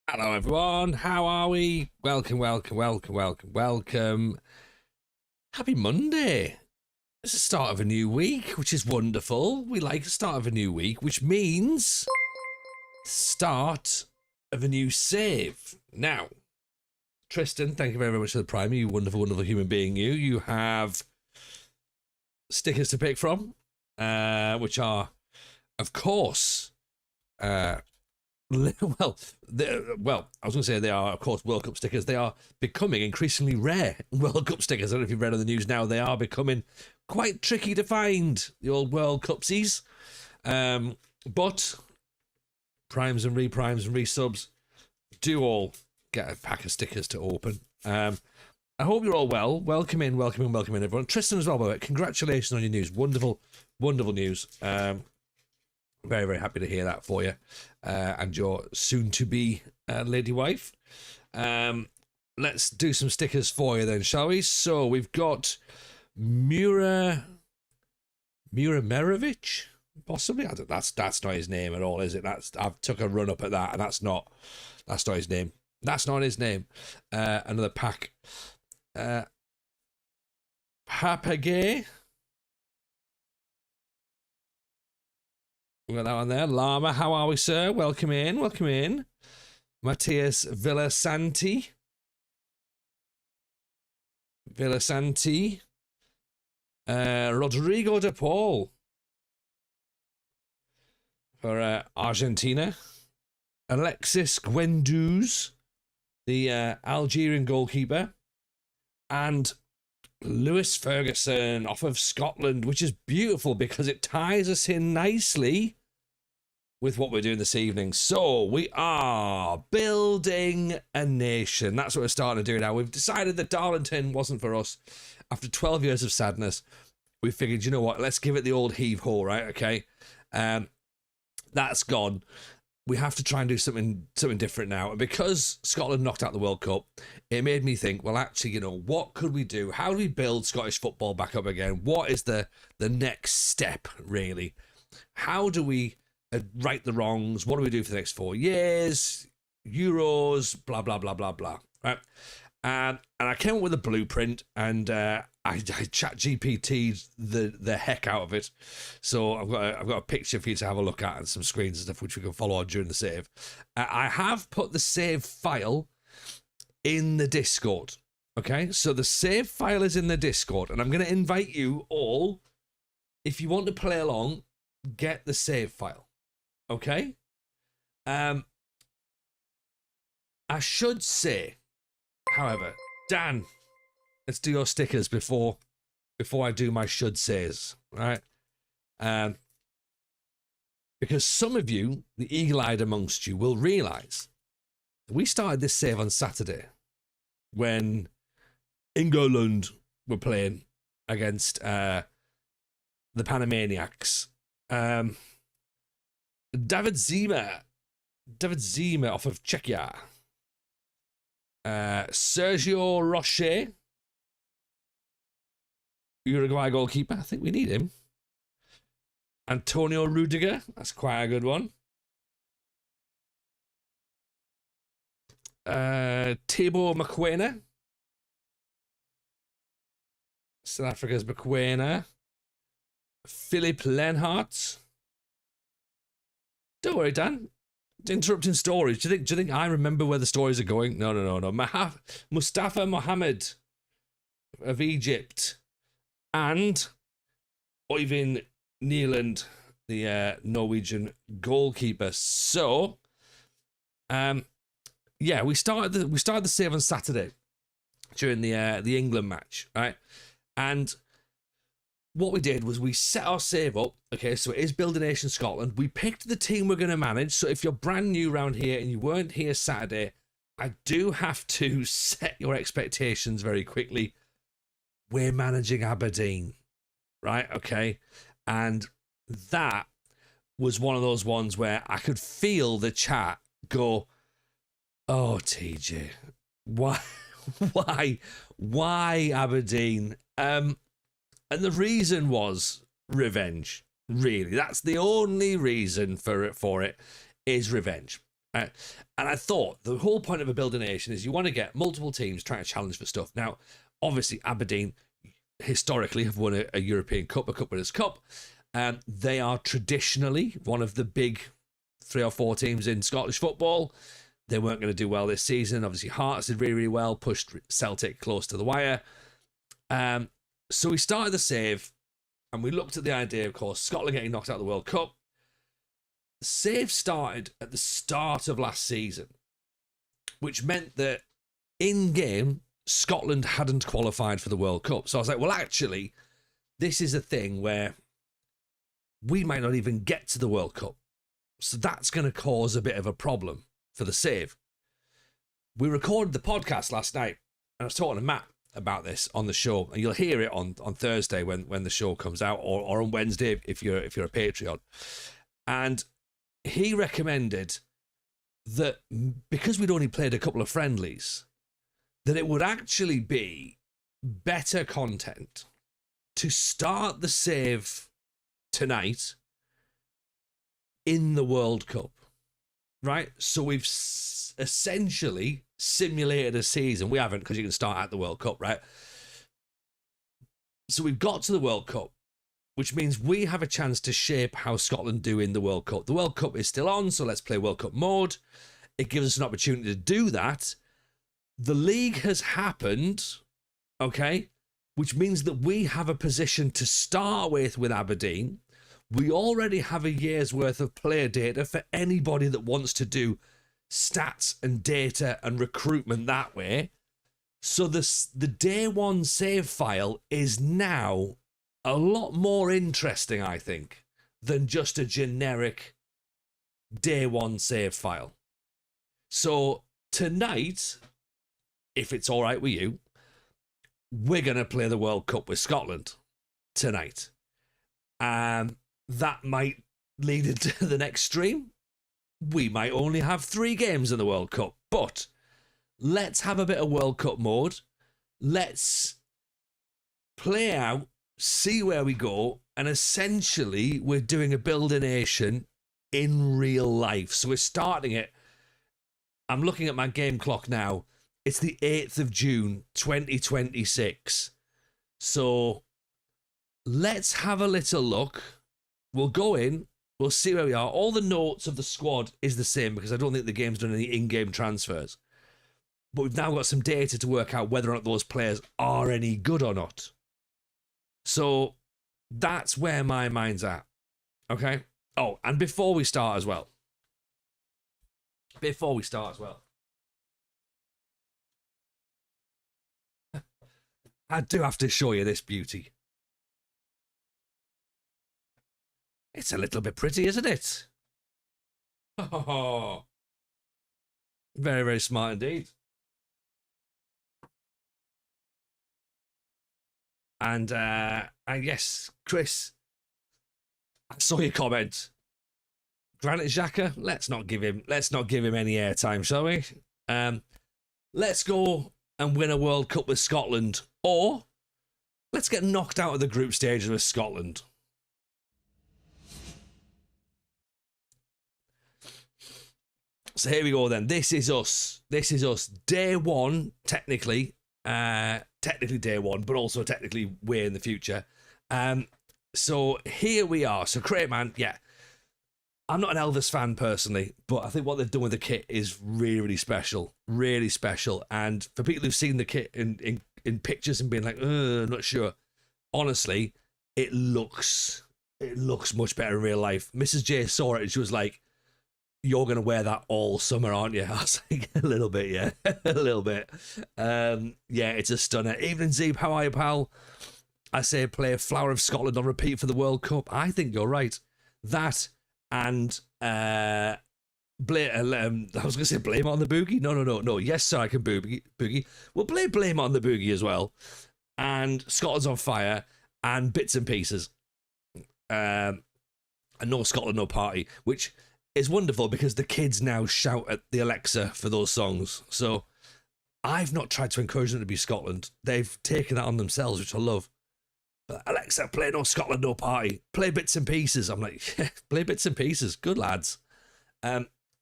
Hello, everyone. How are we? Welcome. Happy Monday. It's the start of a new week, which is wonderful. We like the start of a new week, which means start of a new save. Now, Tristan, thank you very much for the Prime. You wonderful, wonderful human being. You have stickers to pick from, which are, of course, I was going to say they are, of course, World Cup stickers. They are becoming increasingly rare World Cup stickers. I don't know if you've read on the news now. They are becoming quite tricky to find, the old World Cupsies. But primes and reprimes and resubs do all get a pack of stickers to open. I hope you're all well. Welcome in, everyone. Tristan as well, by the way. Congratulations on your news. Wonderful, wonderful news. Very, very happy to hear that for you and your soon-to-be lady wife. Let's do some stickers for you then, shall we? So we've got Mura Merovic, possibly. That's not his name at all, is it? I've took a run up at that, and that's not his name. That's not his name. Another pack. Papagay. We got that one there. Llama, how are we, sir? Welcome in. Matthias Villasanti. Rodrigo de Paul for Argentina. Alexis Guendouzi, the Algerian goalkeeper. And Lewis Ferguson off of Scotland, which is beautiful because it ties us in nicely with what we're doing this evening. So we are building a nation. That's what we're starting to do now. We've decided that Darlington wasn't for us. After 12 years of sadness, we figured, you know what, let's give it the old heave-ho, right? Okay. That's gone. We have to try and do something different now. And because Scotland knocked out the World Cup, it made me think, well, actually, you know, what could we do? How do we build Scottish football back up again? What is the next step, really? How do we right the wrongs? What do we do for the next 4 years? Euros, blah, blah, blah, blah, blah. Right? And I came up with a blueprint, and I chat GPT'd the heck out of it. So I've got a picture for you to have a look at and some screens and stuff which we can follow on during the save. I have put the save file in the Discord. Okay, so the save file is in the Discord, and I'm going to invite you all, if you want to play along, get the save file. Okay. I should say, however, Dan, let's do your stickers before I do my should says, right? Because some of you, the eagle-eyed amongst you, will realise that we started this save on Saturday when England were playing against the Panamaniacs. David Zima off of Czechia. Sergio Rocher, Uruguay goalkeeper. I think we need him. Antonio Rudiger. That's quite a good one. Thibaut Mokoena. South Africa's Mokoena. Philip Lenhart. Don't worry, Dan. Interrupting stories. Do you think I remember where the stories are going? No. Mustafa Mohammed of Egypt. And Øyvind Nyland, the Norwegian goalkeeper. So, we started the save on Saturday during the England match, right? And what we did was we set our save up. Okay, so it is Build a Nation Scotland. We picked the team we're going to manage. So if you're brand new around here and you weren't here Saturday, I do have to set your expectations very quickly. We're managing Aberdeen, right? Okay. And that was one of those ones where I could feel the chat go, oh, TJ, why Aberdeen? And the reason was revenge. Really, that's the only reason for it is revenge. And I thought the whole point of a building nation is you want to get multiple teams trying to challenge for stuff. Now, obviously, Aberdeen historically have won a European Cup, a Cup Winners' Cup. They are traditionally one of the big 3 or 4 teams in Scottish football. They weren't going to do well this season. Obviously, Hearts did really, really well, pushed Celtic close to the wire. So we started the save, and we looked at the idea, of course, Scotland getting knocked out of the World Cup. The save started at the start of last season, which meant that in-game, Scotland hadn't qualified for the World Cup. So I was like, well, actually, this is a thing where we might not even get to the World Cup. So that's going to cause a bit of a problem for the save. We recorded the podcast last night, and I was talking to Matt about this on the show, and you'll hear it on Thursday when the show comes out, or on Wednesday if you're a Patreon. And he recommended that because we'd only played a couple of friendlies, that it would actually be better content to start the save tonight in the World Cup, right? So we've essentially simulated a season. We haven't, because you can start at the World Cup, right? So we've got to the World Cup, which means we have a chance to shape how Scotland do in the World Cup. The World Cup is still on, so let's play World Cup mode. It gives us an opportunity to do that. The league has happened, okay, which means that we have a position to start with Aberdeen. We already have a year's worth of player data for anybody that wants to do stats and data and recruitment that way. So the day one save file is now a lot more interesting, I think, than just a generic day one save file. So tonight, if it's all right with you, we're going to play the World Cup with Scotland tonight. That might lead into the next stream. We might only have 3 games in the World Cup, but let's have a bit of World Cup mode. Let's play out, see where we go, and essentially we're doing a build a nation in real life. So we're starting it. I'm looking at my game clock now. It's the 8th of June, 2026. So let's have a little look. We'll go in. We'll see where we are. All the notes of the squad is the same because I don't think the game's done any in-game transfers. But we've now got some data to work out whether or not those players are any good or not. So that's where my mind's at. Okay? Oh, and before we start as well. I do have to show you this beauty. It's a little bit pretty, isn't it? Oh, very, very smart indeed. And yes, Chris, I saw your comment. Granit Xhaka, let's not give him any airtime, shall we? Let's go and win a World Cup with Scotland, or let's get knocked out of the group stages with Scotland. So here we go then. This is us. Day one, technically day one, but also technically way in the future. So here we are. So Craig, man, yeah. I'm not an Elvis fan personally, but I think what they've done with the kit is really, really special. Really special. And for people who've seen the kit in pictures and been like, not sure. Honestly, it looks much better in real life. Mrs. J saw it and she was like, "You're going to wear that all summer, aren't you?" I was like, a little bit, yeah. A little bit. Yeah, it's a stunner. Evening, Zeeb. How are you, pal? I say play Flower of Scotland on repeat for the World Cup. I think you're right. That and I was going to say Blame on the Boogie. No. Yes, sir, I can boogie. We'll play Blame on the Boogie as well. And Scotland's on Fire and Bits and Pieces. And No Scotland, No Party, which is wonderful because the kids now shout at the Alexa for those songs. So I've not tried to encourage them to be Scotland. They've taken that on themselves, which I love. But Alexa, play No Scotland, No Party. Play Bits and Pieces. I'm like, yeah, play Bits and Pieces. Good lads.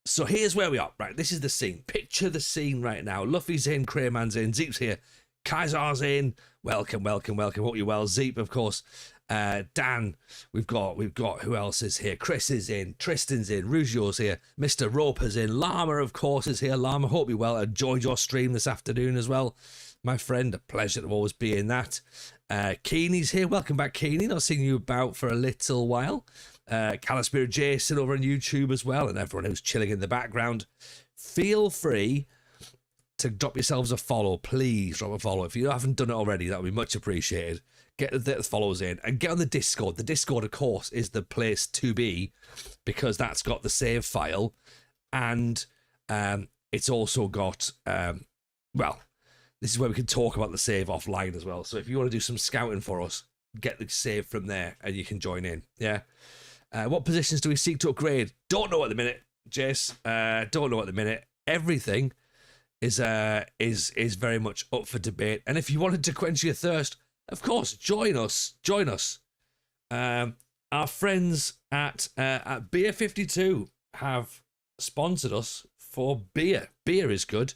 So here's where we are. Right, this is the scene. Picture the scene right now. Luffy's in, Crayman's in, Zeep's here, Kaisar's in. Welcome. Hope you're well. Zeep, of course. Dan, we've got who else is here? Chris is in, Tristan's in, Rugio's here, Mr. Roper's in, Llama, of course, is here. Llama, hope you're well. Enjoyed your stream this afternoon as well, my friend. A pleasure to always be in that. Keeney's here. Welcome back, Keeney. Not seeing you about for a little while. Calispirit Jason over on YouTube as well, and everyone who's chilling in the background. Feel free to drop yourselves a follow. Please drop a follow. If you haven't done it already, that would be much appreciated. Get the follows in and get on the Discord. The Discord, of course, is the place to be because that's got the save file, and it's also got well, this is where we can talk about the save offline as well. So if you want to do some scouting for us, get the save from there and you can join in. Yeah. What positions do we seek to upgrade? Don't know at the minute, Jace. Don't know at the minute. Everything is very much up for debate. And if you wanted to quench your thirst, of course, join us. Our friends at Beer 52 have sponsored us for beer. Beer is good.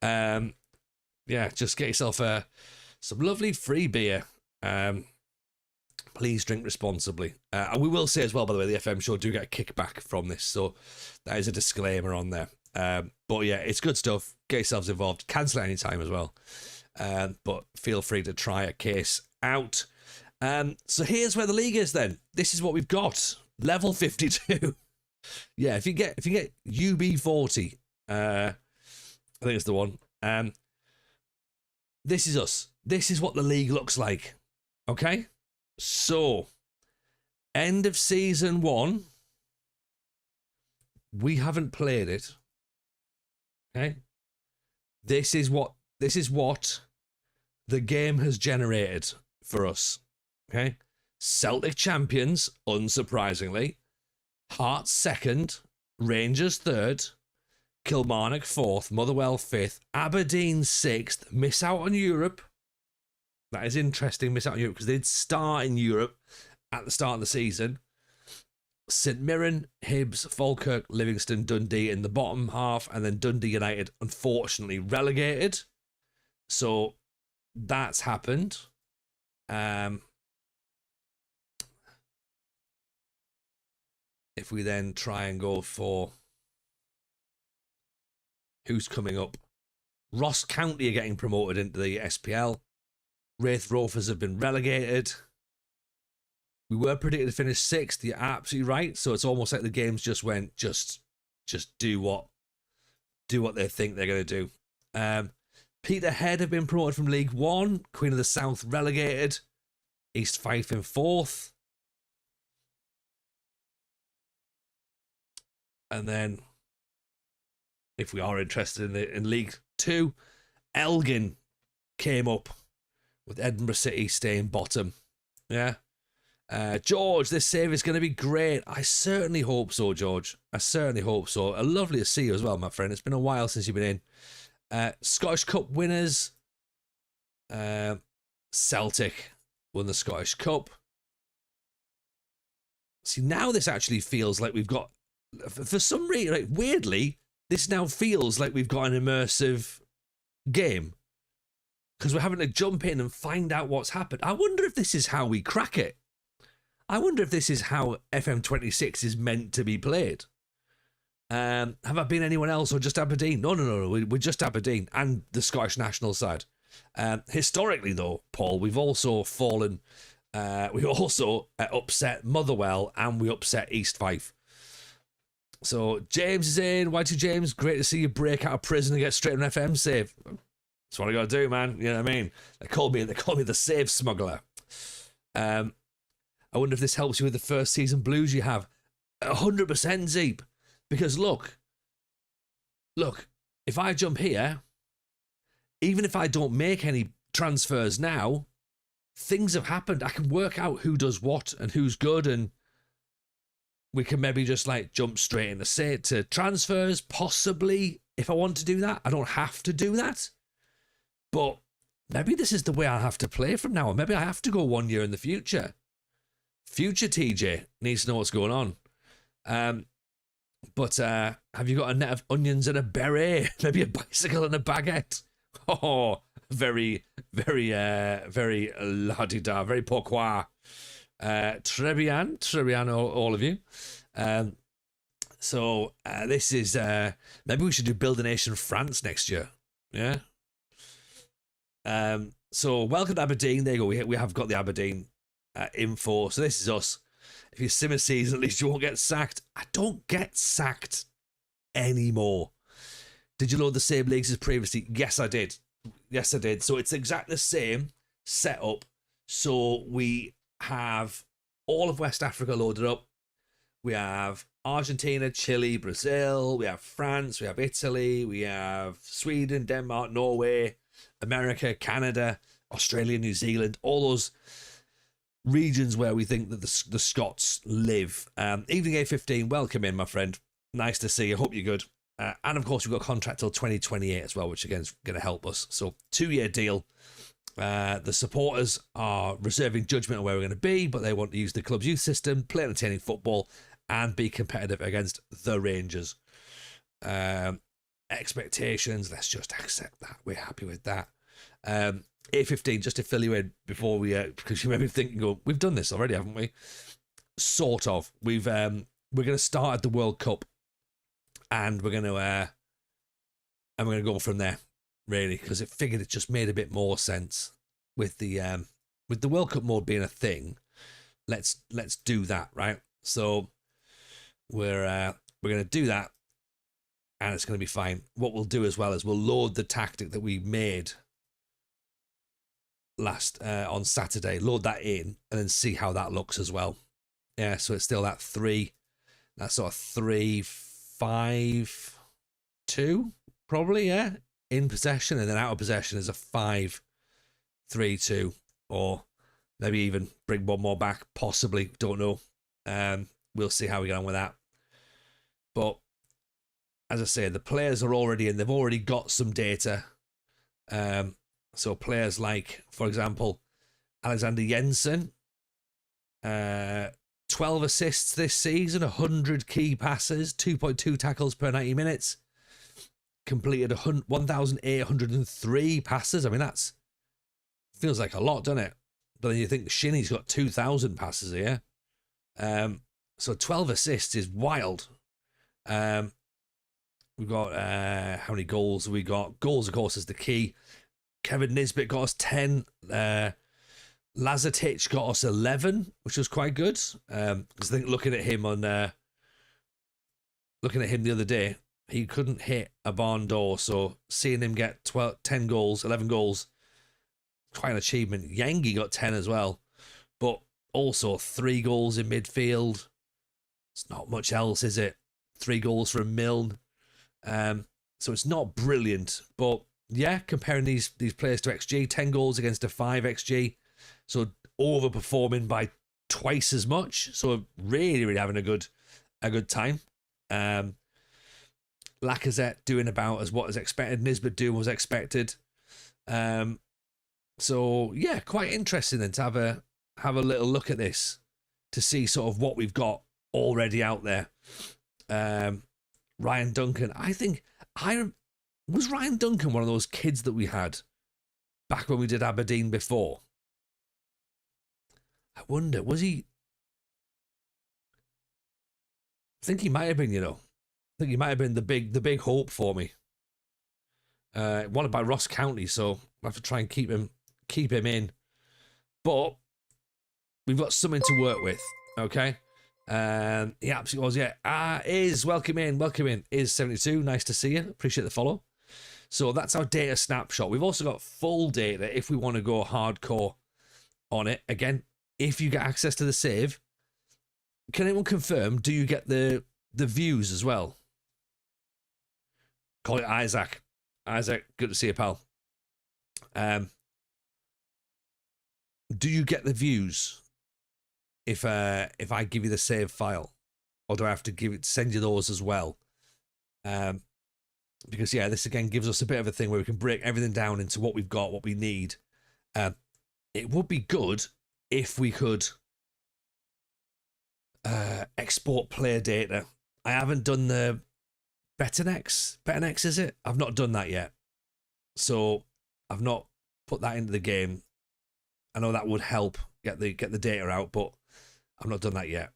Yeah, just get yourself some lovely free beer. Please drink responsibly. And we will say as well, by the way, the FM show do get a kickback from this, so that is a disclaimer on there. But yeah, it's good stuff. Get yourselves involved. Cancel at any time as well. But feel free to try a case out. So here's where the league is then. This is what we've got. Level 52. Yeah, if you get UB40, I think it's the one. This is us. This is what the league looks like. Okay? So, end of season 1. We haven't played it. Okay? This is what the game has generated for us. Okay? Celtic champions, unsurprisingly. Hearts second. Rangers third. Kilmarnock fourth. Motherwell fifth. Aberdeen 6th. Miss out on Europe. That is interesting, miss out on Europe, because they'd start in Europe at the start of the season. St Mirren, Hibs, Falkirk, Livingston, Dundee in the bottom half, and then Dundee United, unfortunately, relegated. So that's happened. If we then try and go for who's coming up, Ross County are getting promoted into the SPL. Wraith Rovers have been relegated. We were predicted to finish 6th. You're absolutely right. So it's almost like the games just went, just do what they think they're going to do. Peterhead have been promoted from League 1. Queen of the South relegated. East Fife in 4th. And then, if we are interested in League 2, Elgin came up, with Edinburgh City staying bottom. Yeah. George, this save is going to be great. I certainly hope so, George. I certainly hope so. Lovely to see you as well, my friend. It's been a while since you've been in. Scottish Cup winners. Celtic won the Scottish Cup. See, now this actually feels like we've got, for some reason, like, weirdly, this now feels like we've got an immersive game. Because we're having to jump in and find out what's happened. I wonder if this is how we crack it. I wonder if this is how FM26 is meant to be played. Have I been anyone else or just Aberdeen? No. We're just Aberdeen and the Scottish national side. Historically, though, Paul, we've also fallen. We also upset Motherwell and we upset East Fife. So James is in. Y2 James, great to see you break out of prison and get straight on FM save. That's what I got to do, man. You know what I mean? They call me the save smuggler. I wonder if this helps you with the first season blues you have. 100% Zeep. Because look, if I jump here, even if I don't make any transfers now, things have happened. I can work out who does what and who's good, and we can maybe just like jump straight into transfers, possibly, if I want to do that. I don't have to do that. But maybe this is the way I have to play from now on. Maybe I have to go 1 year in the future. Future TJ needs to know what's going on. But have you got a net of onions and a beret? Maybe a bicycle and a baguette? Oh, very, very, very la-di-da, very pourquoi. Très bien, all of you. So this is, maybe we should do Build a Nation France next year. Yeah. So welcome to Aberdeen. There you go. We have got the Aberdeen info. So this is us. If you sim a season, at least you won't get sacked. I don't get sacked anymore. Did you load the same leagues as previously? Yes, I did. Yes, I did. So it's exactly the same setup. So we have all of West Africa loaded up. We have Argentina, Chile, Brazil. We have France. We have Italy. We have Sweden, Denmark, Norway, America, Canada, Australia, New Zealand. All those regions where we think that the Scots live. Evening A15, welcome in, my friend. Nice to see you. Hope you're good. And of course, we've got a contract till 2028 as well, which again is going to help us. So 2-year deal. The supporters are reserving judgment on where we're going to be, but they want to use the club's youth system, play entertaining football, and be competitive against the Rangers. Expectations, let's just accept that. We're happy with that. A15, just to fill you in before we, because you may be thinking, oh, we've done this already, haven't we? Sort of. We're going to start at the World Cup, and we're going to go from there, really, because it figured it just made a bit more sense with the World Cup mode being a thing. Let's do that, right? So we're going to do that, and it's going to be fine. What we'll do as well is we'll load the tactic that we made last on Saturday, load that in, and then see how that looks as well. Yeah, so it's still that sort of 3-5-2 probably, yeah, in possession, and then out of possession is a 5-3-2, or maybe even bring one more back, possibly, don't know. We'll see how we get on with that. But as I say, the players are already in. They've already got some data. So players like, for example, Alexander Jensen, 12 assists this season, 100 key passes, 2.2 tackles per 90 minutes, completed 1,803 passes. I mean, that's feels like a lot, doesn't it? But then you think Shinny's got 2,000 passes here. So 12 assists is wild. We've got, how many goals have we got? Goals, of course, is the key. Kevin Nisbet got us 10. Lazatic got us 11, which was quite good. Because I think looking at him the other day, he couldn't hit a barn door. So seeing him get 10 goals, 11 goals, quite an achievement. Yangi got 10 as well. But also 3 goals in midfield. It's not much else, is it? 3 goals from Milne. So it's not brilliant, but yeah, comparing these players to XG, 10 goals against a 5 XG, so overperforming by twice as much. So really, really having a good time. Lacazette doing about as what is expected. Nisbet doing what was expected. So yeah, quite interesting then to have a little look at this to see sort of what we've got already out there. Ryan Duncan, was Ryan Duncan one of those kids that we had back when we did Aberdeen before? I wonder, was he? I think he might have been, I think he might have been the big hope for me. Wanted by Ross County, so I have to try and keep him in. But we've got something to work with, okay? He absolutely was, yeah. Is welcome in. Is 72, nice to see you. Appreciate the follow. So that's our data snapshot. We've also got full data if we want to go hardcore on it. Again, if you get access to the save, can anyone confirm, do you get the views as well? Call it Isaac. Isaac, good to see you, pal. Do you get the views if I give you the save file, or do I have to send you those as well? Because yeah, this again gives us a bit of a thing where we can break everything down into what we've got, what we need. It would be good if we could export player data I haven't done the Betternex, is it? I've not done that yet. So I've not put that into the game. I know that would help get the data out, but I've not done that yet.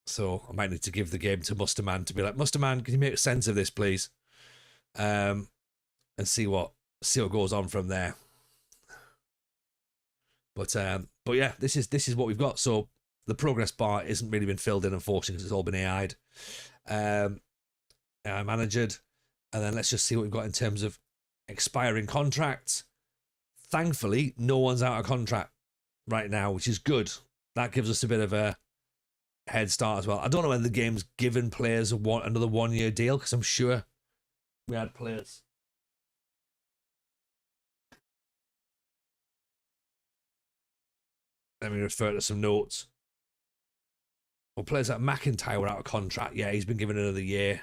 So I might need to give the game to Musterman to be like, Musterman, can you make sense of this, please? And see what goes on from there. But yeah, this is what we've got. So the progress bar isn't really been filled in, unfortunately, because it's all been AI'd. Managered, and then let's just see what we've got in terms of expiring contracts. Thankfully, no one's out of contract right now, which is good. That gives us a bit of a head start as well. I don't know whether the game's given players another 1 year deal, because I'm sure we had players. Let me refer to some notes. Well, players like McIntyre were out of contract. Yeah, he's been given another year.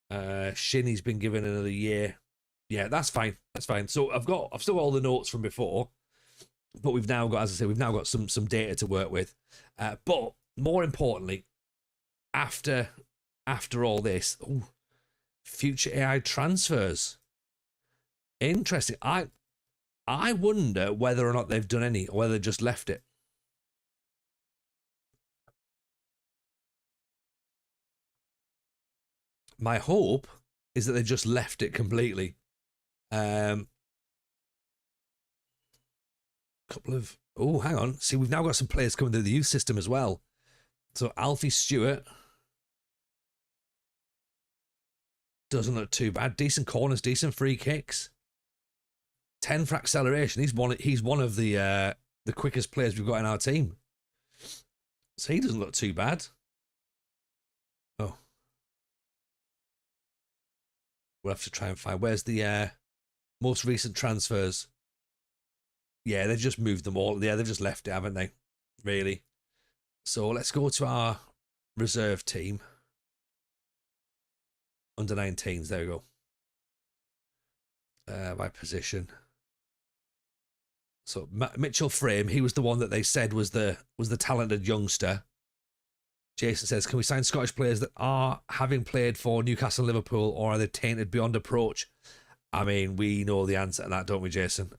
Shinny's been given another year. Yeah, that's fine. That's fine. So I've still got all the notes from before, but we've now got, as I say, we've now got some data to work with. But more importantly, after all this, future AI transfers. Interesting. I wonder whether or not they've done any, or whether they just left it. My hope is that they just left it completely. Couple of hang on. See, we've now got some players coming through the youth system as well. So Alfie Stewart doesn't look too bad. Decent corners, decent free kicks. 10 for acceleration. He's one of the quickest players we've got in our team. So he doesn't look too bad. Oh. We'll have to try and find where's the most recent transfers. Yeah, they've just moved them all. Yeah, they've just left it, haven't they? Really. So let's go to our reserve team. Under 19s, there we go. By position. So Mitchell Frame, he was the one that they said was the talented youngster. Jason says, can we sign Scottish players that are having played for Newcastle and Liverpool, or are they tainted beyond approach? I mean, we know the answer to that, don't we, Jason?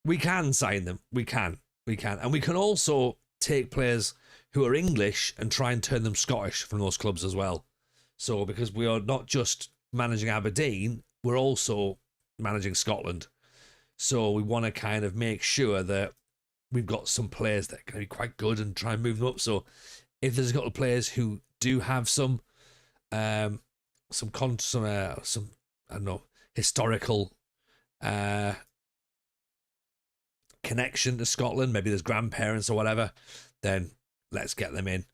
We can sign them. We can. And we can also take players who are English and try and turn them Scottish from those clubs as well. So because we are not just managing Aberdeen, we're also managing Scotland. So we want to kind of make sure that we've got some players that are going to be quite good and try and move them up. So if there's a couple of players who do have some I don't know, historical connection to Scotland, maybe there's grandparents or whatever, then let's get them in.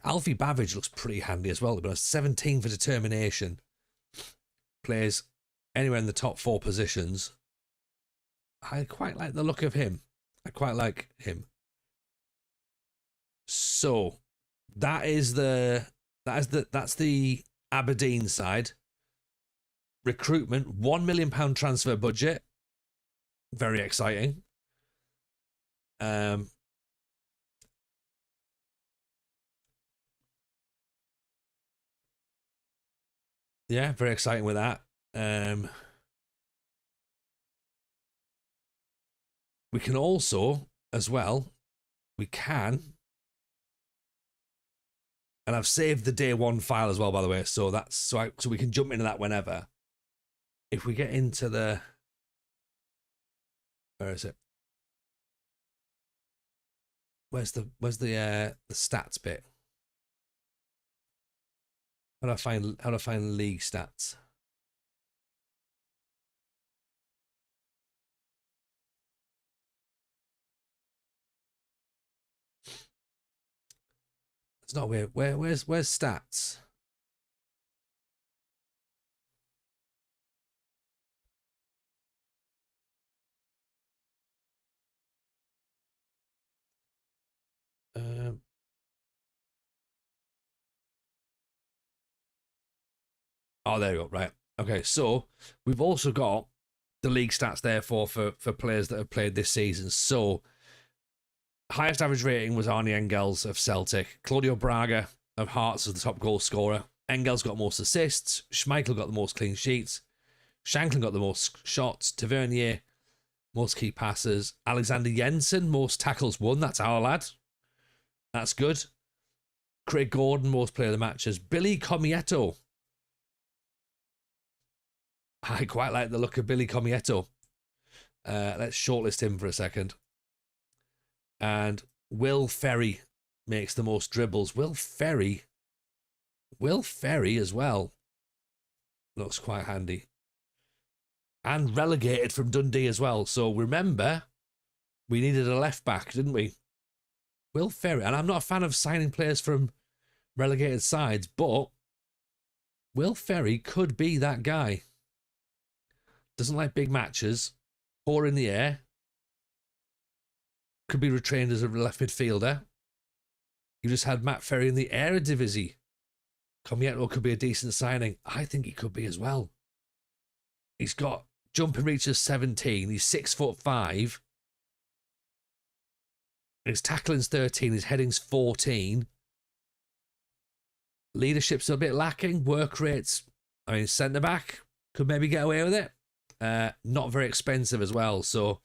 Alfie Bavidge looks pretty handy as well. But 17 for determination. Plays anywhere in the top 4 positions. I quite like the look of him. I quite like him. So that's the Aberdeen side. Recruitment, £1 million transfer budget. Very exciting. Yeah, very exciting with that. We can also, as well, and I've saved the day one file as well, by the way, so we can jump into that whenever. If we get into where is it? Where's the stats bit? How do I find league stats? It's not weird. Where's stats? Oh, there you go. Right. Okay. So we've also got the league stats there for players that have played this season. So highest average rating was Arnie Engels of Celtic. Claudio Braga of Hearts as the top goal scorer. Engel's got most assists. Schmeichel got the most clean sheets. Shankland got the most shots. Tavernier, most key passes. Alexander Jensen, most tackles won. That's our lad. That's good. Craig Gordon, most player of the matches. Billy Comieto. I quite like the look of Billy Comieto. Let's shortlist him for a second. And Will Ferry makes the most dribbles. Will Ferry as well looks quite handy. And relegated from Dundee as well. So remember, we needed a left back, didn't we? Will Ferry. And I'm not a fan of signing players from relegated sides, but Will Ferry could be that guy. Doesn't like big matches. Poor in the air. Could be retrained as a left midfielder. You just had Matt Ferry in the Eredivisie. Comieto could be a decent signing. I think he could be as well. He's got jumping reach of 17. He's 6'5". His tackling's 13. His heading's 14. Leadership's a bit lacking. Work rates, I mean, centre back could maybe get away with it. Not very expensive as well. So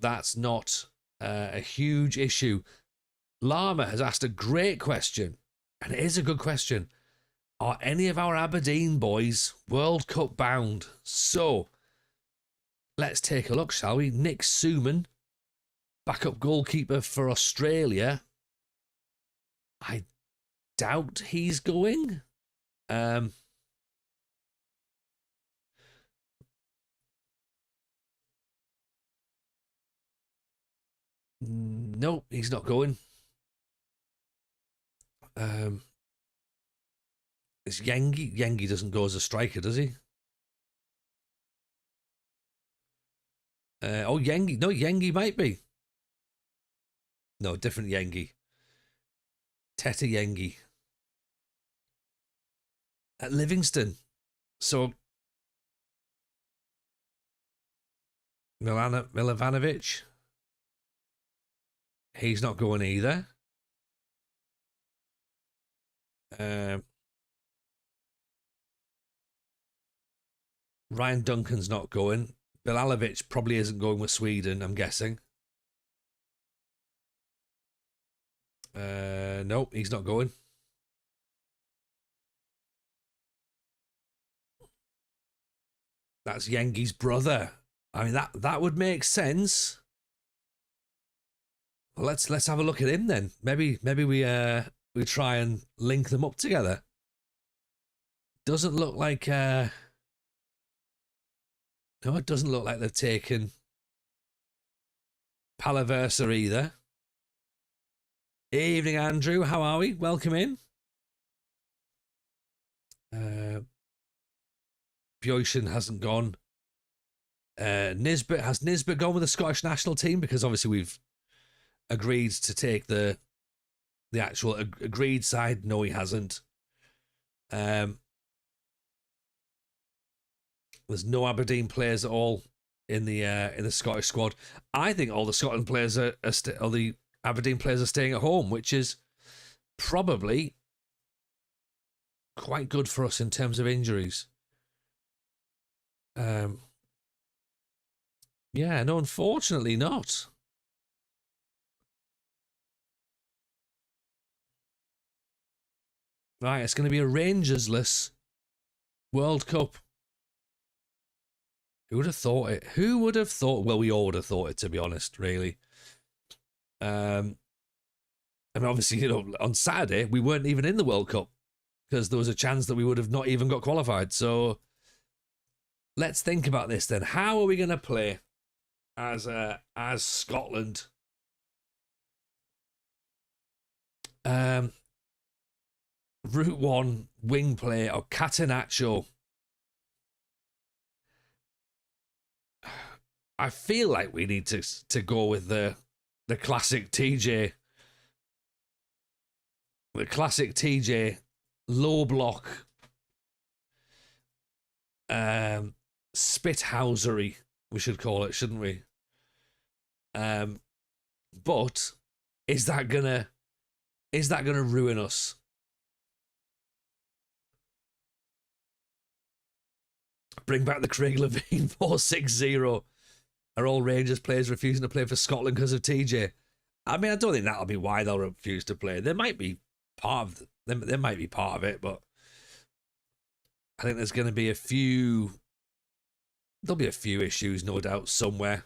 that's not a huge issue. Lama has asked a great question, and it is a good question. Are any of our Aberdeen boys World Cup bound? So let's take a look, shall we? Nick Suman, backup goalkeeper for Australia. I doubt he's going. Nope, he's not going. It's Yengi. Yengi doesn't go as a striker, does he? Oh, Yengi. No, Yengi might be. No, different Yengi. Teta Yengi. At Livingston. So, Milovanovic. He's not going either. Ryan Duncan's not going. Bilalovic probably isn't going with Sweden, I'm guessing. Nope, he's not going. That's Yengi's brother. I mean, that would make sense. Well, let's have a look at him then. Maybe we try and link them up together. Doesn't look like no, it doesn't look like they've taken Palaversa either. Evening, Andrew. How are we? Welcome in. Bjoysen hasn't gone. Nisbet, has Nisbet gone with the Scottish national team? Because obviously we've agreed to take the actual agreed side. No, he hasn't. There's no Aberdeen players at all in the Scottish squad. I think all the Scotland players or the Aberdeen players are staying at home, which is probably quite good for us in terms of injuries. Yeah, no, unfortunately not. Right, it's going to be a Rangers-less World Cup. Who would have thought it? Who would have thought? Well, we all would have thought it, to be honest, really. I mean, obviously, you know, on Saturday, we weren't even in the World Cup because there was a chance that we would have not even got qualified. So let's think about this then. How are we going to play as Scotland? Route 1, wing play, or Catenaccio. I feel like we need to go with the classic TJ. The classic TJ low block spithousery, we should call it, shouldn't we? But is that gonna ruin us? Bring back the Craig Levein 460. Are all Rangers players refusing to play for Scotland because of TJ? I mean, I don't think that'll be why they'll refuse to play. There might be part of there might be part of it, but I think there's going to be a few. There'll be a few issues, no doubt, somewhere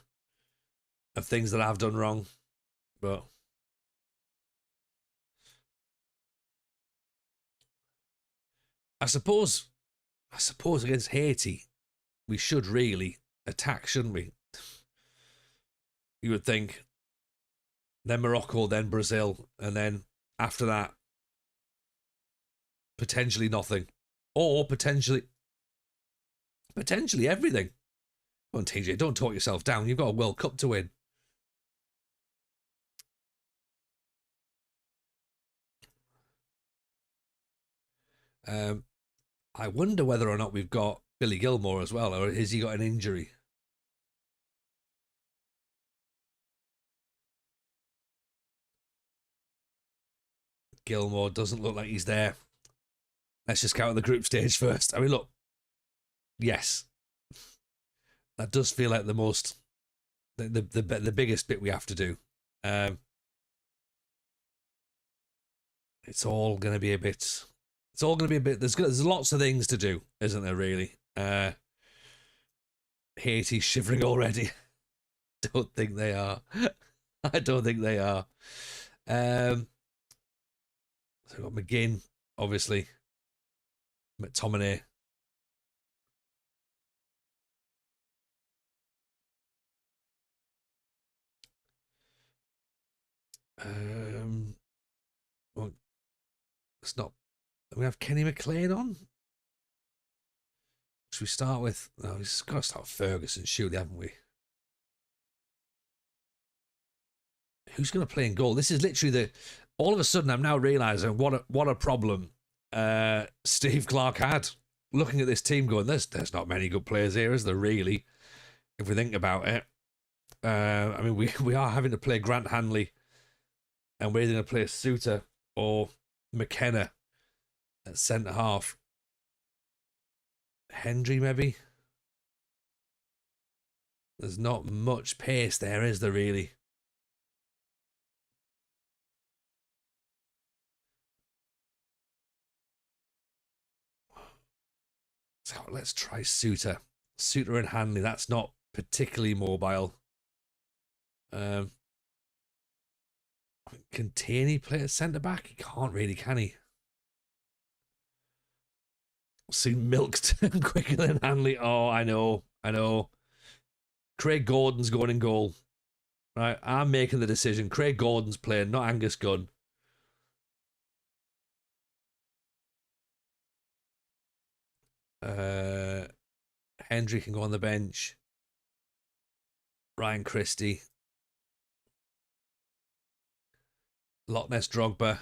of things that I've done wrong, but I suppose against Haiti, we should really attack, shouldn't we? You would think. Then Morocco, then Brazil, and then after that, potentially nothing, or potentially everything. Come on, TJ, don't talk yourself down. You've got a World Cup to win. I wonder whether or not we've got Billy Gilmore as well, or has he got an injury? Gilmore doesn't look like he's there. Let's just count the group stage first. I mean, look, yes, that does feel like the most, the biggest bit we have to do. It's all going to be a bit. It's all going to be a bit. There's lots of things to do, isn't there? Really. Haiti shivering already. Don't think they are. I don't think they are. So we've got McGinn, obviously. McTominay. Well, it's not. We have Kenny McLean on. Should we start with? No, we've got to start with Ferguson, surely, haven't we? Who's going to play in goal? This is literally the. All of a sudden, I'm now realizing what a problem Steve Clarke had. Looking at this team, going, there's not many good players here, is there really? If we think about it, I mean, we are having to play Grant Hanley, and we're either going to play Souttar or McKenna at centre half. Hendry, maybe. There's not much pace there, is there really? So let's try Souttar. Souttar and Hanley. That's not particularly mobile. Can Tierney play at centre back? He can't really, can he? Soon milked quicker than Hanley. Oh, I know. Craig Gordon's going in goal. Right, I'm making the decision. Craig Gordon's playing, not Angus Gunn. Hendry can go on the bench. Ryan Christie. Loch Ness Drogba.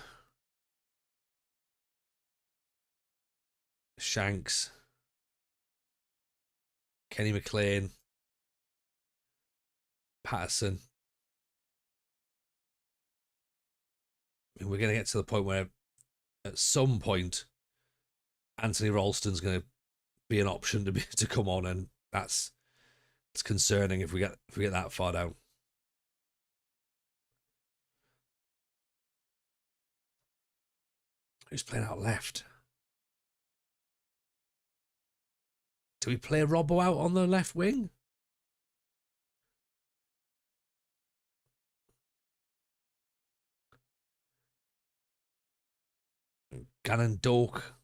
Shanks. Kenny McLean. Patterson. I mean, we're going to get to the point where at some point Anthony Ralston's going to be an option to come on, and it's concerning if we get that far down. Who's playing out left? Do we play Robbo out on the left wing? Gannon Doak,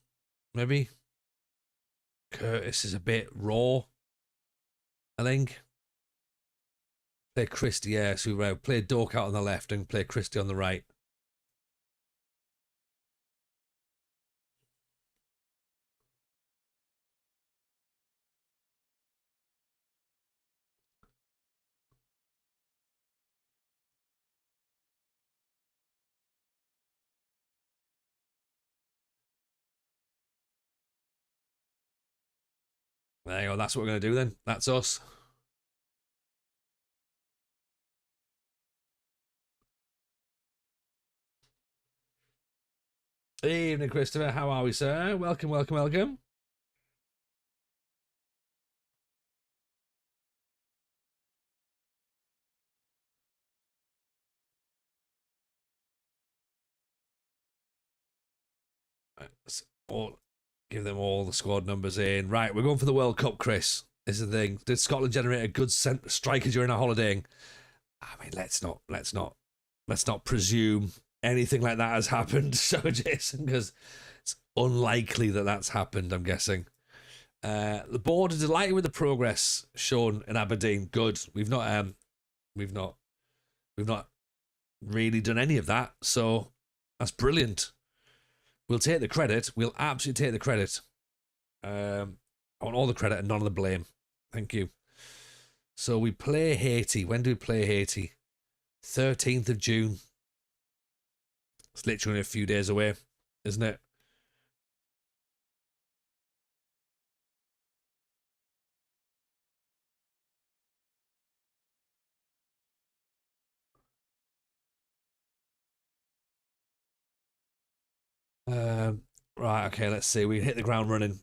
maybe. Curtis is a bit raw, I think. Play Christie, yeah. So we play Doak out on the left and play Christie on the right. There you go. That's what we're going to do then. That's us. Evening, Christopher. How are we, sir? Welcome. Or give them all the squad numbers in. Right, we're going for the World Cup, Chris. This is the thing. Did Scotland generate a good striker during our holidaying? I mean, let's not presume anything like that has happened, so Jason, because it's unlikely that that's happened. I'm guessing. The board is delighted with the progress shown in Aberdeen. Good. We've not really done any of that, so that's brilliant. We'll take the credit. We'll absolutely take the credit. I want all the credit and none of the blame. Thank you. So we play Haiti. When do we play Haiti? 13th of June. It's literally a few days away, isn't it? Right, okay, let's see. We hit the ground running.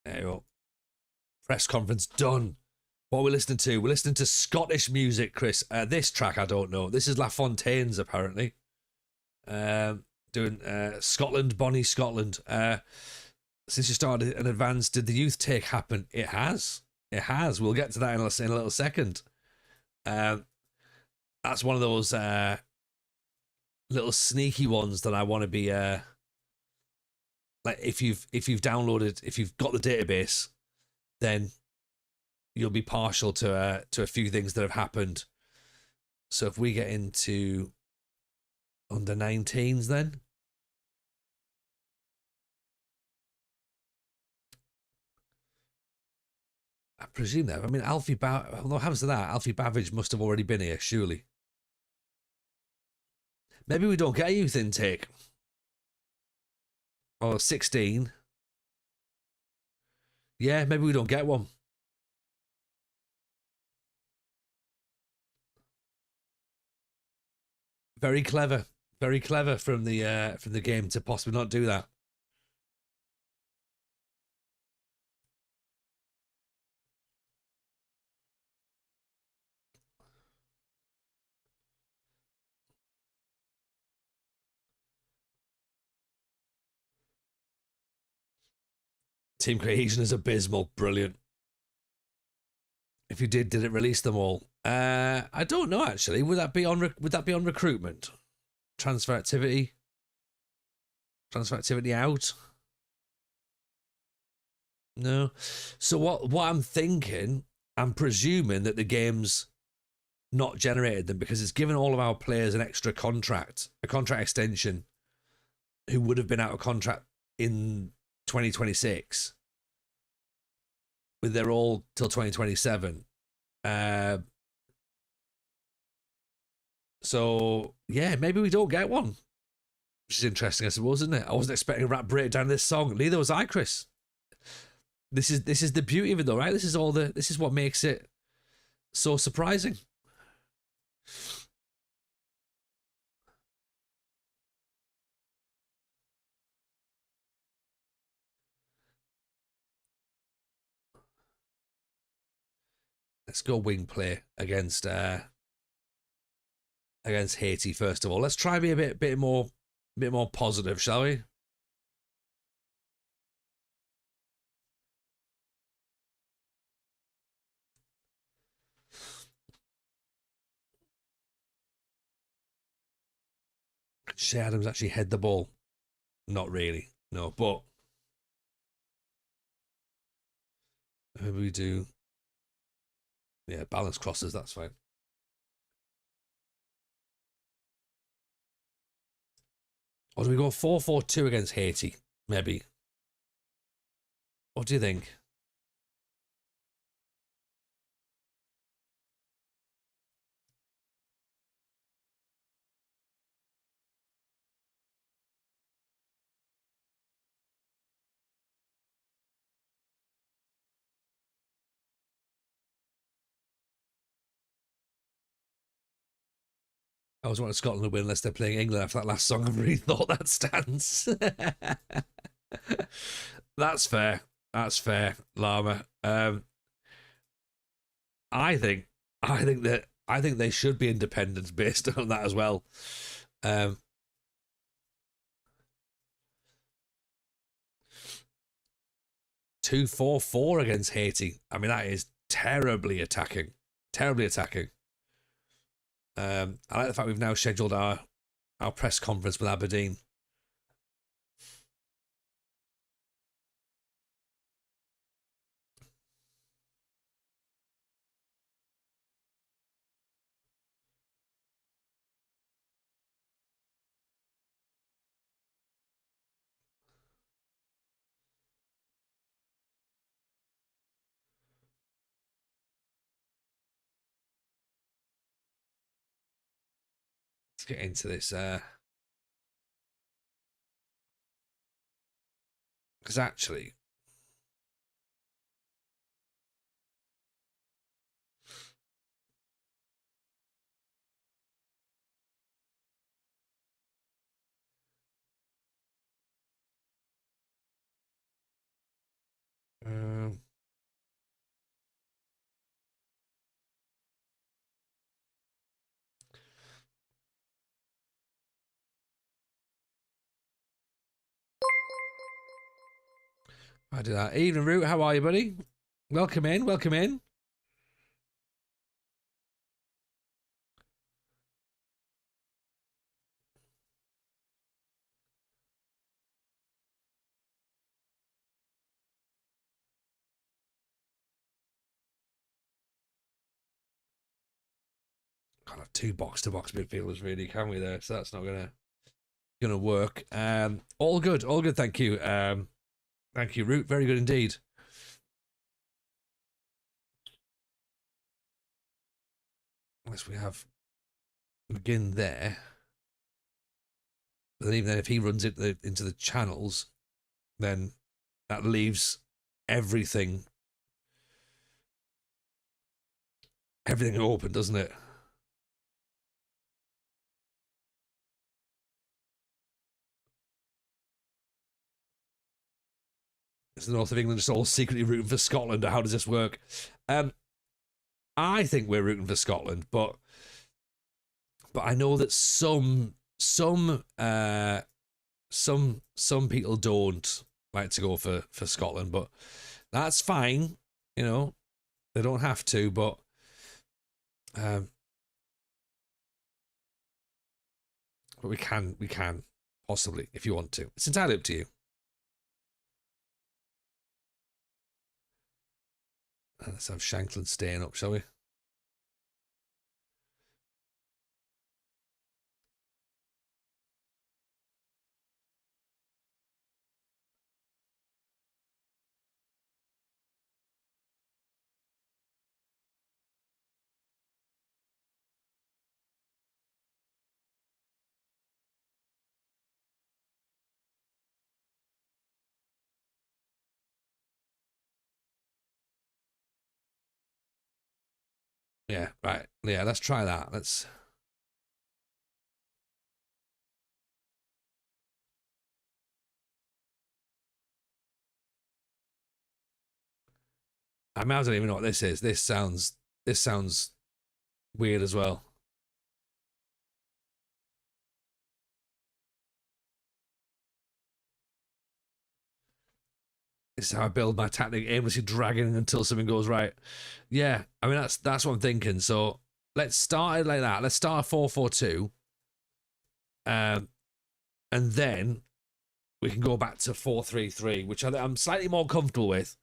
There you go. Press conference done. What are we listening to? We're listening to Scottish music, Chris. This track, I don't know. This is La Fontaine's, apparently. Doing Scotland, Bonnie Scotland. Since you started in advance, did the youth take happen? It has. It has. We'll get to that in a little second. That's one of those little sneaky ones that I want to be like if you've got the database, then you'll be partial to a few things that have happened. So if we get into under 19s, then I presume that. I mean, what happens to that? Alfie Bavidge must have already been here, surely. Maybe we don't get a youth intake. Or 16. Yeah, maybe we don't get one. Very clever from the game to possibly not do that. Team cohesion is abysmal. Brilliant. If you did it release them all? I don't know actually. Would that be on recruitment? Transfer activity out? No. So what I'm thinking, I'm presuming that the game's not generated them because it's given all of our players an extra contract, a contract extension, who would have been out of contract in 2026. With they're all till 2027. So yeah, maybe we don't get one, which is interesting, I suppose, isn't it? I wasn't expecting a rap breakdown of this song. Neither was I, Chris. This is the beauty of it, though, right? This is what makes it so surprising. Let's go wing play against Haiti first of all. Let's try and be a bit more positive, shall we? Shea Adams actually head the ball. Not really, no, but maybe we do. Yeah, balance crosses, that's fine. Or do we go 4-4-2 against Haiti? Maybe. What do you think? I always wanted Scotland to win unless they're playing England after that last song. I've really thought that stands. That's fair. That's fair, Llama. I think they should be independent based on that as well. 2-4-4 against Haiti. I mean, that is terribly attacking. Terribly attacking. I like the fact we've now scheduled our press conference with Aberdeen. Let's get into this. Because actually, I do that. Evening, Root. How are you, buddy? Welcome in. Welcome in. Can't have two box-to-box midfielders, really, can we? There, so that's not gonna work. All good. All good. Thank you. Thank you, Root. Very good indeed. Unless we have McGinn there. But then even then, if he runs it into the channels, then that leaves everything open, doesn't it? Is the north of England just all secretly rooting for Scotland, or how does this work? I think we're rooting for Scotland, but I know that some people don't like to go for Scotland, but that's fine. You know, they don't have to, but we can possibly, if you want to. It's entirely up to you. Let's have Shankland staying up, shall we? Yeah, right. Yeah, let's try that. Let's. I mean, I don't even know what this is. This sounds weird as well. This is how I build my tactic, aimlessly dragging until something goes right. Yeah, I mean that's what I'm thinking. So let's start it like that. Let's start a 4-4-2, and then we can go back to 4-3-3, which I'm slightly more comfortable with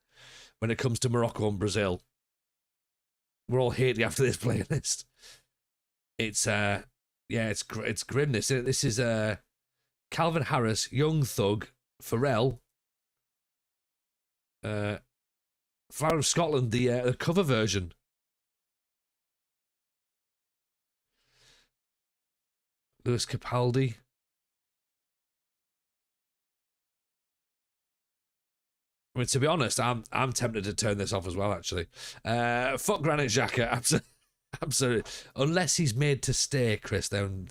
when it comes to Morocco and Brazil. We're all hating after this playlist. It's it's grim. This is Calvin Harris, Young Thug, Pharrell. Flower of Scotland, the cover version. Lewis Capaldi. I mean, to be honest, I'm tempted to turn this off as well. Actually, fuck Granit Xhaka. Absolutely. Absolutely. Unless he's made to stay, Chris, then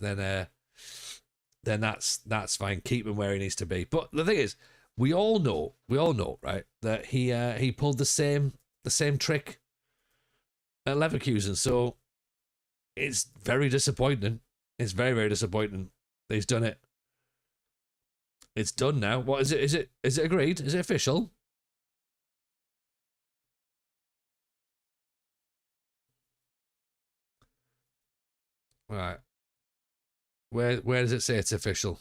that's fine. Keep him where he needs to be. But the thing is, we all know, right, that he pulled the same trick at Leverkusen. So it's very disappointing. It's very, very disappointing that he's done it. It's done now. What is it? Is it agreed? Is it official? Right. Where does it say it's official?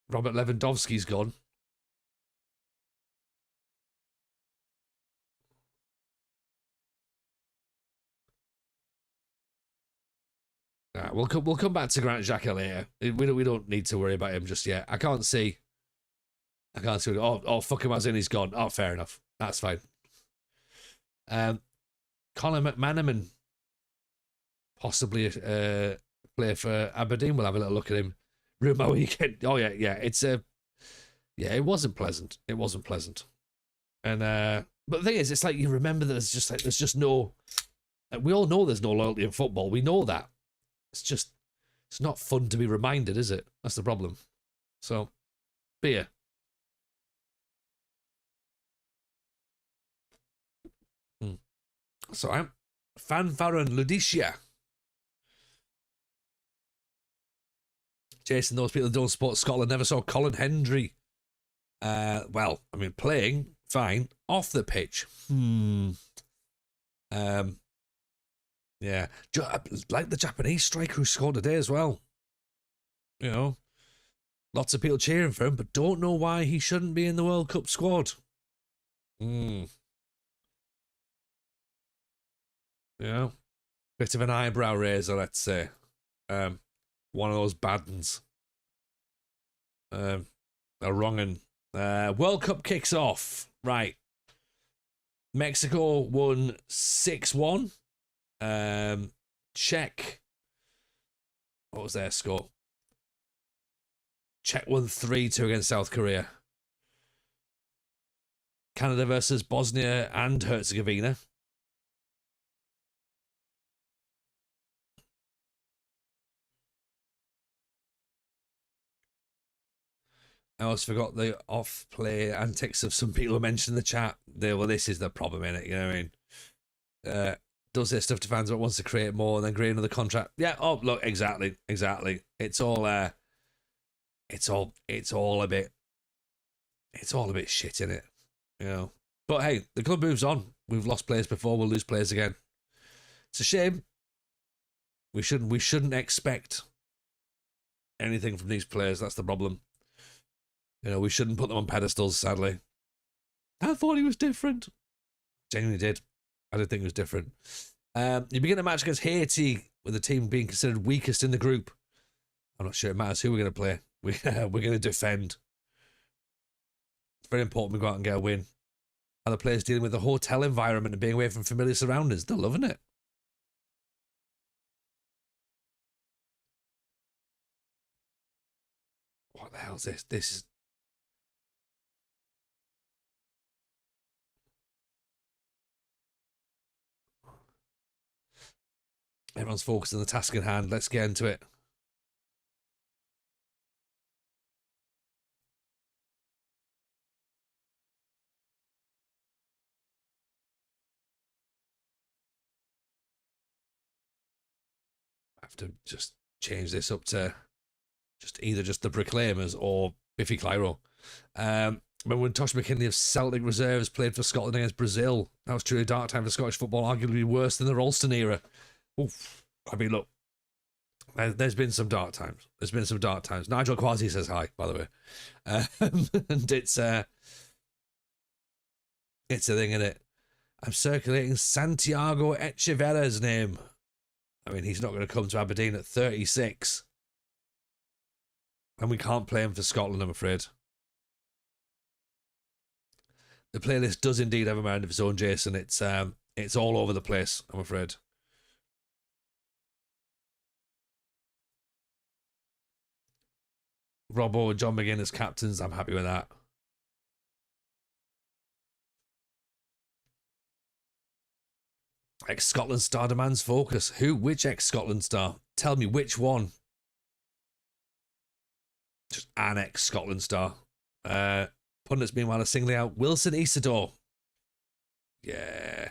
Robert Lewandowski's gone. Right, we'll come back to Grant Xhaka later. We don't need to worry about him just yet. I can't see. Oh, fuck him as in he's gone. Oh, fair enough. That's fine. Conor McManaman possibly play for Aberdeen. We'll have a little look at him. Rumour weekend. Oh yeah. It wasn't pleasant. It wasn't pleasant. And but the thing is, it's like you remember that there's just no. We all know there's no loyalty in football. We know that. It's not fun to be reminded, is it? That's the problem. So, beer. So I'm Fanfare Ludicia. Jason, those people that don't support Scotland never saw Colin Hendry. Well, I mean, playing fine off the pitch. Yeah, like the Japanese striker who scored today as well. You know, lots of people cheering for him, but don't know why he shouldn't be in the World Cup squad. Yeah, bit of an eyebrow raiser, let's say. One of those bad ones. A wrong one. World Cup kicks off. Right. Mexico won 6-1. Czech. What was their score? Czech won 3-2 against South Korea. Canada versus Bosnia and Herzegovina. I also forgot the off-play antics of some people who mentioned in the chat. This is the problem in it, you know what I mean? Does this stuff to fans but wants to create more and then create another contract. Yeah, oh look, exactly. It's all a bit shit in it, you know. But hey, the club moves on. We've lost players before, we'll lose players again. It's a shame. We shouldn't expect anything from these players, that's the problem. You know, we shouldn't put them on pedestals, sadly. I thought he was different. Genuinely did. I did think he was different. You begin the match against Haiti with the team being considered weakest in the group. I'm not sure it matters who we're going to play. We're going to defend. It's very important we go out and get a win. And the players dealing with the hotel environment and being away from familiar surroundings. They're loving it. What the hell is this? This is... Everyone's focused on the task in hand. Let's get into it. I have to just change this up to either the Proclaimers or Biffy Clyro. Remember when Tosh McKinley of Celtic reserves played for Scotland against Brazil? That was truly a dark time for Scottish football, arguably worse than the Ralston era. Oof. I mean, look, there's been some dark times. Nigel Quasi says hi, by the way. And it's a thing, in it. I'm circulating Santiago Echeverra's name. I mean, he's not going to come to Aberdeen at 36. And we can't play him for Scotland, I'm afraid. The playlist does indeed have a mind of its own, Jason. It's all over the place, I'm afraid. Robbo and John McGinn as captains, I'm happy with that. Ex-Scotland star demands focus. Who? Which ex-Scotland star? Tell me which one. Just an ex-Scotland star. Pundits meanwhile are singling out Wilson Isidore. Yeah.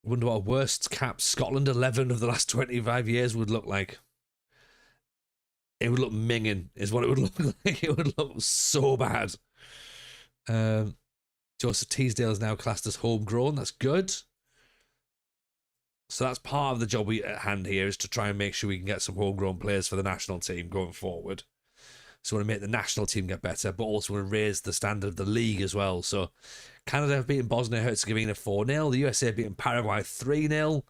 Wonder what a worst cap Scotland 11 of the last 25 years would look like. It would look minging, is what it would look like. It would look so bad. Joseph Teasdale is now classed as homegrown. That's good. So that's part of the job we at hand here, is to try and make sure we can get some homegrown players for the national team going forward. So we want to make the national team get better, but also want to raise the standard of the league as well. So Canada have beaten Bosnia-Herzegovina 4-0. The USA have beaten Paraguay 3-0.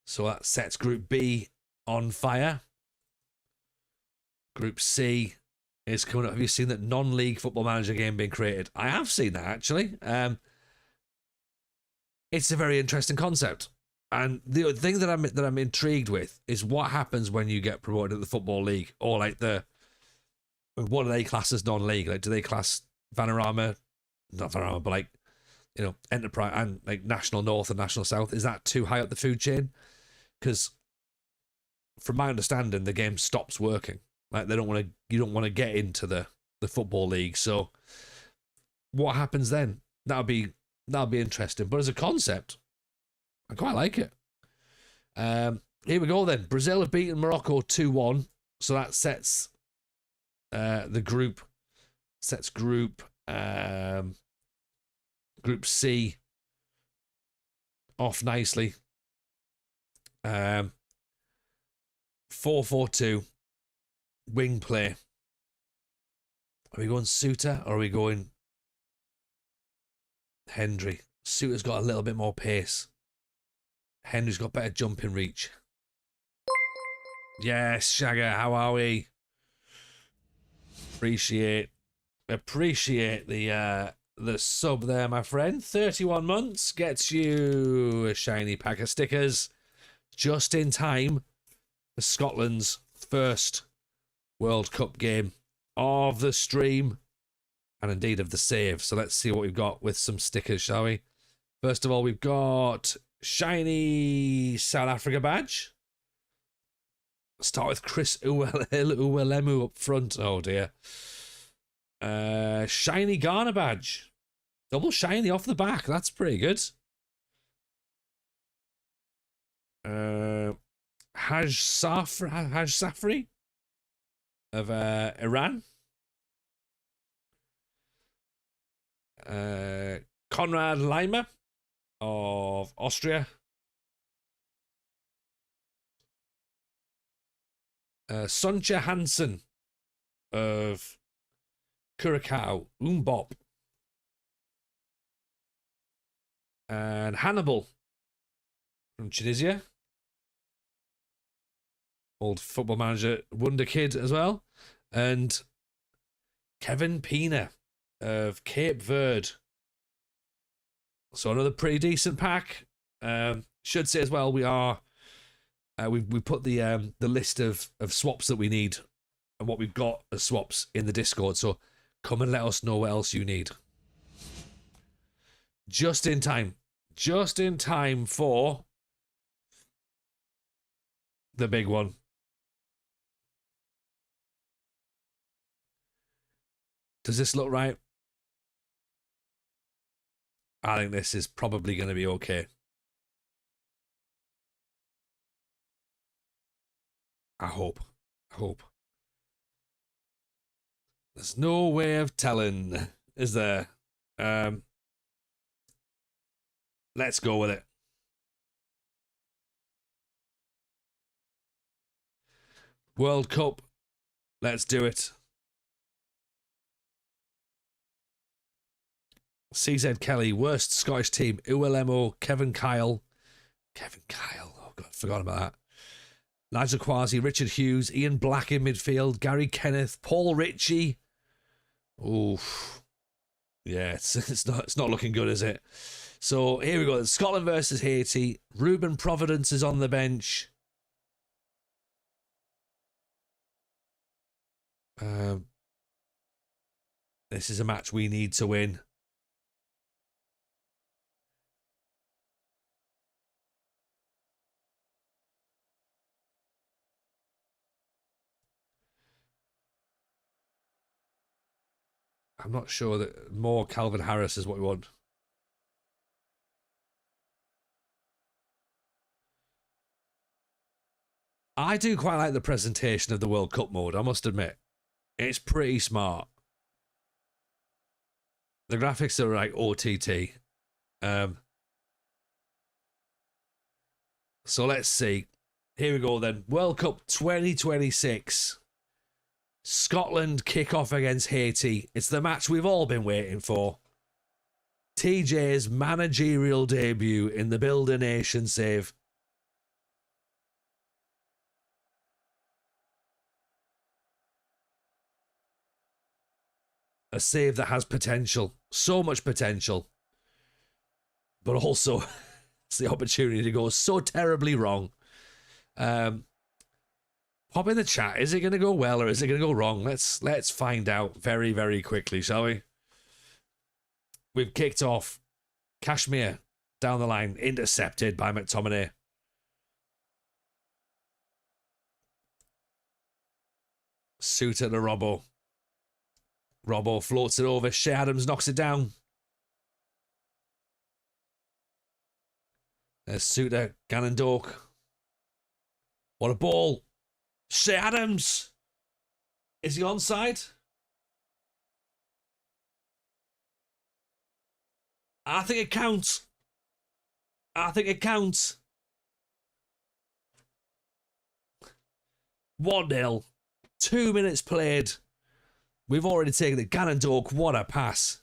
So that sets Group B on fire. Group C is coming up. Have you seen that non-league Football Manager game being created? I have seen that, actually. It's a very interesting concept. And the thing that I'm intrigued with is what happens when you get promoted to the Football League, or like what do they class as non-league? Like, do they class Vanarama, not Vanarama, but like, you know, Enterprise and like National North and National South? Is that too high up the food chain? Because from my understanding, the game stops working. Like, you don't want to get into the Football League. So what happens then? That'll be interesting. But as a concept, I quite like it. Here we go then. Brazil have beaten Morocco 2-1. So that sets the group. Sets group C off nicely. 4-4-2 wing play. Are we going Suter or are we going Hendry? Suter's got a little bit more pace. Henry's got better jumping reach. Yes, Shagger, how are we? Appreciate the sub there, my friend. 31 months gets you a shiny pack of stickers just in time for Scotland's first World Cup game of the stream and indeed of the save. So let's see what we've got with some stickers, shall we? First of all, we've got shiny South Africa badge. Start with Chris Uwelemu up front. Oh dear. Shiny Ghana badge. Double shiny off the back. That's pretty good. Haj Safri of Iran. Konrad Laimer of Austria. Sonja Hansen of Curacao, Umbop. And Hannibal from Tunisia. Old Football Manager wonder kid as well. And Kevin Pina of Cape Verde. So another pretty decent pack. Should say as well, we are we put the list of swaps that we need and what we've got as swaps in the Discord. So come and let us know what else you need. Just in time. Just in time for the big one. Does this look right? I think this is probably going to be okay. I hope. There's no way of telling, is there? Let's go with it. World Cup. Let's do it. CZ Kelly, worst Scottish team. Uwelemo, Kevin Kyle. Oh, God, forgot about that. Nigel Quasi, Richard Hughes, Ian Black in midfield, Gary Kenneth, Paul Ritchie. Oof. Yeah, it's not looking good, is it? So here we go. Scotland versus Haiti. Ruben Providence is on the bench. This is a match we need to win. I'm not sure that more Calvin Harris is what we want. I do quite like the presentation of the World Cup mode, I must admit. It's pretty smart. The graphics are like OTT. So let's see. Here we go then. World Cup 2026. Scotland kick off against Haiti. It's the match we've all been waiting for. TJ's managerial debut in the Build a Nation save. A save that has potential. So much potential. But also, it's the opportunity to go so terribly wrong. Pop in the chat. Is it going to go well or is it going to go wrong? Let's find out very, very quickly, shall we? We've kicked off. Kashmir down the line, intercepted by McTominay. Suter to Robbo. Robbo floats it over. Shea Adams knocks it down. There's Suter, Gannon Doak. What a ball. Shea Adams. Is he onside? I think it counts. I think it counts. 1-0. 2 minutes played. We've already taken it. Gannon Doak, what a pass.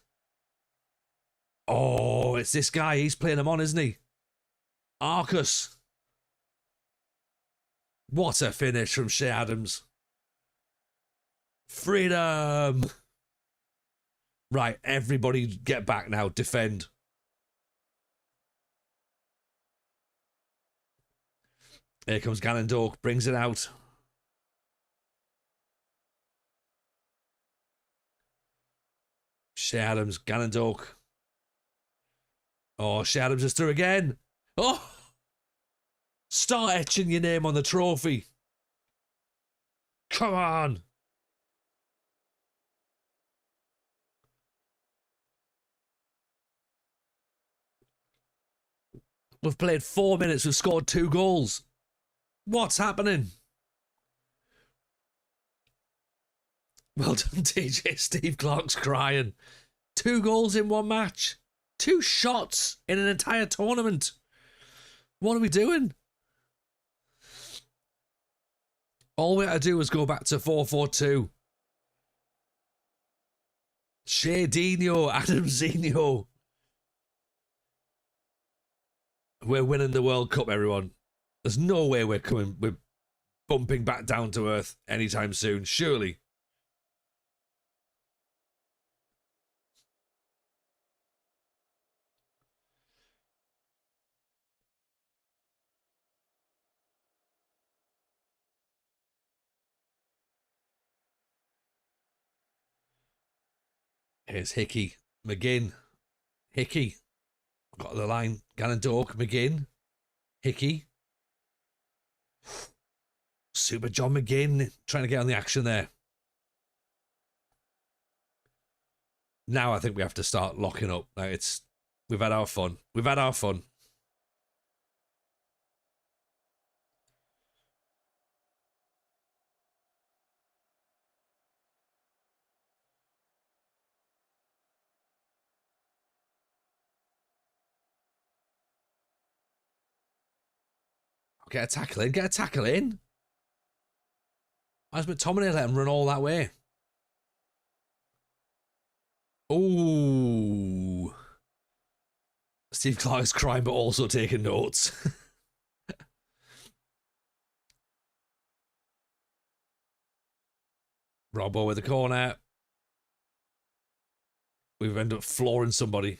Oh, it's this guy. He's playing him on, isn't he? Arcus. What a finish from Shea Adams. Freedom. Right, everybody get back now. Defend. Here comes Gannon Doak. Brings it out. Shea Adams. Gannon Doak. Oh, Shea Adams is through again. Oh! Start etching your name on the trophy. Come on. We've played 4 minutes. We've scored 2 goals. What's happening? Well done, TJ. Steve Clark's crying. 2 goals in 1 match. 2 shots in an entire tournament. What are we doing? All we had to do was go back to 4-4-2. Shea Dino, Adam Zinho. We're winning the World Cup, everyone. There's no way we're bumping back down to earth anytime soon, surely. Here's Hickey, McGinn, Hickey. Got the line. Gannon Doak, McGinn, Hickey. Super John McGinn trying to get on the action there. Now I think we have to start locking up. Like we've had our fun. We've had our fun. Get a tackle in. Get a tackle in. Why does McTominay let him run all that way? Ooh. Steve Clark's crying but also taking notes. Robbo with the corner. We've ended up flooring somebody.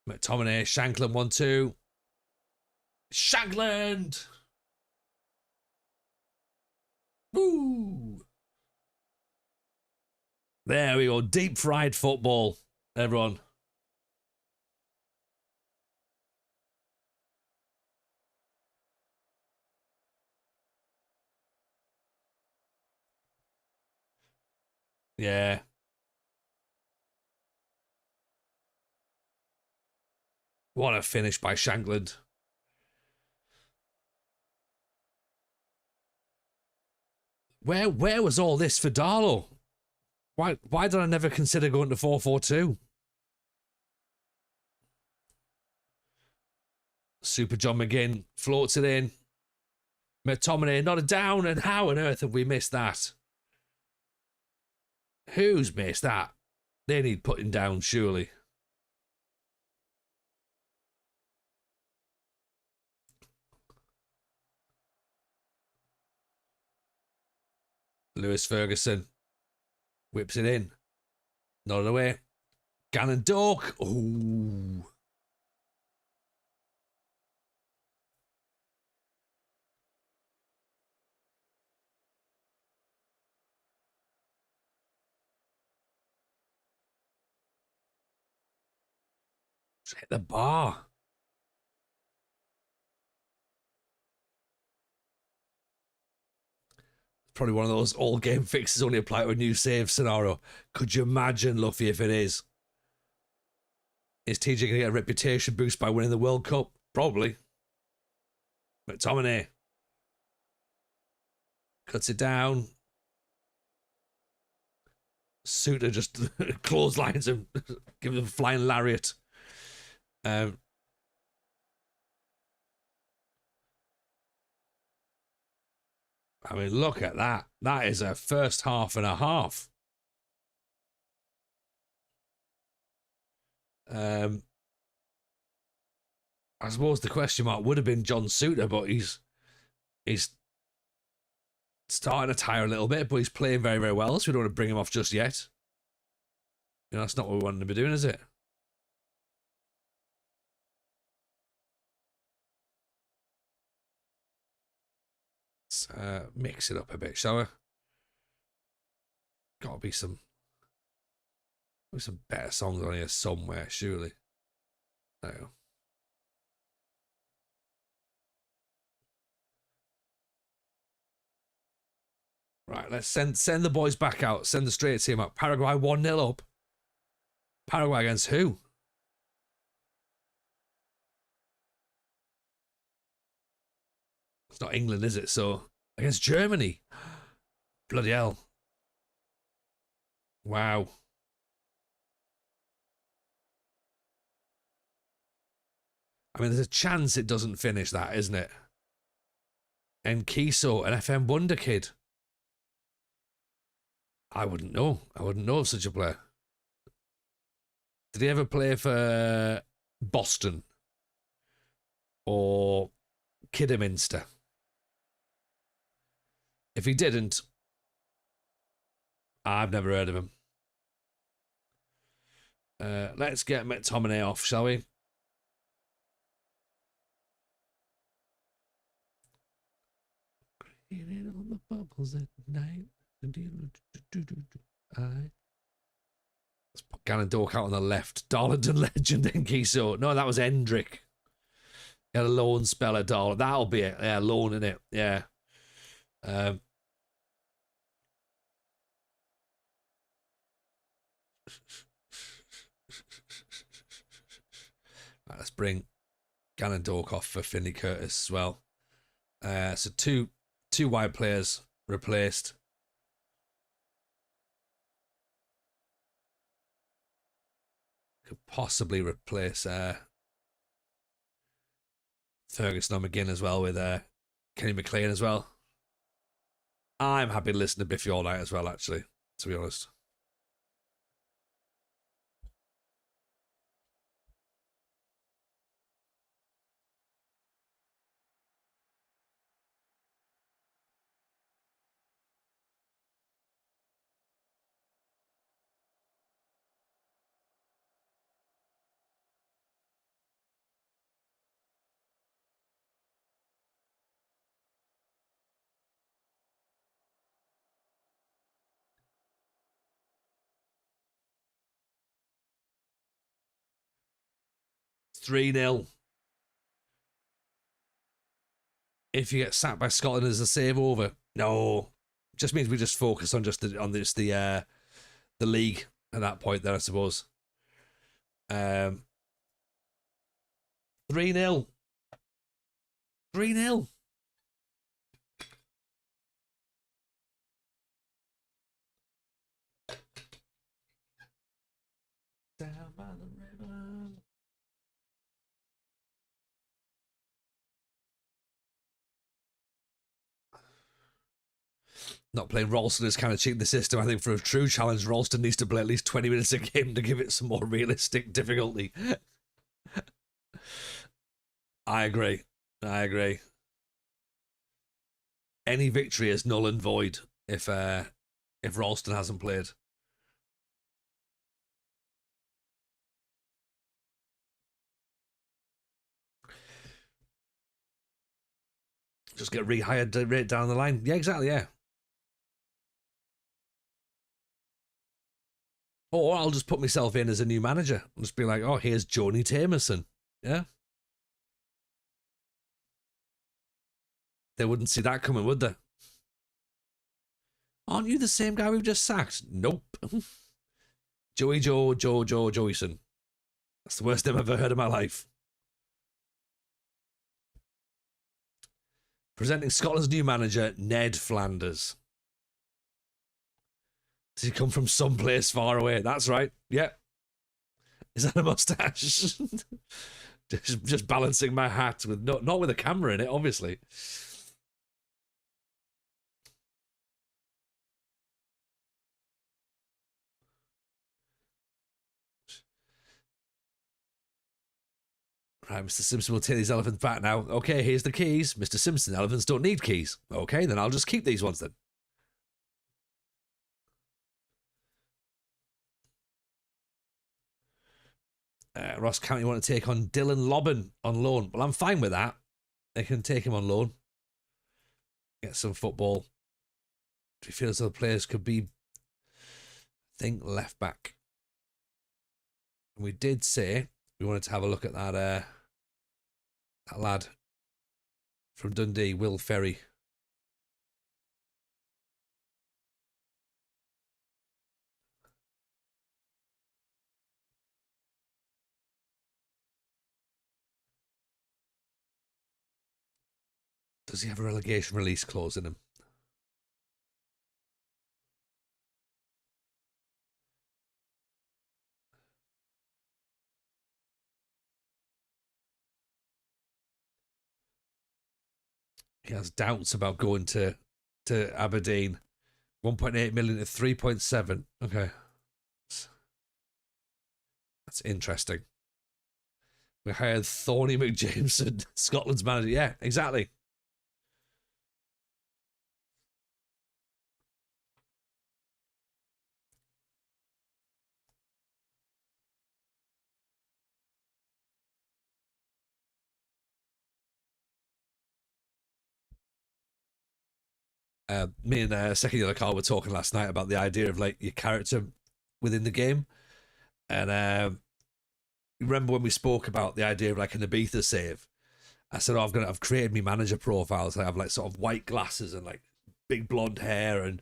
McTominay, Shankland 1-2. Shankland! Woo! There we go. Deep fried football, everyone. Yeah. What a finish by Shankland. Where was all this for Darlow? Why did I never consider going to 4-4-2? Super John McGinn floats it in. McTominay nodded down, and how on earth have we missed that? Who's missed that? They need putting down, surely. Lewis Ferguson whips it in. Nodded away. Gannon Doak. Ooh. Just hit the bar. Probably one of those all game fixes only apply to a new save scenario. Could you imagine, Luffy, if it is? Is TJ going to get a reputation boost by winning the World Cup? Probably. McTominay cuts it down. Suter just clotheslines him, gives him a flying lariat. I mean, look at that. That is a first half and a half. I suppose the question mark would have been John Suter, but he's starting to tire a little bit, but he's playing very, very well, so we don't want to bring him off just yet. You know, that's not what we wanted to be doing, is it? Let's mix it up a bit, shall we? Gotta be some better songs on here somewhere, surely. There you go. Right, let's send the boys back out. Send the straight team up. Paraguay 1-0 up. Paraguay against who? It's not England, is it? So, against Germany. Bloody hell. Wow. I mean, there's a chance it doesn't finish that, isn't it? And Kiso, an FM Wonder Kid. I wouldn't know. I wouldn't know of such a player. Did he ever play for Boston? Or Kidderminster? If he didn't, I've never heard of him. Let's get McTominay off, shall we? On the bubbles at night. Let's put Gannon Doak out on the left. Darlington legend in Kiso. No, that was Hendrick. He had a loan spell at Darlington. That'll be it. Yeah, loan in it. Yeah. Right, let's bring Gannon Doak off for Finley Curtis as well. So two wide players replaced. Could possibly replace Ferguson or McGinn as well with Kenny McLean as well. I'm happy to listen to Biffy all night as well, actually, to be honest. It's 3-0. If you get sacked by Scotland, is the save over? No, just means we just focus on the the league at that point then, I suppose. 3-0. 3-0. Down by the river. Not playing Ralston is kind of cheating the system. I think for a true challenge, Ralston needs to play at least 20 minutes a game to give it some more realistic difficulty. I agree. Any victory is null and void if Ralston hasn't played. Just get rehired right down the line. Yeah, exactly, yeah. Or I'll just put myself in as a new manager. I'll just be like, oh, here's Joni Tamerson. Yeah. They wouldn't see that coming, would they? Aren't you the same guy we've just sacked? Nope. Joeyson. That's the worst name I've ever heard in my life. Presenting Scotland's new manager, Ned Flanders. Does he come from someplace far away? That's right. Yeah. Is that a mustache? just balancing my hat with not with a camera in it, obviously. Right, Mr. Simpson will take these elephants back now. Okay, here's the keys. Mr. Simpson, elephants don't need keys. Okay, then I'll just keep these ones then. Ross County want to take on Dylan Lobban on loan. Well, I'm fine with that. They can take him on loan. Get some football. Do you feel as though the players could be, I think, left back? And we did say we wanted to have a look at that lad from Dundee, Will Ferry. Does he have a relegation release clause in him? He has doubts about going to Aberdeen. 1.8 million to 3.7. Okay. That's interesting. We hired Thorny McJameson, Scotland's manager. Yeah, exactly. Me and Second Yellow Card were talking last night about the idea of like your character within the game, and remember when we spoke about the idea of like an Ibiza save? I said, oh, I've created me manager profiles. I have like sort of white glasses and like big blonde hair and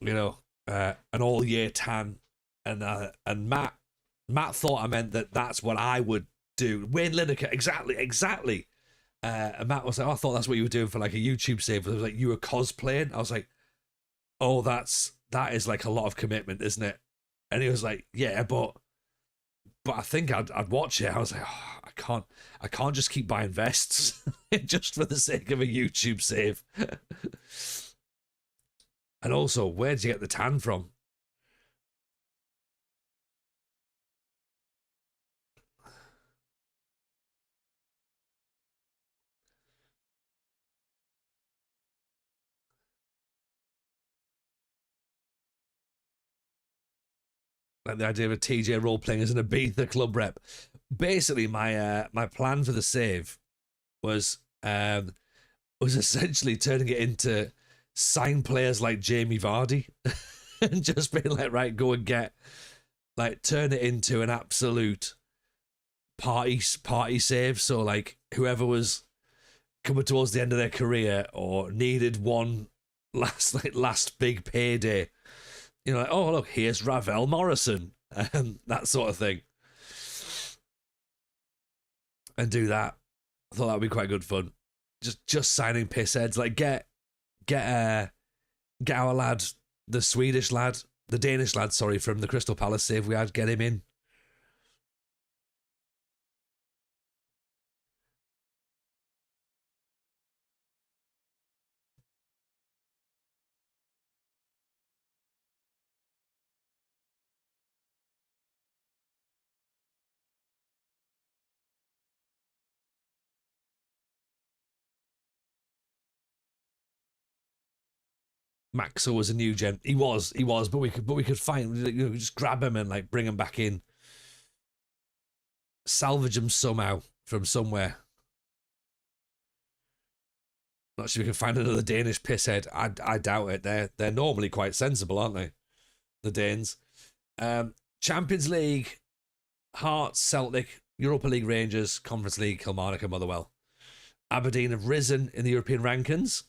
an all year tan, and Matt thought I meant that's what I would do. Wayne Lineker, exactly. And Matt was like, oh, I thought that's what you were doing for like a YouTube save. It was like you were cosplaying. I was like, oh, that is like a lot of commitment, isn't it? And he was like, yeah, but I think I'd watch it. I was like, oh, I can't just keep buying vests just for the sake of a YouTube save. And also, where'd you get the tan from? Like the idea of a TJ role playing as an Ibiza club rep. Basically, my plan for the save was essentially turning it into sign players like Jamie Vardy and just being like, right, go and turn it into an absolute party save. So like whoever was coming towards the end of their career or needed one last big payday, You know, like, oh look, here's Ravel Morrison, that sort of thing, and do that. I thought that would be quite good fun. Just signing piss heads, like get our lad, the Swedish lad, the Danish lad, sorry, from the Crystal Palace save we had, get him in. Maxwell was a new gen. He was, but we could find, you know, just grab him and like bring him back in, salvage him somehow from somewhere. Not sure we can find another Danish pisshead. I doubt it. They're normally quite sensible, aren't they? The Danes. Champions League, Hearts, Celtic, Europa League, Rangers, Conference League, Kilmarnock and Motherwell. Aberdeen have risen in the European rankings.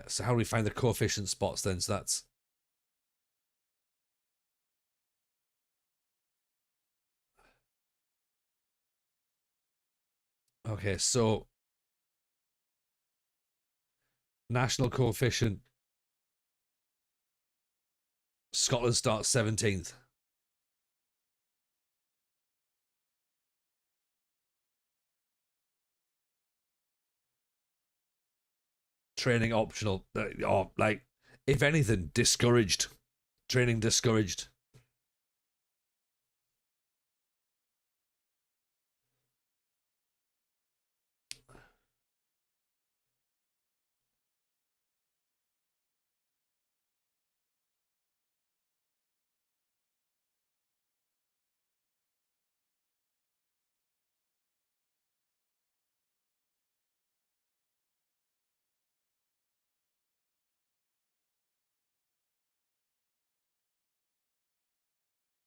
So how do we find the coefficient spots then? So that's okay. So national coefficient, Scotland starts 17th. Training optional, or like, if anything, discouraged. Training discouraged.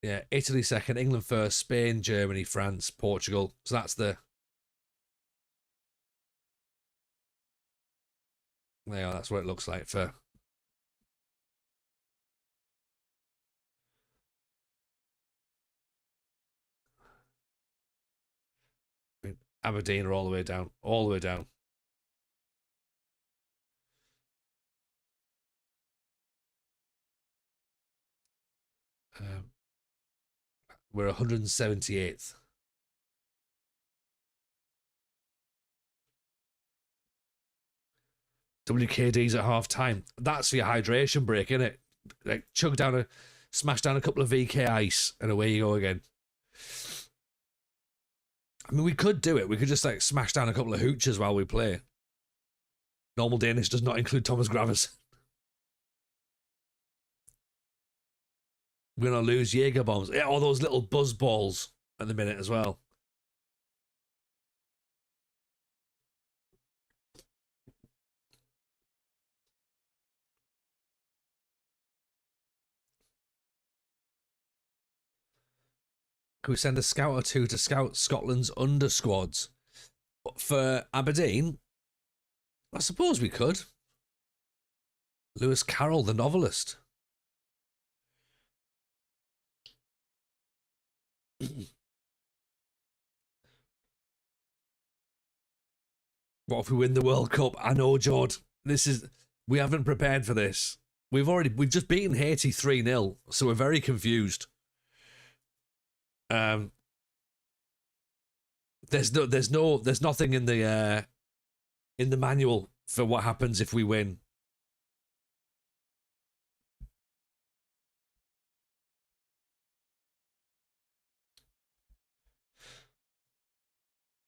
Yeah, Italy second, England first, Spain, Germany, France, Portugal. So that's the. Yeah, that's what it looks like for. Aberdeen are all the way down, all the way down. We're 178th. WKD's at half time. That's for your hydration break, isn't it? Like smash down a couple of VK ice, and away you go again. I mean, we could do it. We could just like smash down a couple of hooches while we play. Normal Danish does not include Thomas Gravers. We're gonna lose Jaeger bombs. Yeah, all those little buzz balls at the minute as well. Could we send a scout or two to scout Scotland's under squads? For Aberdeen, I suppose we could. Lewis Carroll, the novelist. What if we win the World Cup? I know, Jord. We haven't prepared for this. We've just beaten Haiti 3-0, so we're very confused. There's nothing in the manual for what happens if we win.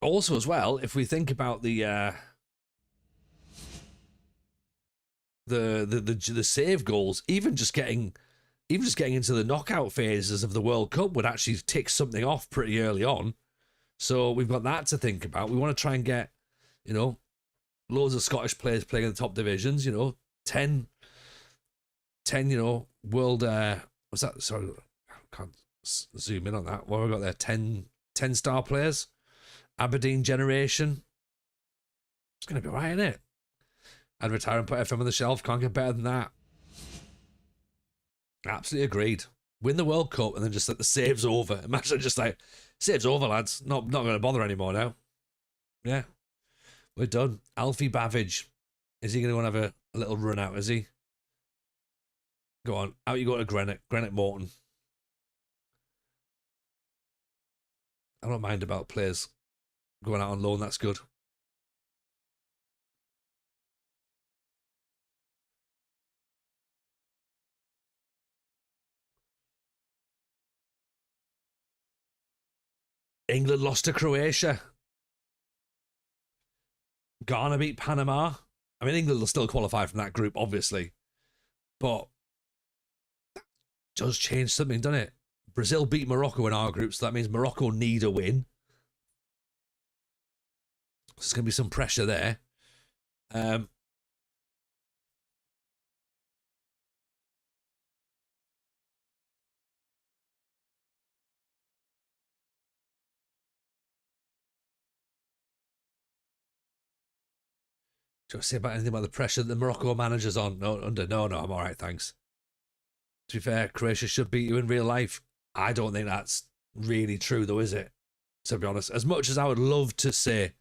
Also, as well, if we think about the save goals, even just getting into the knockout phases of the World Cup would actually tick something off pretty early on. So we've got that to think about. We want to try and get, you know, loads of Scottish players playing in the top divisions. You know, 10 you know, world. What's that? Sorry, I can't zoom in on that. What have we got there? 10 star players. Aberdeen generation. It's going to be right, isn't it? I'd retire and put FM on the shelf. Can't get better than that. Absolutely agreed. Win the World Cup and then just let the saves over. Imagine just like, saves over, lads. Not going to bother anymore now. Yeah. We're done. Alfie Bavidge. Is he going to want to have a little run out, is he? Go on. Out you go to Greenock Morton. I don't mind about players going out on loan. That's good. England lost to Croatia. Ghana beat Panama. I mean, England will still qualify from that group, obviously. But that does change something, doesn't it? Brazil beat Morocco in our group, so that means Morocco need a win. So there's going to be some pressure there. Do you say about anything about the pressure that the Morocco manager's on? No, I'm all right, thanks. To be fair, Croatia should beat you in real life. I don't think that's really true, though, is it? To be honest, as much as I would love to say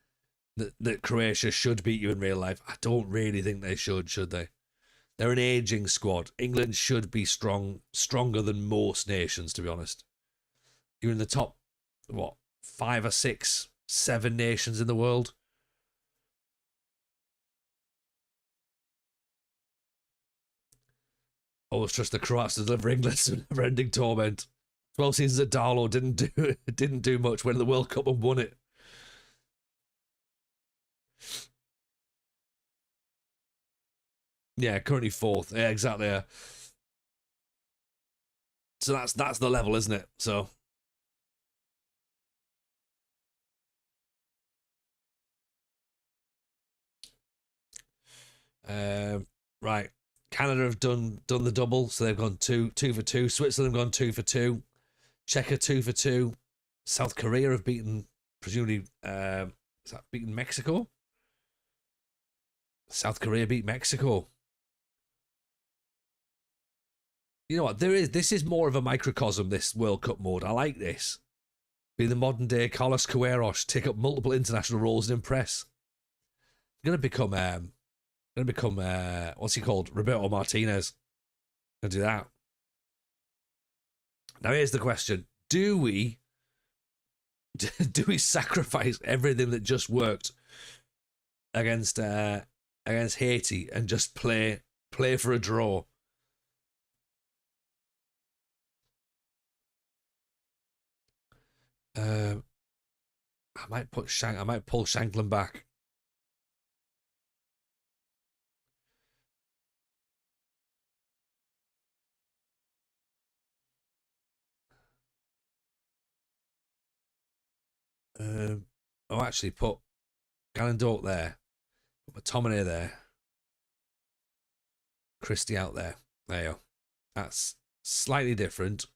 that Croatia should beat you in real life, I don't really think they should they? They're an aging squad. England should be stronger than most nations, to be honest. You're in the top, 5 or 6, 7 nations in the world. Always trust the Croats to deliver England some never-ending torment. 12 seasons at Darlow didn't do much. Went to the World Cup and won it. Yeah, currently 4th. Yeah, exactly. Yeah. So that's the level, isn't it? So right. Canada have done the double, so they've gone two for 2. Switzerland have gone 2 for 2. Czechia 2 for 2. South Korea have beaten, presumably, beaten Mexico? South Korea beat Mexico. You know what? This is more of a microcosm, this World Cup mode. I like this. Be the modern day Carlos Queiroz, take up multiple international roles and impress. Gonna become what's he called? Roberto Martinez. Gonna do that. Now here's the question: do we sacrifice everything that just worked against Haiti and just play for a draw? I might pull Shankland back. I'll actually put Gallandort there. Put McTominay there. Christie out there. There you go. That's slightly different.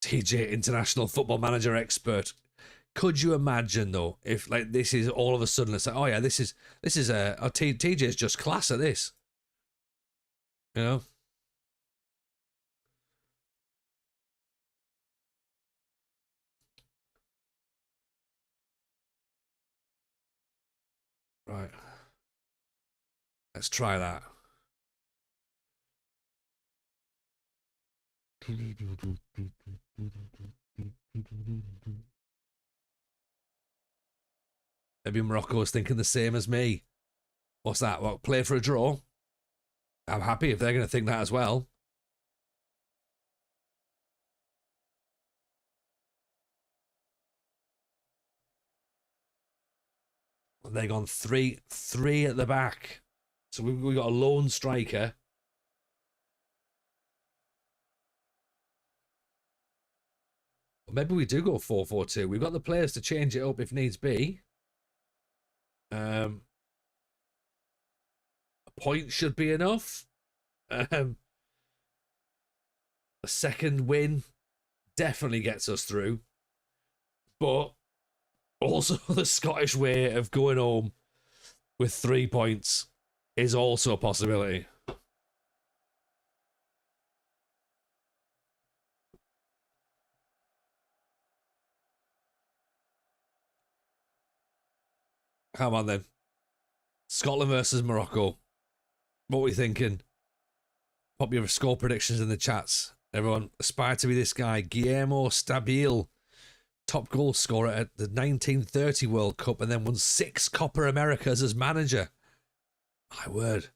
TJ, international football manager expert. Could you imagine though if like this is all of a sudden it's like, oh yeah, this is TJ's just class at this, you know? Right. Let's try that. Maybe Morocco is thinking the same as me. What's that? What, play for a draw? I'm happy if they're going to think that as well. They've gone three at the back. So we've got a lone striker. Maybe we do go 4-4-2. We've got the players to change it up if needs be. A point should be enough. Um, a second win definitely gets us through, but also the Scottish way of going home with 3 points is also a possibility. Come on then. Scotland versus Morocco. What are we thinking? Pop your score predictions in the chats. Everyone, aspire to be this guy, Guillermo Stabile, top goal scorer at the 1930 World Cup and then won 6 Copa Americas as manager. My word.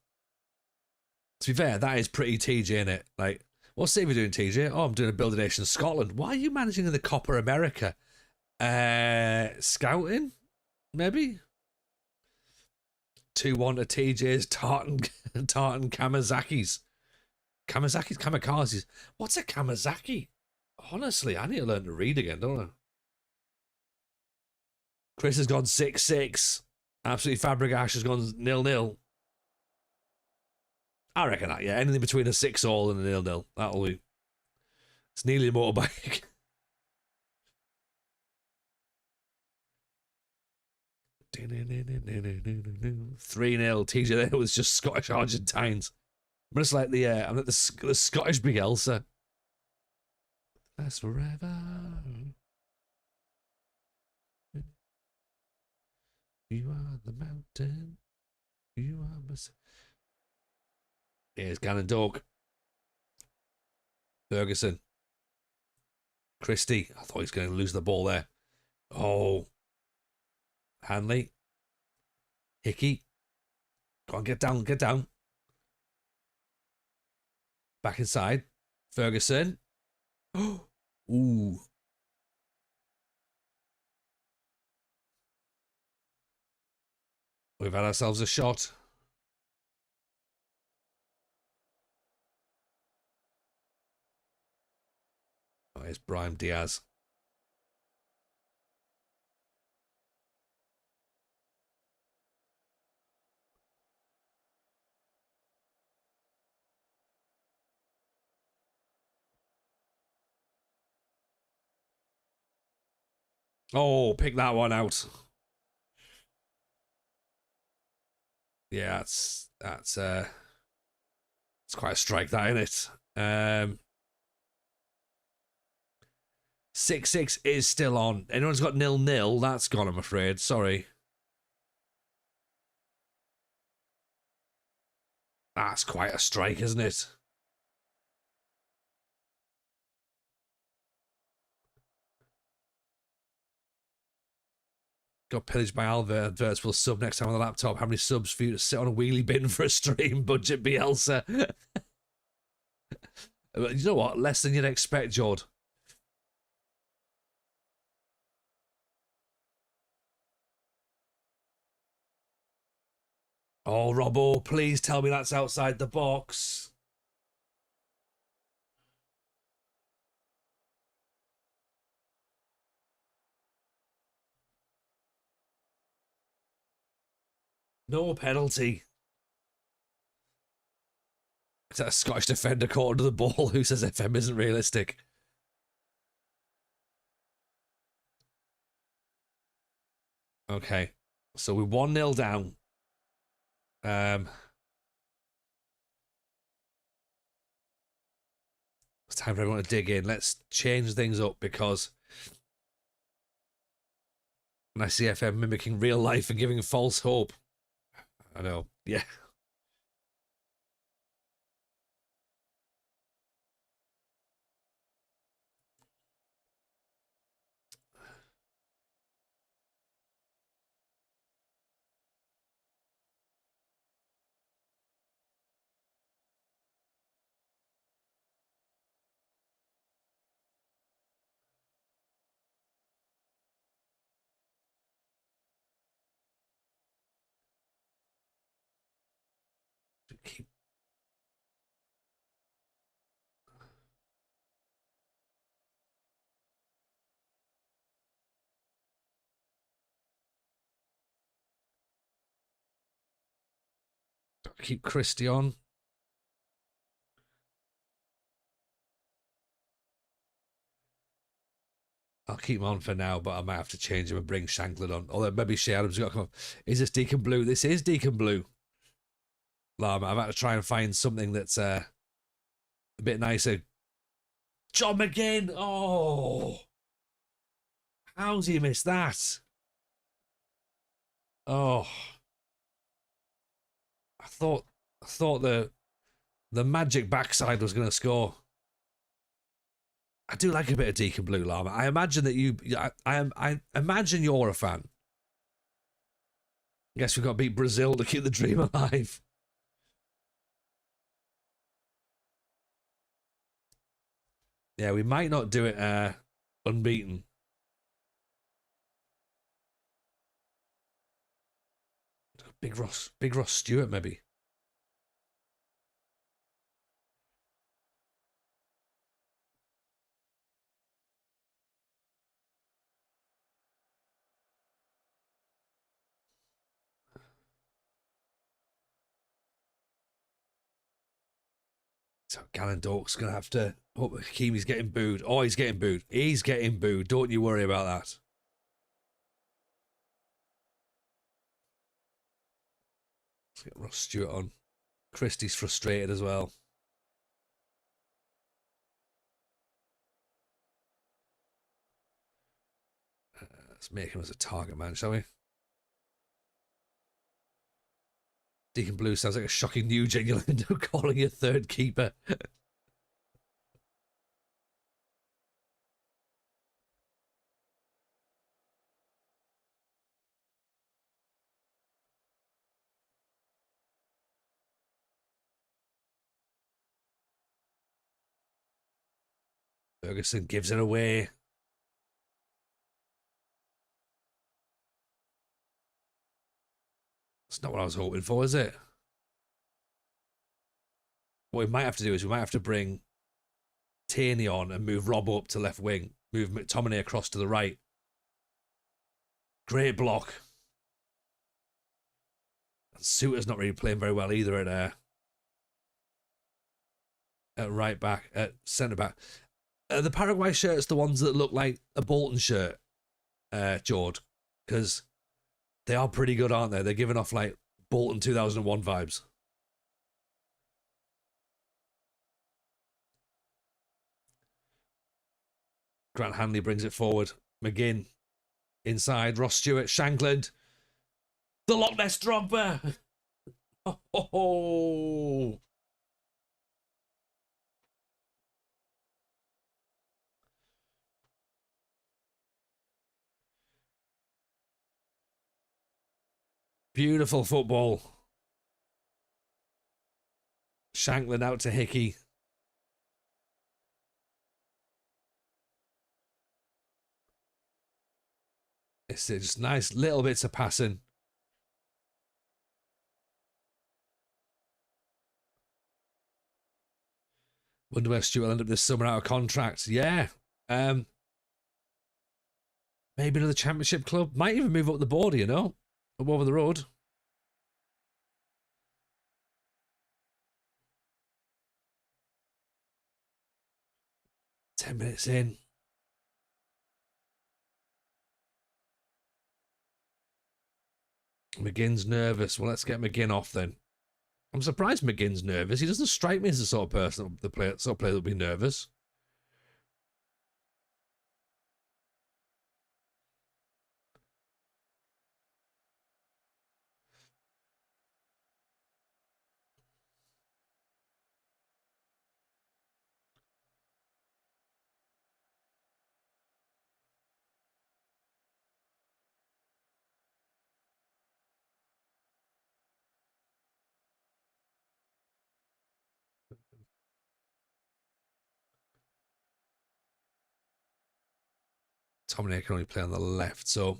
To be fair, that is pretty TJ, innit? Like, what's Stevie doing, TJ? Oh, I'm doing a Build a Nation Scotland. Why are you managing in the Copa America? Scouting? Maybe? 2-1 to TJ's Tartan Kamazaki's. Kamikazes. What's a Kamazaki? Honestly, I need to learn to read again, don't I? Chris has gone 6-6. Absolutely Fabregas has gone 0-0. I reckon that, yeah. Anything between a 6-all and a 0-0. That'll be. It's nearly a motorbike. 3-0. TJ there was just Scottish Argentines. I'm just like I'm like the Scottish Big Elsa. Last forever. You are the mountain. You are my. Here's Gannon Dog. Ferguson. Christie. I thought he was going to lose the ball there. Oh. Hanley. Hickey. Go on, get down, get down. Back inside. Ferguson. Ooh. We've had ourselves a shot. Oh, here's Brahim Diaz. Oh, pick that one out. Yeah, it's quite a strike, that, isn't it? 6-6 is still on. Anyone's got 0-0, that's gone, I'm afraid. Sorry. That's quite a strike, isn't it? Got pillaged by Alva. Adverts will sub next time on the laptop. How many subs for you to sit on a wheelie bin for a stream? Budget Bielsa. You know what? Less than you'd expect, Jord. Oh, Robbo, please tell me that's outside the box. No penalty. Is that a Scottish defender caught under the ball who says FM isn't realistic? Okay. So we're 1-0 down. It's time for everyone to dig in. Let's change things up because when I see FM mimicking real life and giving false hope. I know. Yeah. Keep Christie on. I'll keep him on for now, but I might have to change him and bring Shankland on. Although maybe Shea Adams has got to come up. Is this Deacon Blue? This is Deacon Blue. I've had to try and find something that's a bit nicer. John McGinn! Oh! How's he missed that? Oh. I thought the magic backside was going to score. I do like a bit of Deacon Blue, Llama. I imagine that I imagine you're a fan. I guess we've got to beat Brazil to keep the dream alive. Yeah, we might not do it unbeaten. Big Ross Stewart, maybe. So Gallon Dork's going to have to... Oh, Hakimi's getting booed. Oh, he's getting booed. He's getting booed. Don't you worry about that. Let's get Ross Stewart on. Christie's frustrated as well. Let's make him as a target man, shall we? Deacon Blue sounds like a shocking news, and you'll end up calling your third keeper. Ferguson gives it away. It's not what I was hoping for, is it? What we might have to do is we might have to bring Tierney on and move Rob up to left wing. Move McTominay across to the right. Great block. And Suter's not really playing very well either at right back, at centre back. The Paraguay shirts, the ones that look like a Bolton shirt, Jord, because they are pretty good, aren't they? They're giving off like Bolton 2001 vibes. Grant Hanley brings it forward. McGinn inside. Ross Stewart, Shankland. The Loch Ness Drogba. Oh. Beautiful football. Shankland out to Hickey. It's just nice little bits of passing. Wonder where Stuart will end up this summer out of contract. Yeah. Maybe another championship club. Might even move up the border, you know. Up over the road. Ten minutes in. McGinn's nervous. Well, let's get McGinn off then. I'm surprised McGinn's nervous. He doesn't strike me as the sort of person, the player, sort of player that would be nervous. Tomine can only play on the left, so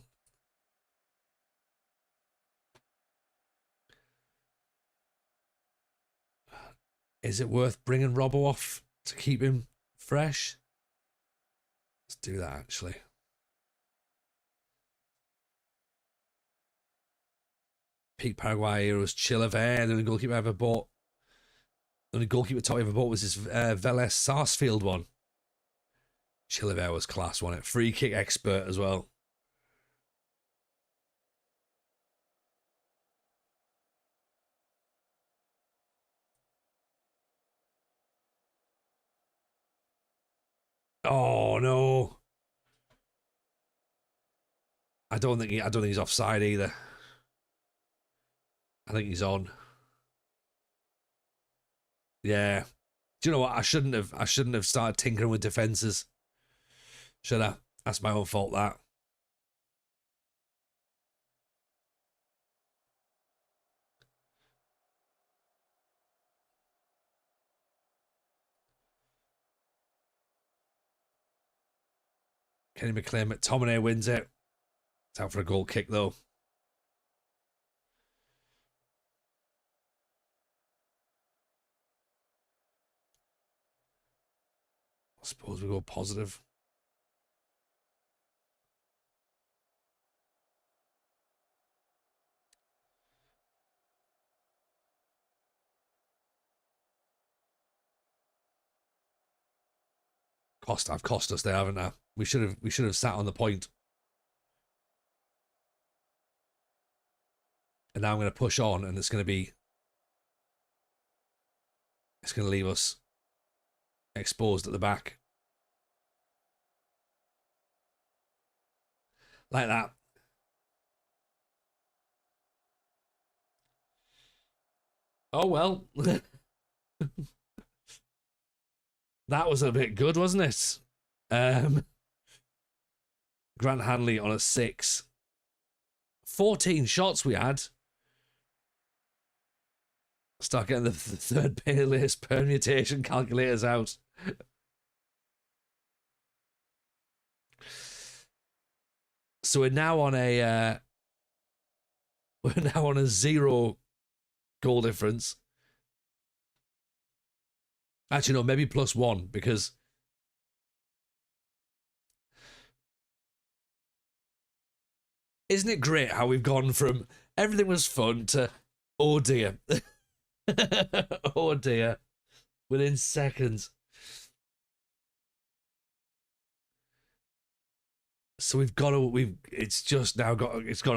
is it worth bringing Robbo off to keep him fresh? Let's do that, actually. Peak Paraguay era was Chilavert, and the only goalkeeper I ever bought. The only goalkeeper top I ever bought was this Vélez Sarsfield one. Chilavert was class, wasn't it? Free kick expert as well. Oh no. I don't think he's offside either. I think he's on. Yeah. Do you know what? I shouldn't have started tinkering with defenses. Should I? That's my own fault, that. Kenny McLean, McTominay wins it. It's out for a goal kick, though. I suppose we go positive. I've cost us there, haven't I? We should have sat on the point. And now I'm going to push on, and it's going to leave us exposed at the back. Like that. Oh, well. That was a bit good, wasn't it? Grant Hanley on a 6. 14 shots we had. Start getting the third Payless permutation calculators out. So we're now on a 0 goal difference. Actually, no, maybe +1, because isn't it great how we've gone from everything was fun to oh dear. Oh dear. Within seconds. So it's got to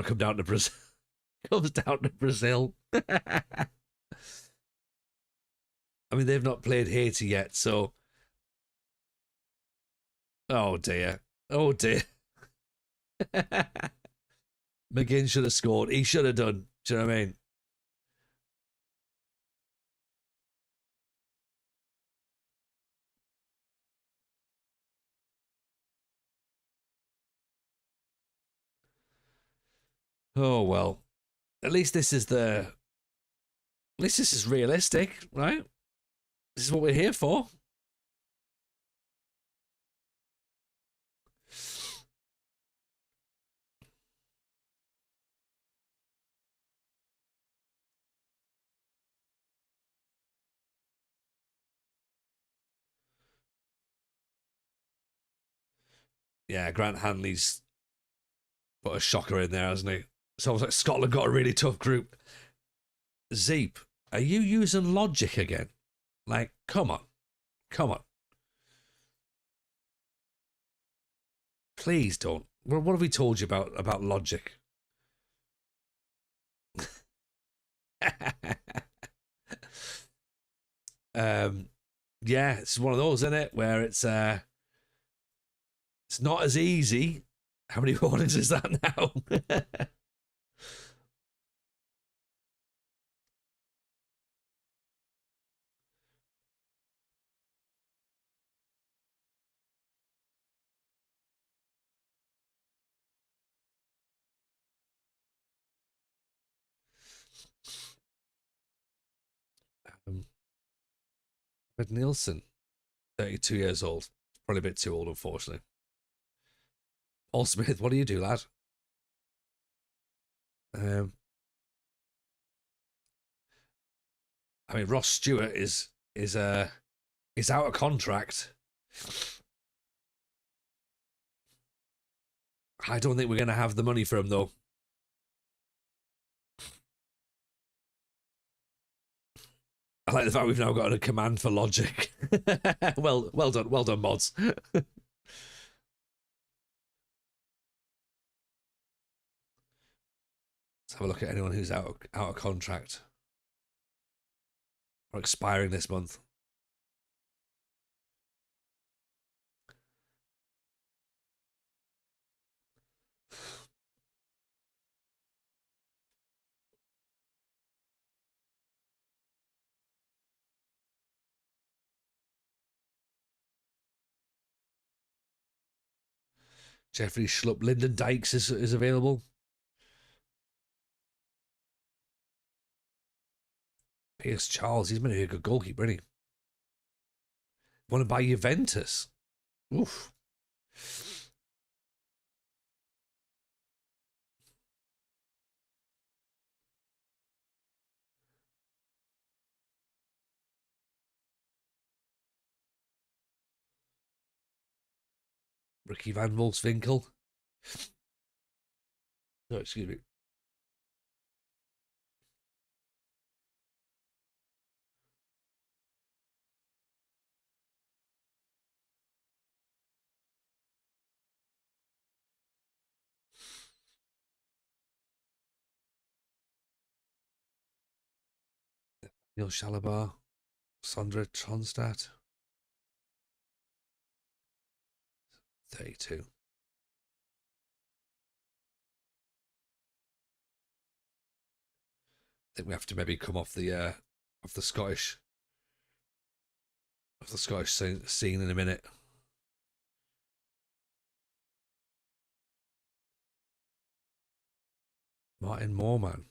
come down to Brazil. Comes down to Brazil. I mean, they've not played Haiti yet, so oh dear. Oh dear. McGinn should have scored. He should have done. Do you know what I mean? Oh well. At least this is realistic, right? This is what we're here for. Yeah, Grant Hanley's put a shocker in there, hasn't he? So I was like, Scotland got a really tough group. Zeep, are you using logic again? Like, come on. Come on. Please don't. What have we told you about logic? Yeah, it's one of those, isn't it? Where it's not as easy. How many warnings is that now? But Nielsen, 32 years old. Probably a bit too old, unfortunately. Paul Smith, what do you do, lad? I mean, Ross Stewart is out of contract. I don't think we're going to have the money for him, though. I like the fact we've now got a command for logic. well done, mods. Have a look at anyone who's out of contract or expiring this month. Jeffrey Schlupp, Lyndon Dykes is available. Pierce Charles, he's been a good goalkeeper, isn't he? Want to buy Juventus? Oof. Ricky Van Volkswinkel. No, excuse me. Neil Shalabar. Sondre Tronstadt. 32. I think we have to maybe come off the Scottish scene in a minute. Martin Moorman.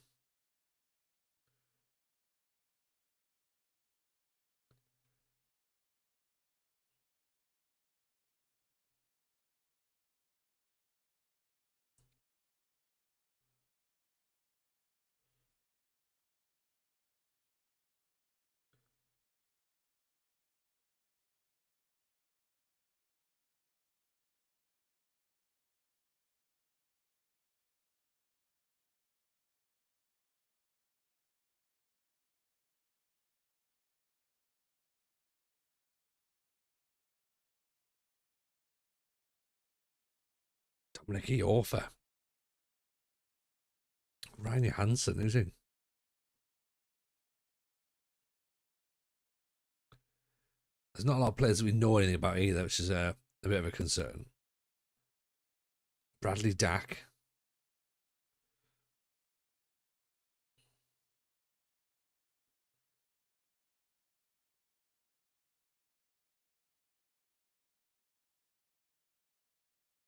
Dominic Iorfa. Ryan Johansson, who's he? There's not a lot of players that we know anything about either, which is a bit of a concern. Bradley Dack.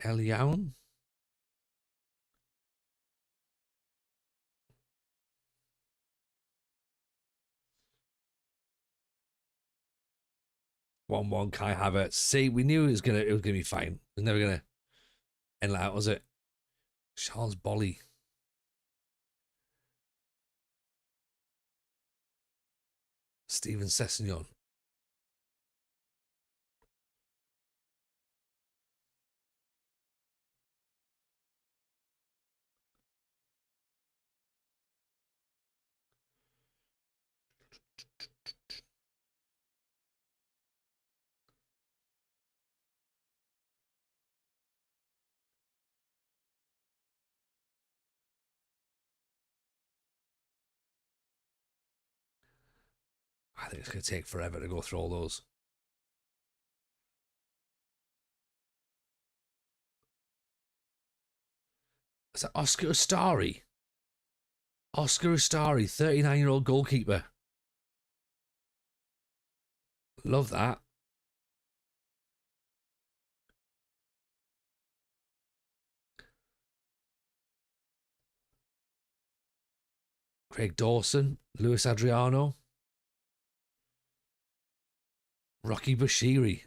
El Youn. One Kai Havertz. See, we knew it was gonna be fine. It was never gonna end like that, was it? Charles Bolly. Steven Sessegnon. I think it's going to take forever to go through all those. Is that Oscar Ustari? Oscar Ustari, 39-year-old goalkeeper. Love that. Craig Dawson, Luis Adriano. Rocky Bashiri.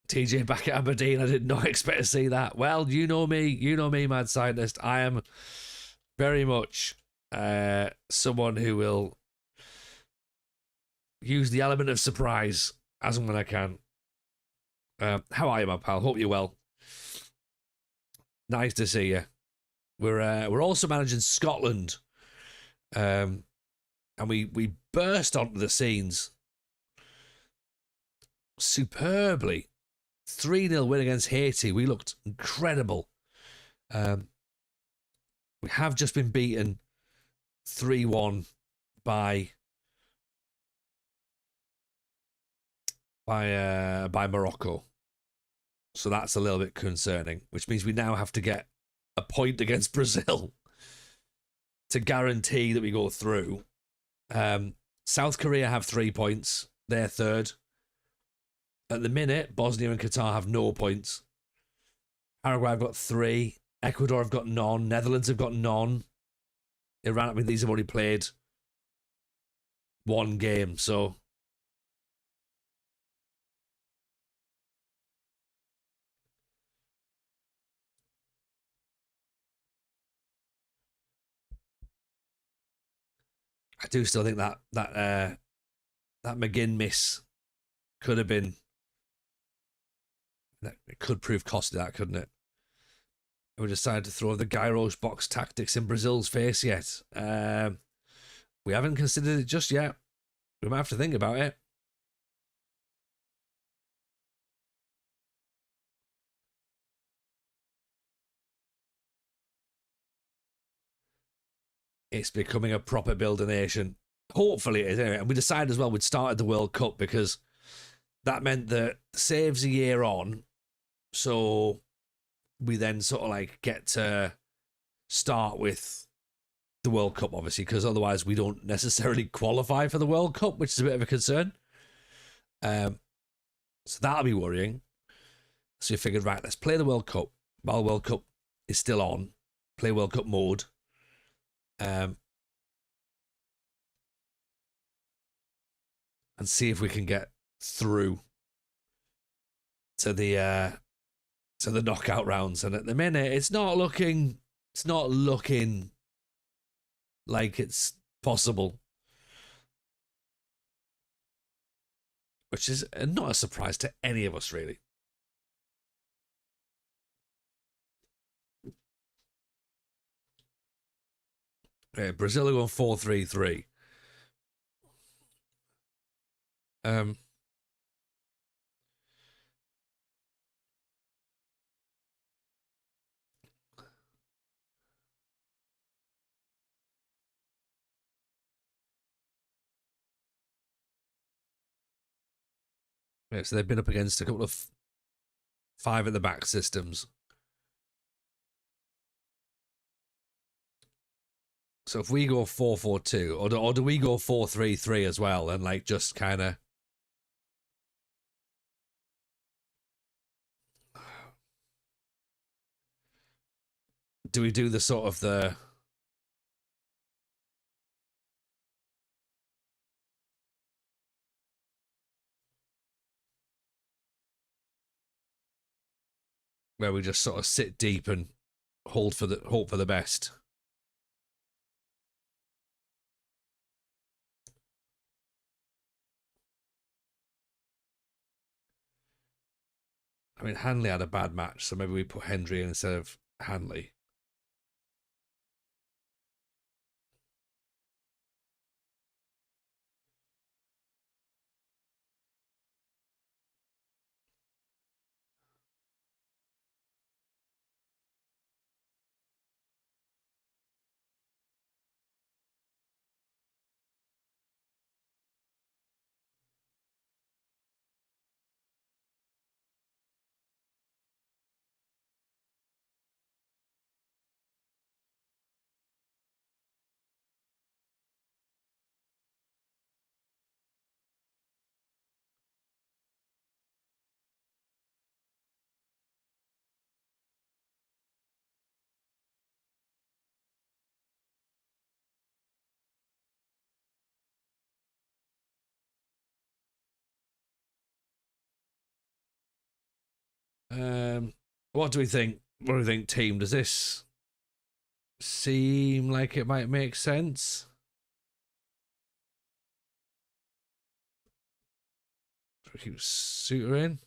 TJ back at Aberdeen. I did not expect to see that. Well, you know me, Mad Scientist. I am very much someone who will use the element of surprise as and when I can. How are you, my pal? Hope you're well. Nice to see you. We're also managing Scotland, and we burst onto the scenes superbly. 3-0 win against Haiti. We looked incredible. We have just been beaten 3-1 by Morocco. So that's a little bit concerning, which means we now have to get a point against Brazil to guarantee that we go through. South Korea have 3 points. They're third. At the minute, Bosnia and Qatar have no points. Paraguay have got 3. Ecuador have got none. Netherlands have got none. Iran, I mean, these have already played 1 game, so I do still think that McGinn miss could have been, it could prove costly, that, couldn't it? We decided to throw the gyro box tactics in Brazil's face yet. We haven't considered it just yet. We might have to think about it. It's becoming a proper builder nation. Hopefully it is anyway. And we decided as well we'd started the World Cup because that meant that saves a year on. So we then sort of like get to start with the World Cup, obviously, because otherwise we don't necessarily qualify for the World Cup, which is a bit of a concern. So that'll be worrying. So we figured, right, let's play the World Cup while the World Cup is still on. Play World Cup mode. And see if we can get through to the knockout rounds. And at the minute, it's not looking like it's possible, which is not a surprise to any of us, really. Yeah, Brazil are going 4-3-3. Yeah, so they've been up against a couple of 5 at the back systems. So if we go 4-4-2, or do we go 4-3-3 as well, and like just kind of do we do the sort of the where we just sort of sit deep and hope for the best? I mean, Hanley had a bad match, so maybe we put Hendry in instead of Hanley. What do we think? What do we think, team? Does this seem like it might make sense? Should we keep Suter in?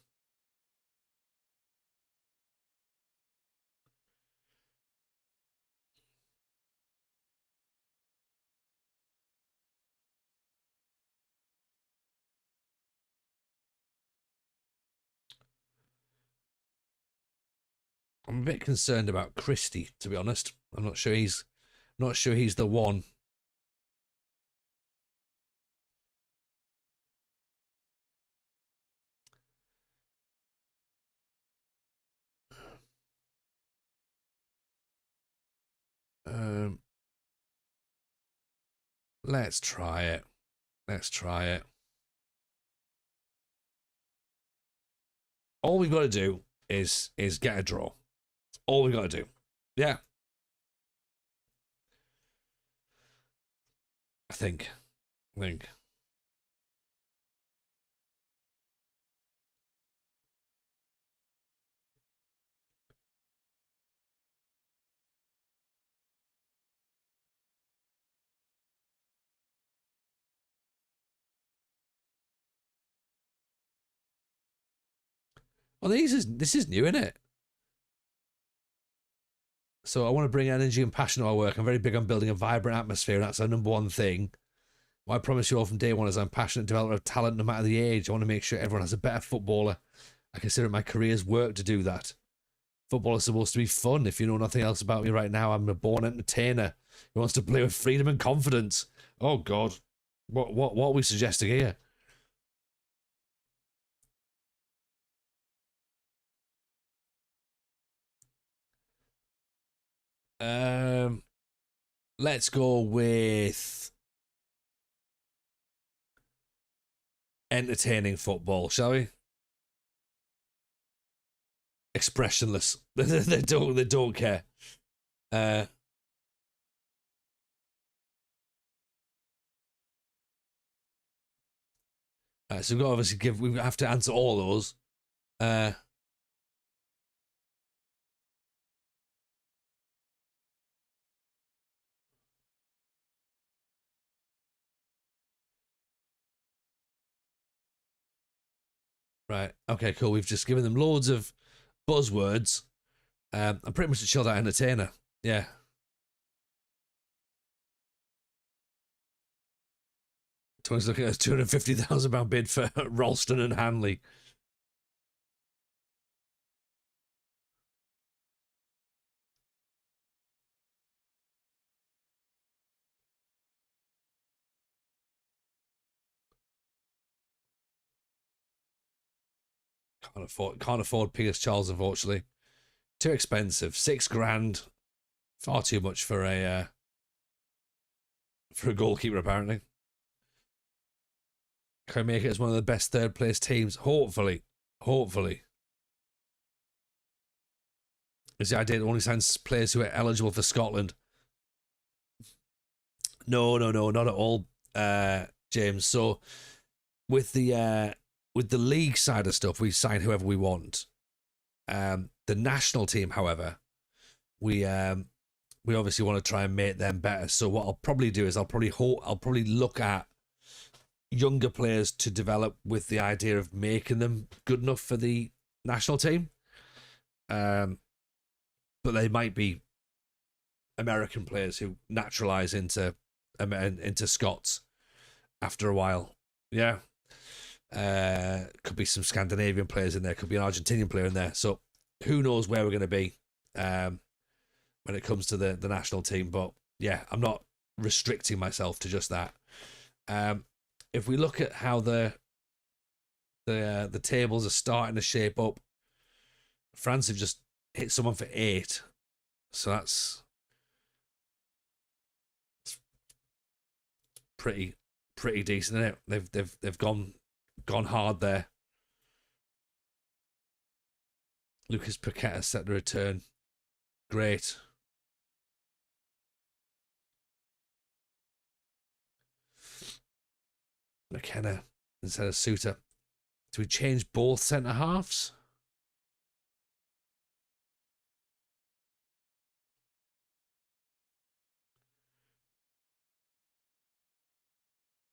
I'm a bit concerned about Christie, to be honest. I'm not sure he's the one. Let's try it. Let's try it. All we've got to do is get a draw. All we've got to do. Yeah. I think. Well, this is new, isn't it? So I want to bring energy and passion to our work. I'm very big on building a vibrant atmosphere, and that's our number one thing. What I promise you all from day one is I'm passionate developer of talent no matter the age. I want to make sure everyone has a better footballer. I consider it my career's work to do that. Football is supposed to be fun. If you know nothing else about me right now, I'm a born entertainer who wants to play with freedom and confidence. Oh God, what are we suggesting here? Let's go with entertaining football, shall we? Expressionless. They don't care. So we've got to obviously we have to answer all those. Right. Okay, cool. We've just given them loads of buzzwords. I'm pretty much a chilled out entertainer. Yeah. Tony's looking at a £250,000 bid for Ralston and Hanley. Can't afford Pierce Charles, unfortunately. Too expensive. £6,000. Far too much for a goalkeeper, apparently. Can we make it as one of the best third place teams? Hopefully. Is the idea that only signs players who are eligible for Scotland? No, not at all, James. So with the league side of stuff, we sign whoever we want. The national team, however, we obviously want to try and make them better. So what I'll probably do is I'll probably look at younger players to develop with the idea of making them good enough for the national team. But they might be American players who naturalize into Scots after a while. Yeah. Could be some Scandinavian players in there, could be an Argentinian player in there. So who knows where we're going to be when it comes to the national team. But yeah, I'm not restricting myself to just that. If we look at how the tables are starting to shape up, France have just hit someone for 8, so that's pretty decent, isn't it? They've gone hard there. Lucas Paqueta set the return. Great. McKenna instead of Suter. Do we change both centre halves?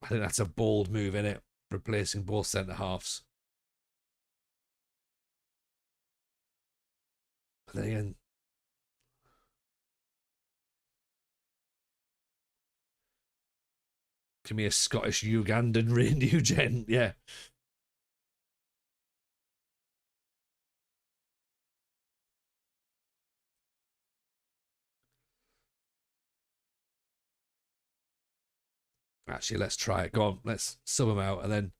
I think that's a bold move, in it, replacing both centre halves. But then again, give me a Scottish Ugandan new gen, yeah. Actually, let's try it. Go on, let's sub them out and then.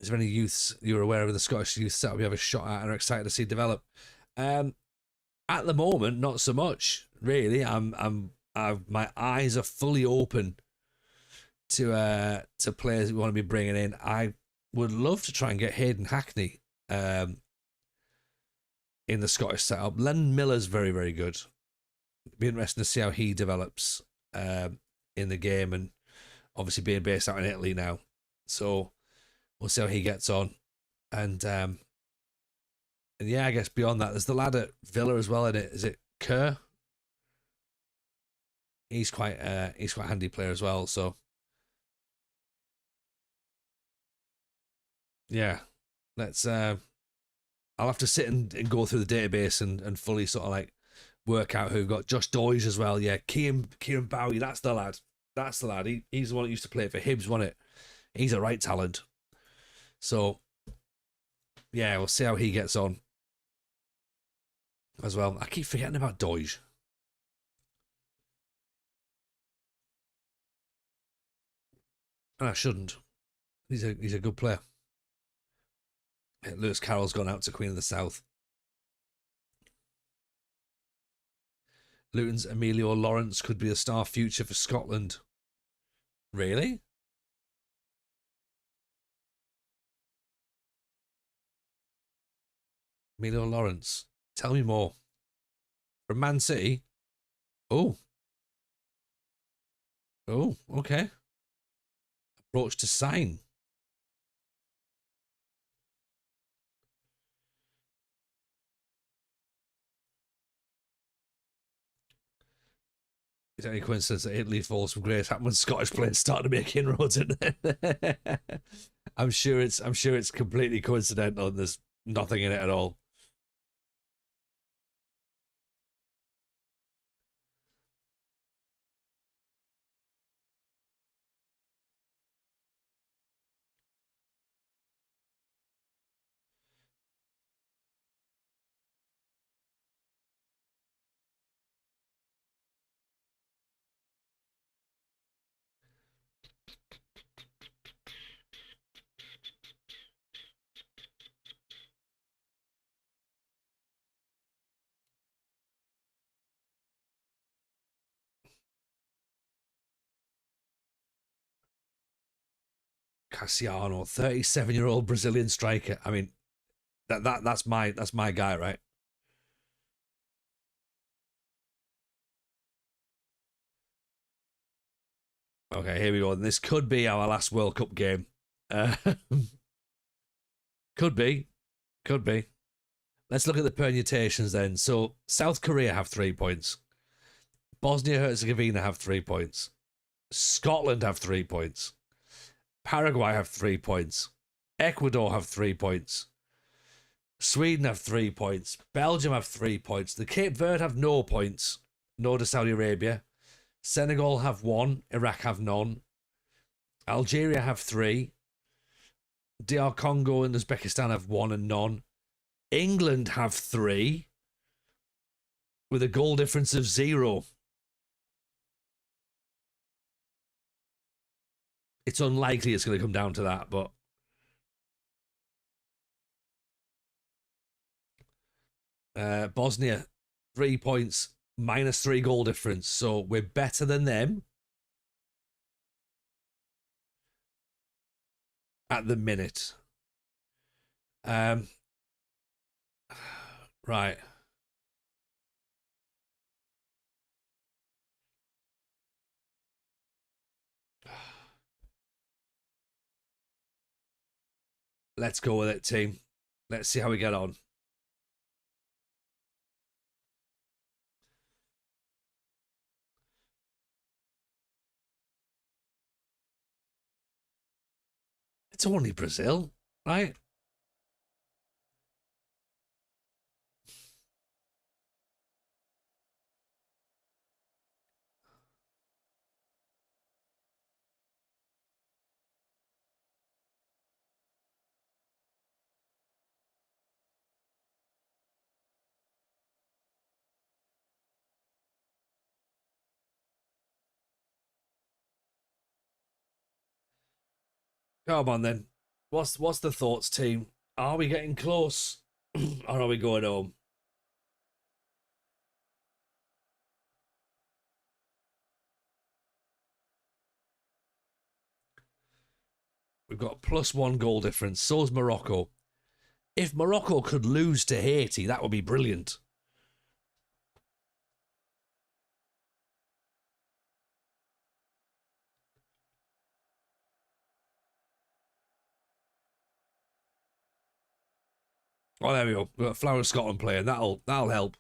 Is there any youths you're aware of in the Scottish youth setup you have a shot at and are excited to see develop? At the moment, not so much. Really, my eyes are fully open to players we want to be bringing in. I would love to try and get Hayden Hackney in the Scottish setup. Len Miller's very, very good. It'd be interesting to see how he develops in the game, and obviously being based out in Italy now. So we'll see how he gets on. And yeah, I guess beyond that, there's the lad at Villa as well, in it. Is it Kerr? He's quite a handy player as well. So yeah, let's. I'll have to sit and go through the database and fully sort of like work out who we've got. Josh Doige as well. Yeah, Kieran Bowie. That's the lad. That's the lad. He's the one that used to play for Hibs, wasn't it? He's a right talent. So yeah, we'll see how he gets on as well. I keep forgetting about Doige. And I shouldn't. He's a good player. Lewis Carroll's gone out to Queen of the South. Luton's Emilio Lawrence could be a star future for Scotland. Really? Emilio Lawrence. Tell me more. From Man City? Oh. Oh, okay. Approach to sign. Is it any coincidence that Italy falls from grace happened when Scottish players started to make inroads in there? I'm sure it's completely coincidental and there's nothing in it at all. Cassiano, 37-year-old Brazilian striker. I mean, that's my guy, right? Okay, here we go. This could be our last World Cup game. Uh, could be, could be. Let's look at the permutations then. So South Korea have 3 points. Bosnia Herzegovina have 3 points. Scotland have 3 points. Paraguay have 3 points. Ecuador have 3 points. Sweden have 3 points. Belgium have 3 points. The Cape Verde have no points. Nor does Saudi Arabia. Senegal have 1. Iraq have none. Algeria have 3. DR Congo and Uzbekistan have 1 and none. England have 3 with a goal difference of 0. It's unlikely it's going to come down to that, but Bosnia, 3 points, -3 goal difference. So we're better than them at the minute. Right. Let's go with it, team. Let's see how we get on. It's only Brazil, right? Come on then. What's the thoughts, team? Are we getting close, or are we going home? We've got +1 goal difference. So's Morocco. If Morocco could lose to Haiti, that would be brilliant. Oh, there we go. We've got Flower of Scotland playing. That'll help.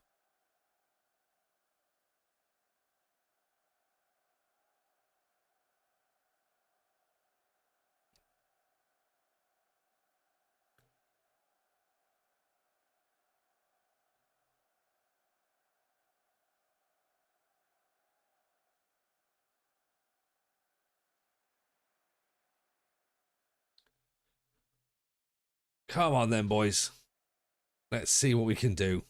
Come on then, boys. Let's see what we can do.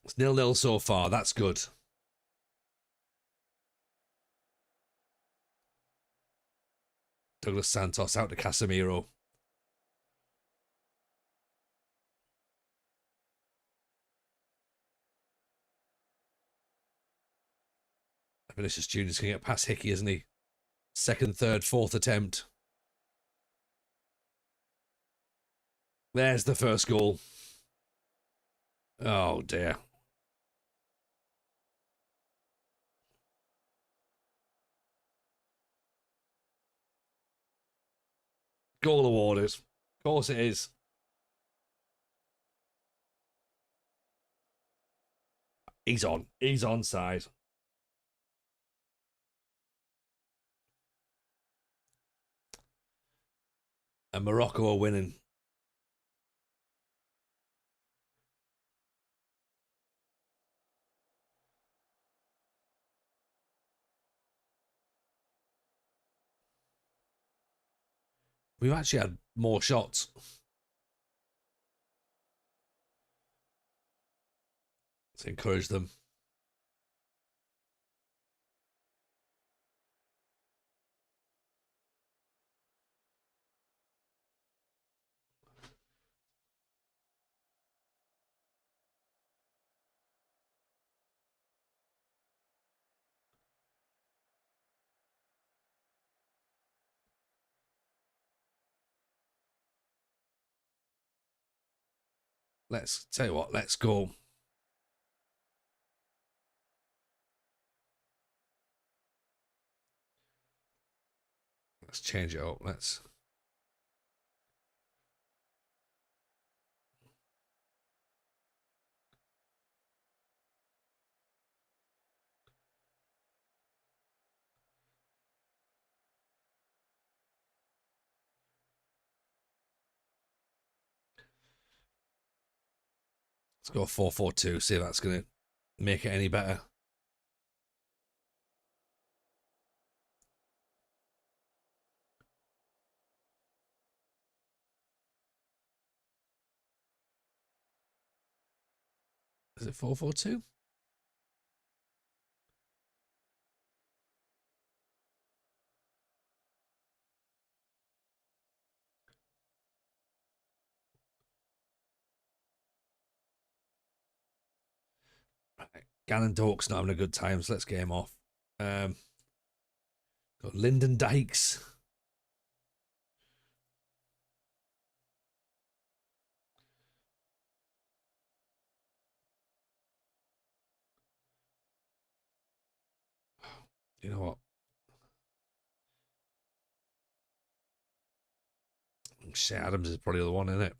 It's 0-0 so far. That's good. Douglas Santos out to Casemiro. Vinicius Junior's going to get past Hickey, isn't he? Second, third, fourth attempt. There's the first goal. Oh, dear. Goal awarded. Of course it is. He's on. He's onside. And Morocco are winning. We've actually had more shots. Let's encourage them. Let's tell you what, let's go. Let's change it up. Let's go 4-4-2. See if that's going to make it any better. Is it 4-4-2? Right. Gannon Dork's not having a good time, so let's get him off. Got Lyndon Dykes. You know what? Shea Adams is probably the one, isn't it?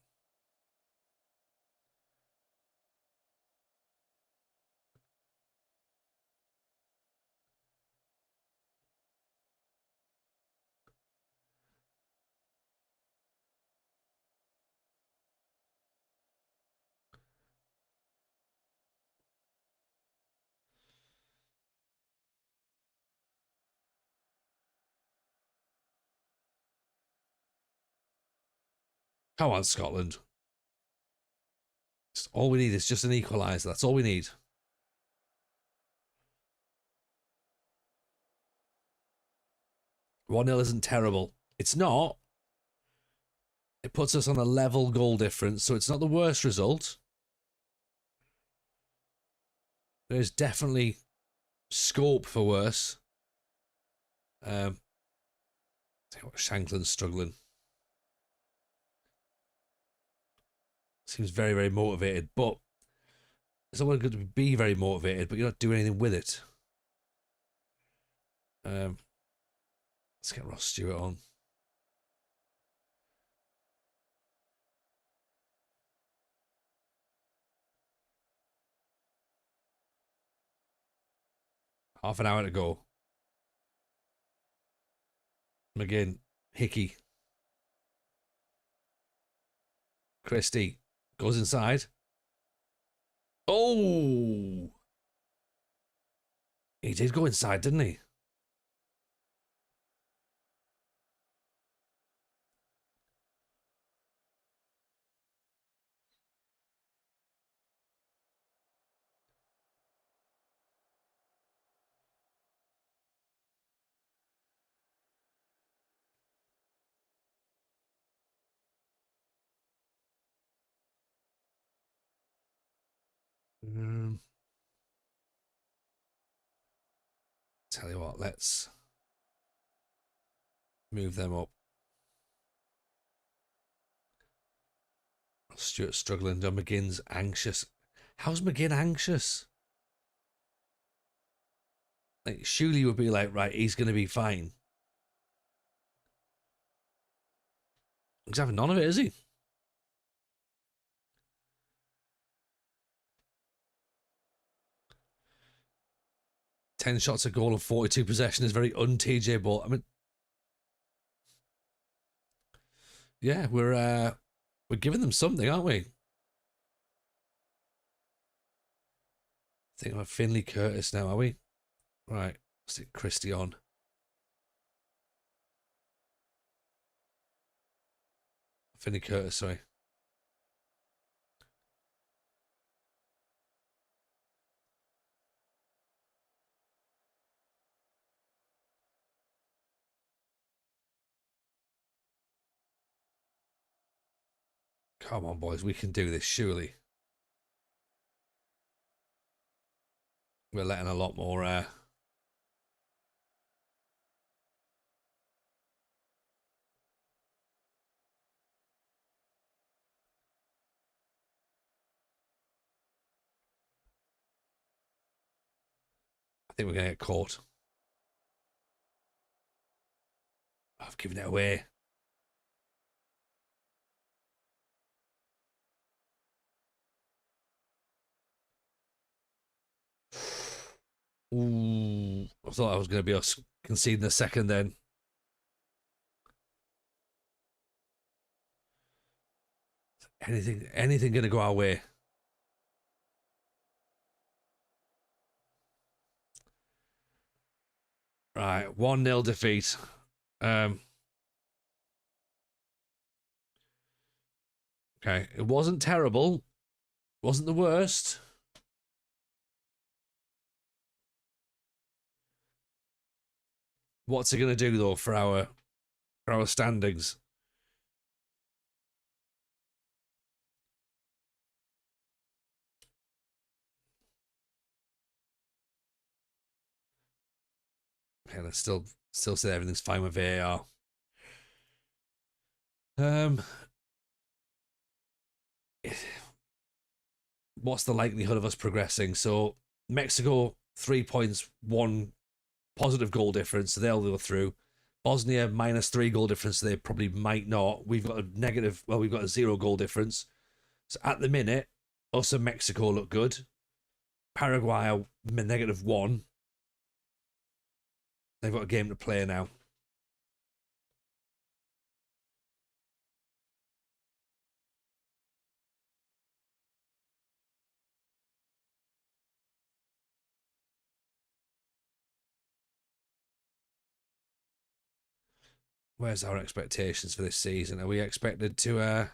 Come on, Scotland. All we need is just an equaliser. That's all we need. 1-0 isn't terrible. It's not. It puts us on a level goal difference, so it's not the worst result. There's definitely scope for worse. Shankland's struggling. Seems very, very motivated, but it's always good to be very motivated, but you're not doing anything with it. Let's get Ross Stewart on. Half an hour to go. McGinn, Hickey. Christie goes inside. Oh! He did go inside, didn't he? Tell you what, let's move them up. Stuart's struggling. John McGinn's anxious. How's McGinn anxious? Like, surely you would be like, right, he's going to be fine. He's having none of it, is he? Ten shots a goal and 42 possession is very un-TJ ball. I mean, yeah, we're giving them something, aren't we? Think about Finley Curtis now, are we? Right, stick Christie on. Finley Curtis, sorry. Come on, boys, we can do this, surely. We're letting a lot more I think we're going to get caught. I've given it away. Ooh, I thought I was going to be us conceding a second then. Anything going to go our way? Right, 1-0 defeat. Okay, it wasn't terrible. Wasn't the worst. What's it going to do though for our standings? Okay, let's still say everything's fine with VAR. What's the likelihood of us progressing? So Mexico 3 points, 1 positive goal difference, so they'll go through. Bosnia -3 goal difference, so they probably might not. We've got a 0 goal difference. So at the minute, us and Mexico look good. Paraguay are -1. They've got a game to play now. Where's our expectations for this season? Are we expected to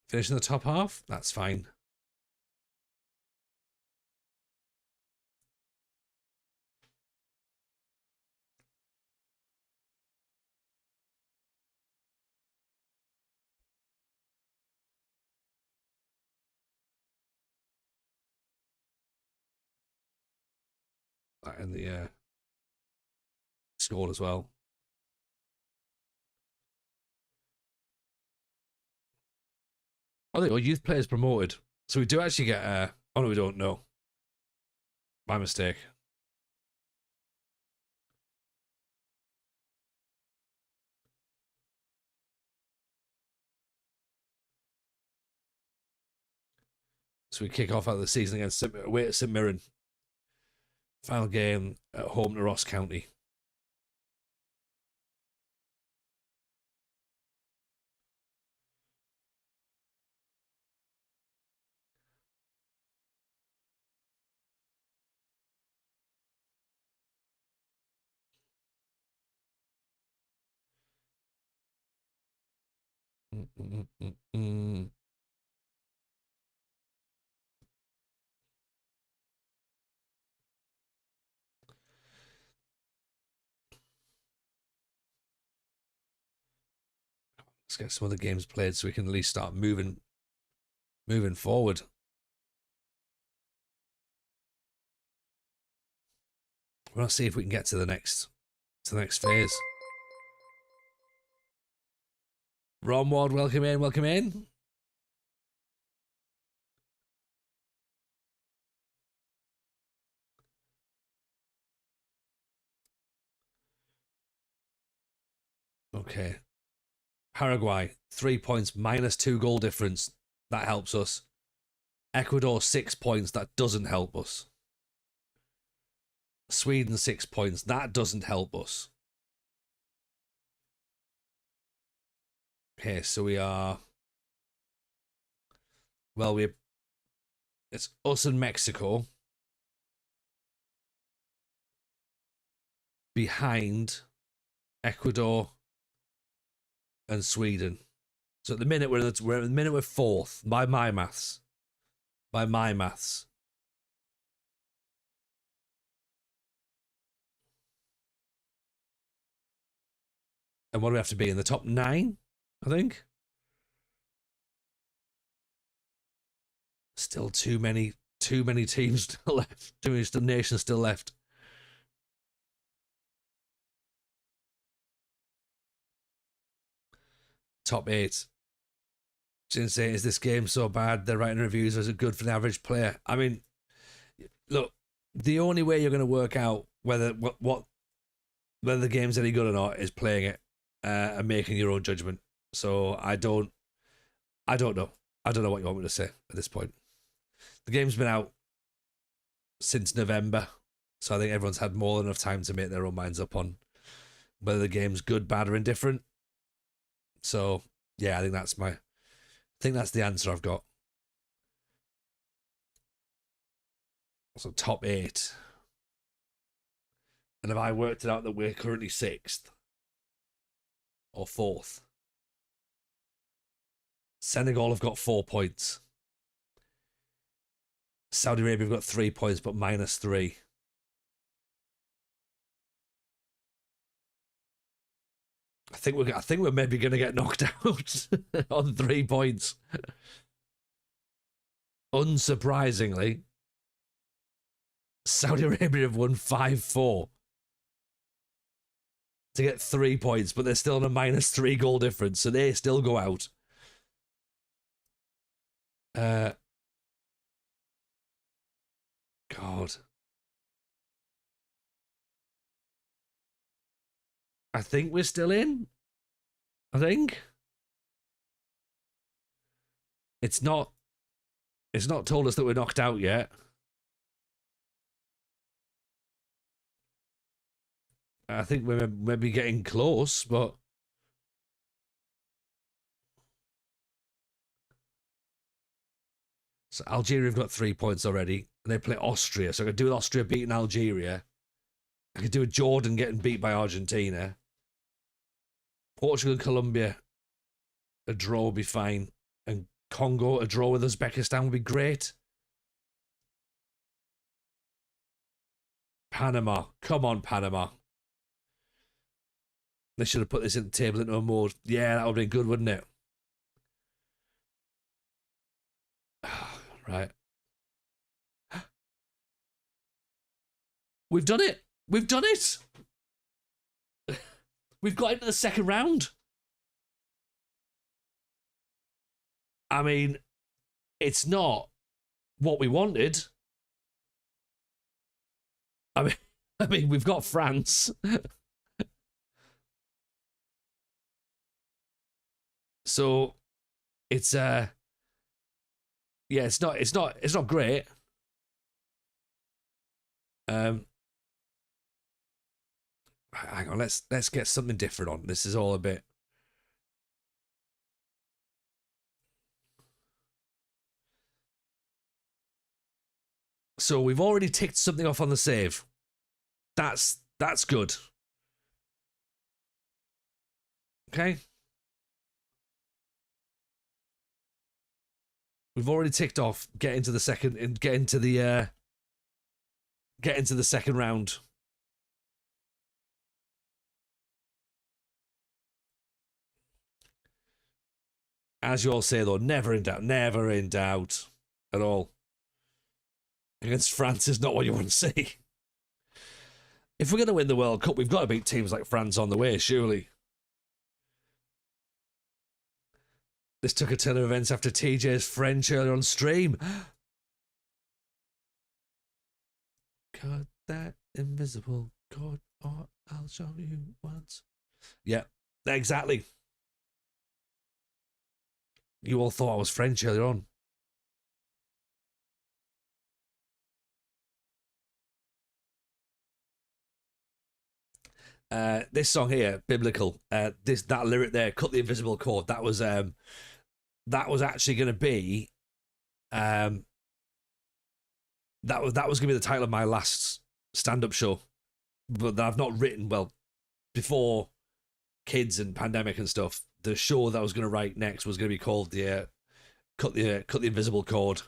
finish in the top half? That's fine. in the scored as well. Oh, there you go. Youth players promoted. So we do actually get. Oh no, we don't know. My mistake. So we kick off out of the season against away at St Mirren. Final game at home to Ross County. Let's get some other games played so we can at least start moving forward. We're gonna see if we can get to the next phase. Romward, welcome in, welcome in. Okay. Paraguay, 3 points, -2 goal difference. That helps us. Ecuador, 6 points. That doesn't help us. Sweden, 6 points. That doesn't help us. Okay, so we are. Well, it's us and Mexico behind Ecuador and Sweden. So at the minute we're fourth by my maths. By my maths. And what do we have to be in the top 9? I think. Still too many teams still left. Too many nations still left. Top 8. Just saying, is this game so bad? They're writing reviews. Is it good for the average player? I mean, look, the only way you're going to work out whether the game's any good or not is playing it and making your own judgment. So I don't know. I don't know what you want me to say at this point. The game's been out since November, so I think everyone's had more than enough time to make their own minds up on whether the game's good, bad, or indifferent. So yeah, I think that's the answer I've got. So top 8. And have I worked it out that we're currently 6th or 4th? Senegal have got 4 points. Saudi Arabia have got 3 points, but -3. I think we're maybe going to get knocked out on 3 points. Unsurprisingly, Saudi Arabia have won 5-4 to get 3 points, but they're still on a -3 goal difference, so they still go out. God. I think we're still in. I think. It's not told us that we're knocked out yet. I think we're maybe getting close, but so Algeria have got 3 points already, and they play Austria. So I could do with Austria beating Algeria. I could do with Jordan getting beat by Argentina. Portugal and Colombia, a draw would be fine. And Congo, a draw with Uzbekistan would be great. Panama. Come on, Panama. They should have put this in the table into a mode. Yeah, that would have been good, wouldn't it? Right. We've done it. We've done it. We've got into the second round. I mean, it's not what we wanted. I mean, we've got France. So it's yeah, it's not great. Hang on, let's get something different on. This is all a bit. So we've already ticked something off on the save. That's good. Okay. We've already ticked off get into the second round. As you all say though, never in doubt at all. Against France is not what you want to see. If we're going to win the World Cup, we've got to beat teams like France on the way, surely. This took a turn of events after TJ's French earlier on stream. Cut that invisible cord or I'll show you once. Yeah, exactly. You all thought I was French earlier on. This song here, biblical. That lyric there, cut the invisible cord. That was actually going to be, that was going to be the title of my last stand-up show, but I've not written before kids and pandemic and stuff. The show that I was going to write next was going to be called the cut the invisible cord.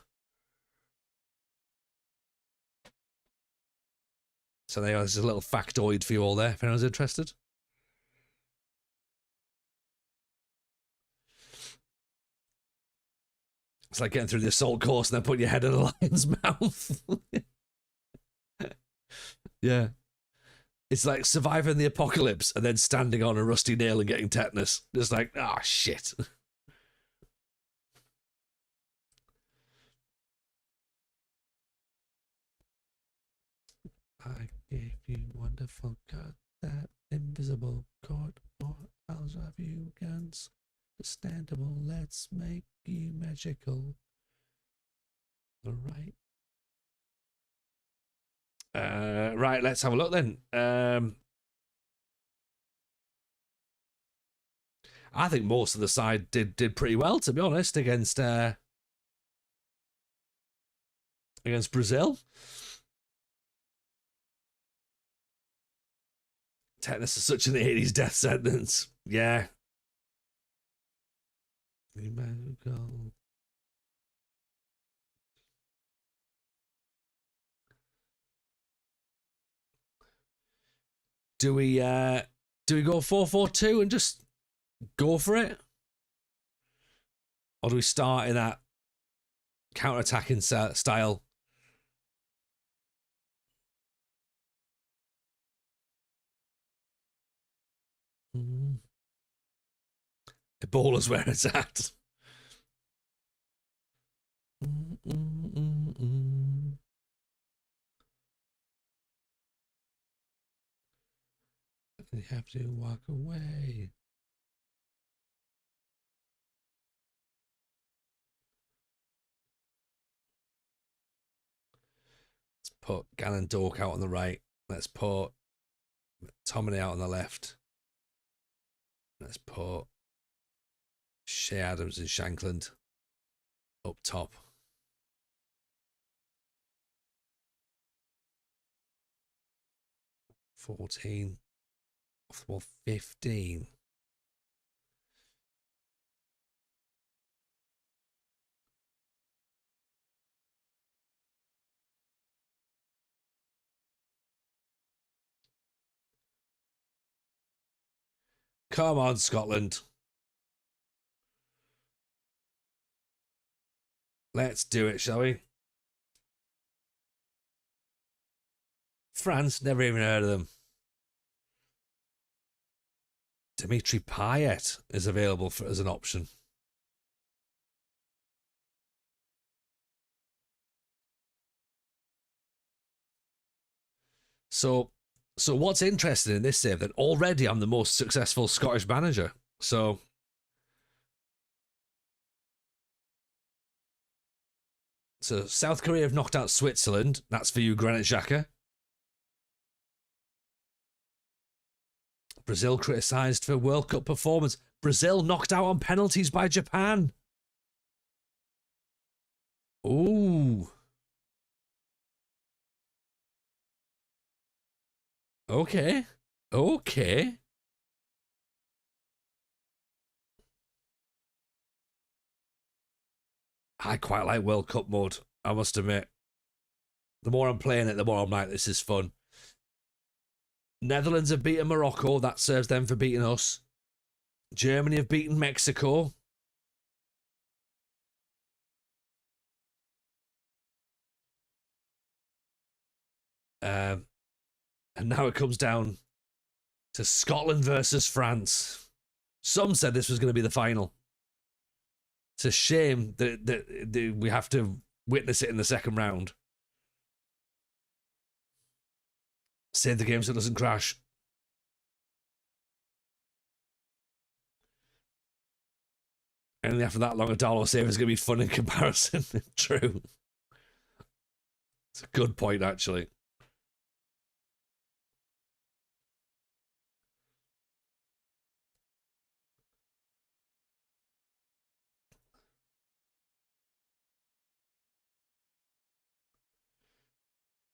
So there, there's a little factoid for you all there, if anyone's interested. It's like getting through the assault course and then putting your head in a lion's mouth. Yeah. It's like surviving the apocalypse and then standing on a rusty nail and getting tetanus. Just like, ah, shit. I gave you wonderful God, that invisible cord, or I'll drive you guns. Understandable, let's make you magical. Alright. Right, let's have a look then. I think most of the side did pretty well, to be honest, against Brazil. Tetanus is such an 80s death sentence. Yeah. Magical. Do we go 4-4-2 and just go for it? Or do we start in that counter-attacking style? Ebola's where it's at. You have to walk away. Let's put Gannon Dork out on the right. Let's put Tomine out on the left. Let's put Shea Adams and Shankland up top. $14. Well, 15. Come on, Scotland. Let's do it, shall we? France, never even heard of them. Dimitri Payet is available as an option. So what's interesting in this save that already I'm the most successful Scottish manager. So South Korea have knocked out Switzerland. That's for you, Granit Xhaka. Brazil criticised for World Cup performance. Brazil knocked out on penalties by Japan. Ooh. Okay. Okay. I quite like World Cup mode, I must admit. The more I'm playing it, the more I'm like, this is fun. Netherlands have beaten Morocco. That serves them for beating us. Germany have beaten Mexico. And now it comes down to Scotland versus France. Some said this was going to be the final. It's a shame that we have to witness it in the second round. Save the game so it doesn't crash. And after that long, a Darlow save is going to be fun in comparison. True. It's a good point, actually.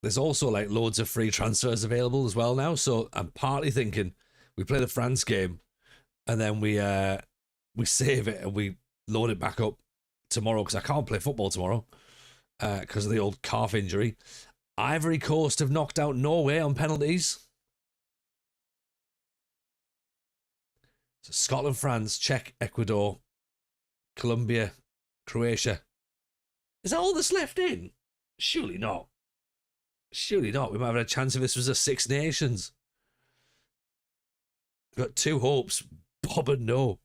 There's also like loads of free transfers available as well now. So I'm partly thinking we play the France game and then we save it and we load it back up tomorrow because I can't play football tomorrow because of the old calf injury. Ivory Coast have knocked out Norway on penalties. So Scotland, France, Czech, Ecuador, Colombia, Croatia. Is that all that's left in? Surely not. Surely not. We might have had a chance if this was a Six Nations. We've got two hopes. Bob and no.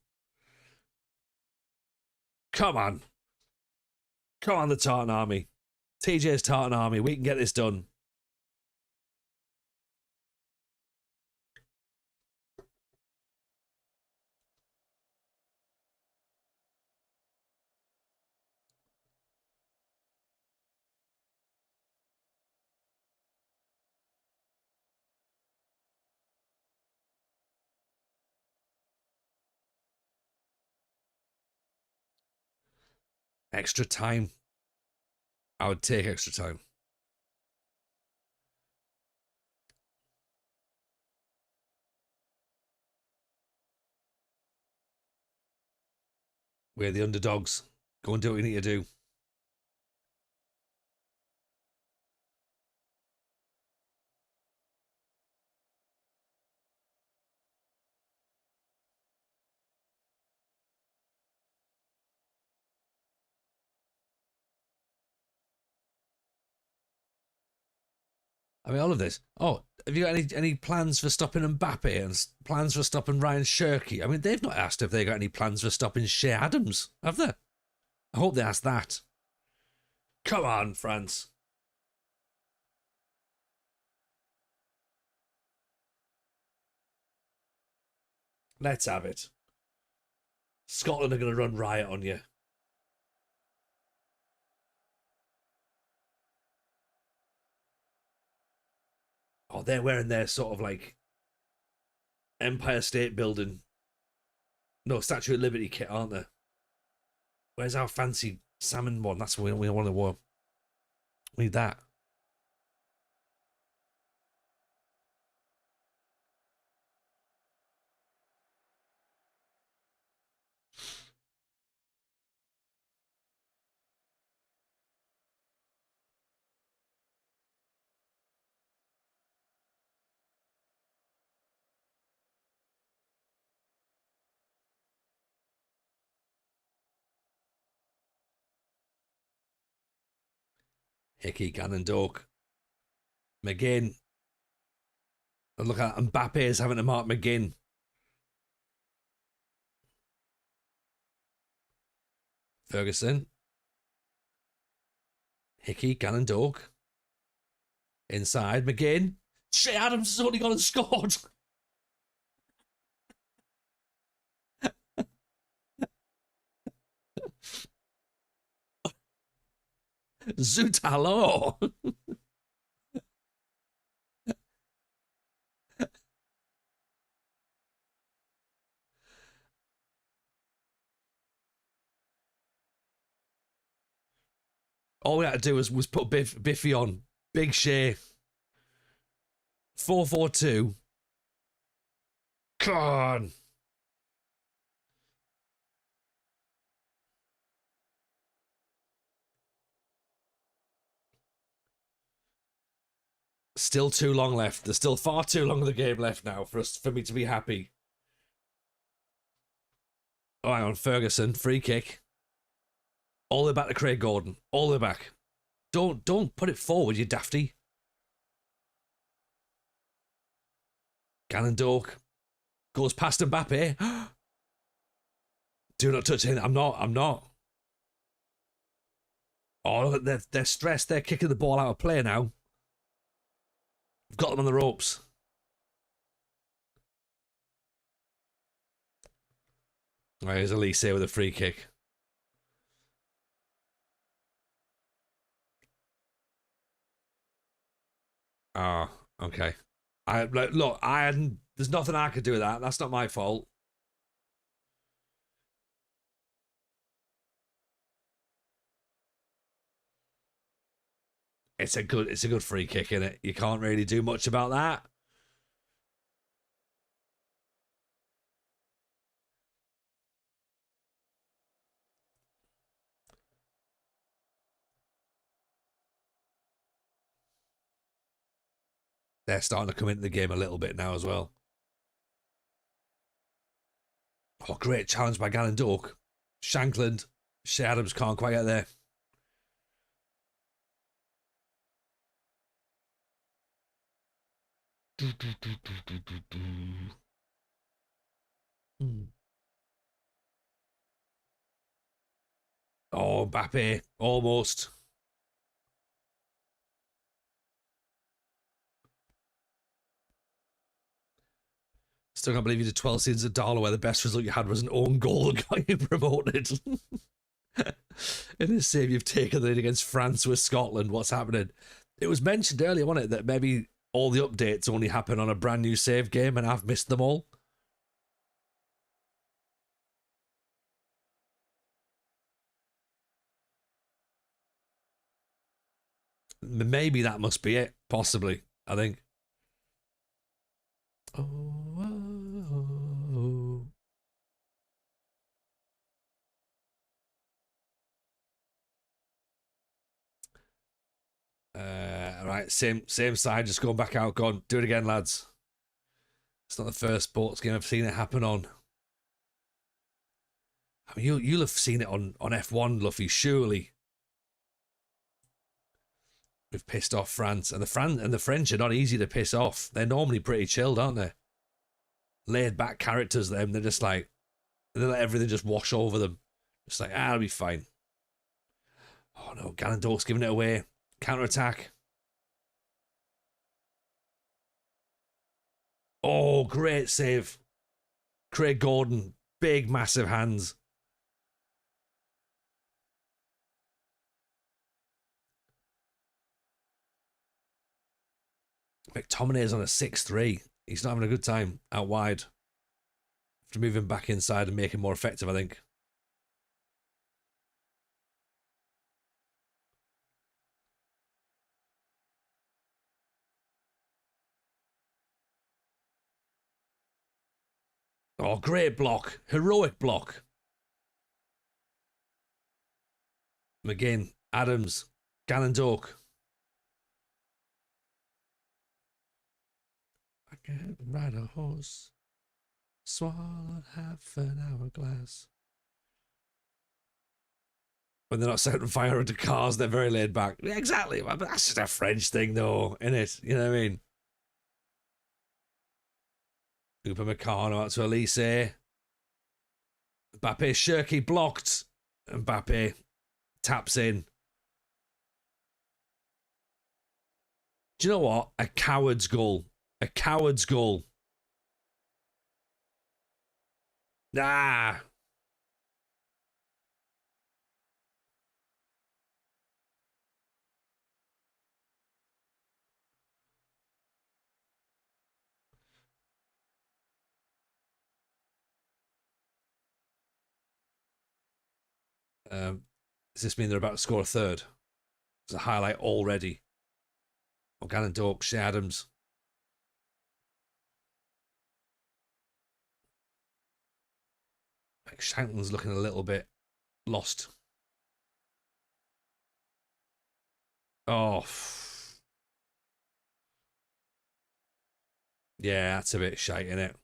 Come on. Come on, the Tartan Army. TJ's Tartan Army. We can get this done. Extra time. I would take extra time. We're the underdogs. Go and do what you need to do. I mean, all of this. Oh, have you got any plans for stopping Mbappe and plans for stopping Ryan Shirky? I mean, they've not asked if they got any plans for stopping Shea Adams, have they? I hope they asked that. Come on, France. Let's have it. Scotland are going to run riot on you. Oh, they're wearing their sort of like Empire State Building. No, Statue of Liberty kit, aren't they? Where's our fancy salmon one? That's what we want to wear. We need that. Hickey, Gannon, Doak. McGinn. And look at Mbappe is having to mark McGinn. Ferguson. Hickey, Gannon Doak. Inside, McGinn. Shea Adams has only gone and scored. Zutalo. All we had to do was put Biffy on. Big Shea. 4-4-2. Come on. Still too long left. There's still far too long of the game left now for me to be happy. Oh, hang on. Ferguson. Free kick. All the way back to Craig Gordon. All the way back. Don't put it forward, you dafty. Gannon Doak goes past Mbappe. Do not touch him. I'm not. Oh, they're stressed. They're kicking the ball out of play now. We've got them on the ropes. Right, here's Elise with a free kick. Ah, okay. Look, there's nothing I could do with that. That's not my fault. It's a good free kick, isn't it? You can't really do much about that. They're starting to come into the game a little bit now as well. Oh, great challenge by Gannon Doak. Shankland. Shea Adams can't quite get there. Oh, Mbappe. Almost. Still can't believe you did 12 seasons at Darla where the best result you had was an own goal that got you promoted. In this save you've taken the lead against France with Scotland. What's happening? It was mentioned earlier, wasn't it, that maybe all the updates only happen on a brand new save game and I've missed them all. Maybe that must be it. Possibly, I think. Right, same side, just going back out. Go on, do it again, lads. It's not the first sports game I've seen it happen on. I mean, you'll have seen it on F1, Luffy, surely. We've pissed off France, and the French are not easy to piss off. They're normally pretty chilled, aren't they? Laid back characters, them. They're just like, they let everything just wash over them. Just like, I'll be fine. Oh no, Gannon Doak's giving it away. Counter attack. Oh, great save. Craig Gordon, big, massive hands. McTominay is on a 6-3. He's not having a good time out wide. Have to move him back inside and make him more effective, I think. Oh, great block. Heroic block. McGinn, Adams, Gannon Doak. I can't ride a horse. Swallowed half an hourglass. When they're not setting fire into cars, they're very laid back. Yeah, exactly. But that's just a French thing, though, isn't it? You know what I mean? Upamecano out to Elise. Mbappe shirky blocked. Mbappe taps in. Do you know what? A coward's goal. A coward's goal. Nah. Does this mean they're about to score a third? It's a highlight already. O'Gannon Doak, Shea Adams. Like Shankland's looking a little bit lost. Oh. Yeah, that's a bit shite, isn't it?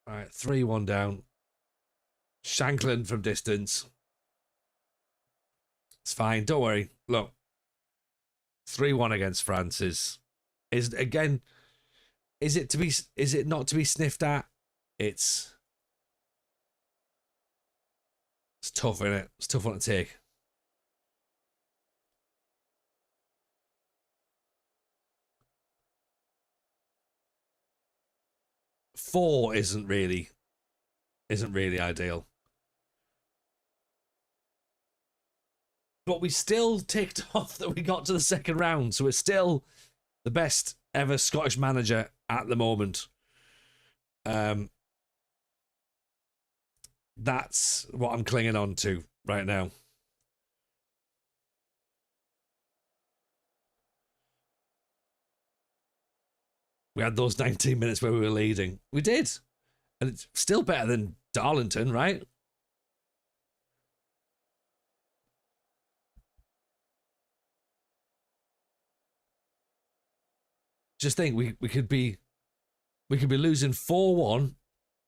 All right, 3-1 down. Shankland from distance. It's fine. Don't worry. Look, 3-1 against France is again. Is it not to be sniffed at? It's tough, isn't it? It's a tough one to take. Four isn't really ideal. But we still ticked off that we got to the second round, so we're still the best ever Scottish manager at the moment. That's what I'm clinging on to right now. We had those 19 minutes where we were leading. We did. And it's still better than Darlington, right? Just think we could be losing 4-1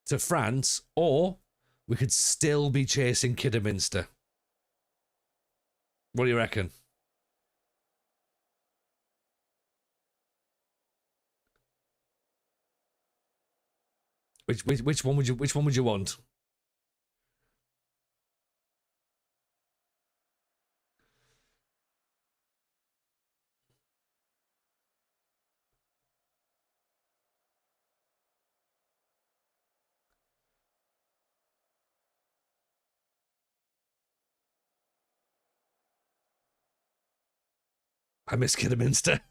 to France, or we could still be chasing Kidderminster. What do you reckon? Which one would you want? I miss Kidderminster.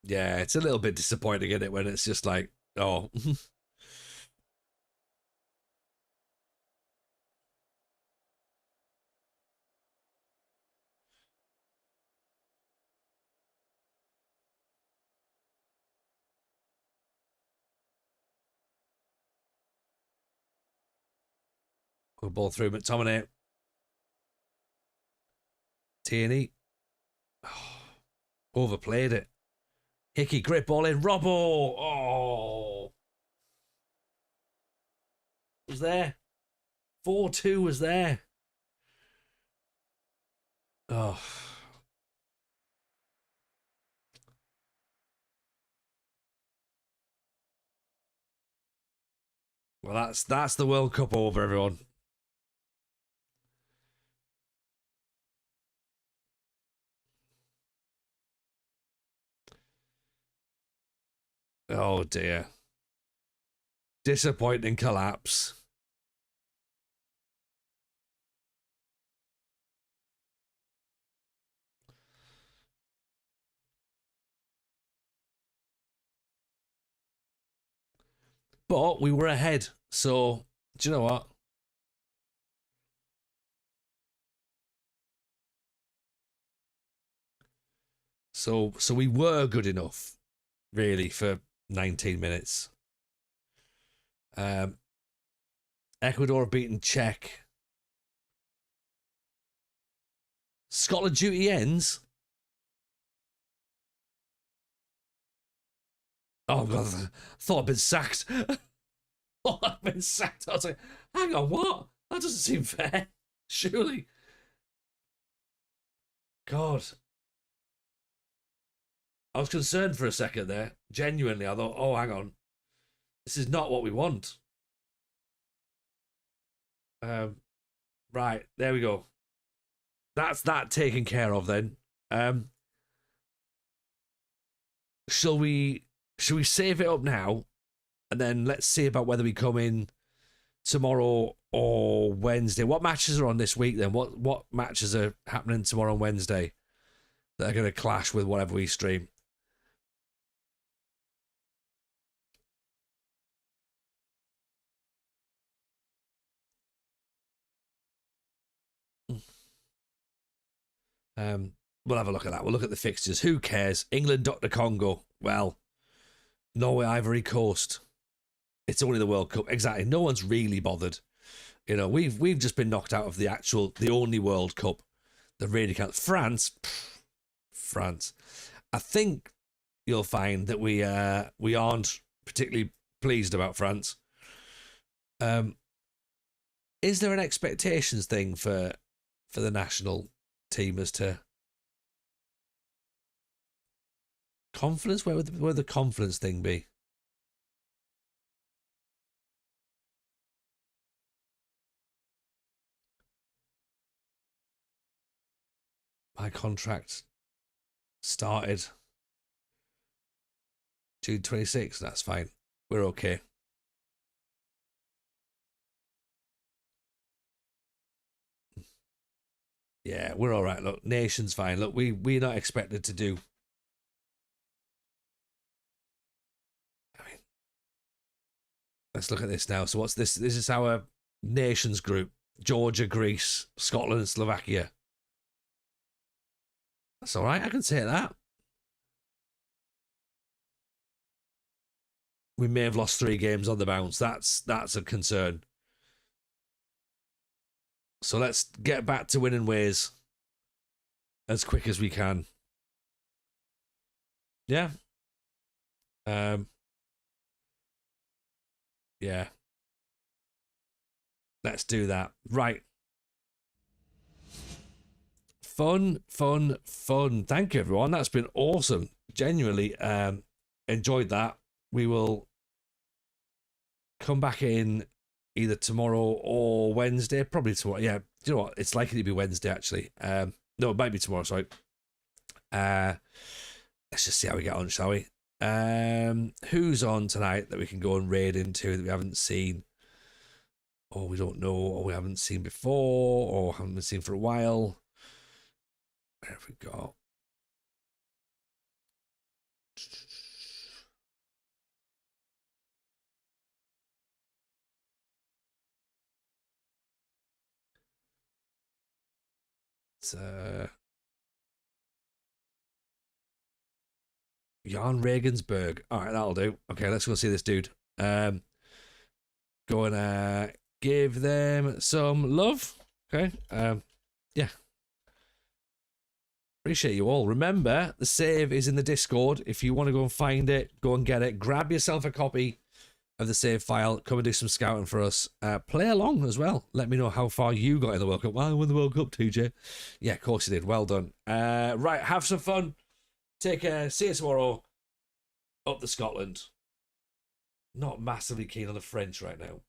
Yeah, it's a little bit disappointing, isn't it, when it's just like, oh. Good ball through McTominay. Tierney. Oh, overplayed it. Hickey grip ball in. Robbo. Oh. Was there. 4-2 was there. Oh. Well, that's the World Cup over, everyone. Oh dear. Disappointing collapse. But we were ahead. So, do you know what? So we were good enough, really, for 19 minutes. Ecuador beaten Czech. Scotland duty ends. Oh god, I thought I'd been sacked. Oh, I've been sacked. I was like, hang on, what? That doesn't seem fair. Surely. God. I was concerned for a second there. Genuinely, I thought, oh, hang on. This is not what we want. Right, there we go. That's that taken care of then. Shall we save it up now? And then let's see about whether we come in tomorrow or Wednesday. What matches are on this week then? What matches are happening tomorrow and Wednesday that are going to clash with whatever we stream? We'll have a look at that. We'll look at the fixtures. Who cares? England, Dr. Congo. Well, Norway, Ivory Coast. It's only the World Cup. Exactly. No one's really bothered. You know, we've just been knocked out of the only World Cup that really counts. France. I think you'll find that we aren't particularly pleased about France. Is there an expectations thing for the national team as to confidence? Where would the confidence thing be? My contract started June 26th. That's fine. We're okay. Yeah, we're all right. Look, nation's fine. Look, we're not expected to do. I mean, let's look at this now. So what's this? This is our nations group: Georgia, Greece, Scotland, and Slovakia. That's all right. I can say that. We may have lost 3 games on the bounce. That's a concern. So let's get back to winning ways as quick as we can. Yeah. Yeah. Let's do that. Right. Fun. Thank you, everyone. That's been awesome. Genuinely enjoyed that. We will come back in either tomorrow or Wednesday. Probably tomorrow. Yeah, you know what? It's likely to be Wednesday, actually. No, it might be tomorrow, sorry. Let's just see how we get on, shall we? Who's on tonight that we can go and raid into that we haven't seen? Or we don't know, or we haven't seen before, or haven't been seen for a while. Where have we got? It's Jan Regensburg. All right, that'll do. Okay, let's go see this dude. Go and give them some love. Okay. Yeah. Appreciate you all. Remember, the save is in the Discord. If you want to go and find it, go and get it. Grab yourself a copy of the save file. Come and do some scouting for us. Play along as well. Let me know how far you got in the World Cup. Well, I won the World Cup, TJ. Yeah, of course you did. Well done. Right, have some fun. Take care. See you tomorrow. Up to Scotland. Not massively keen on the French right now.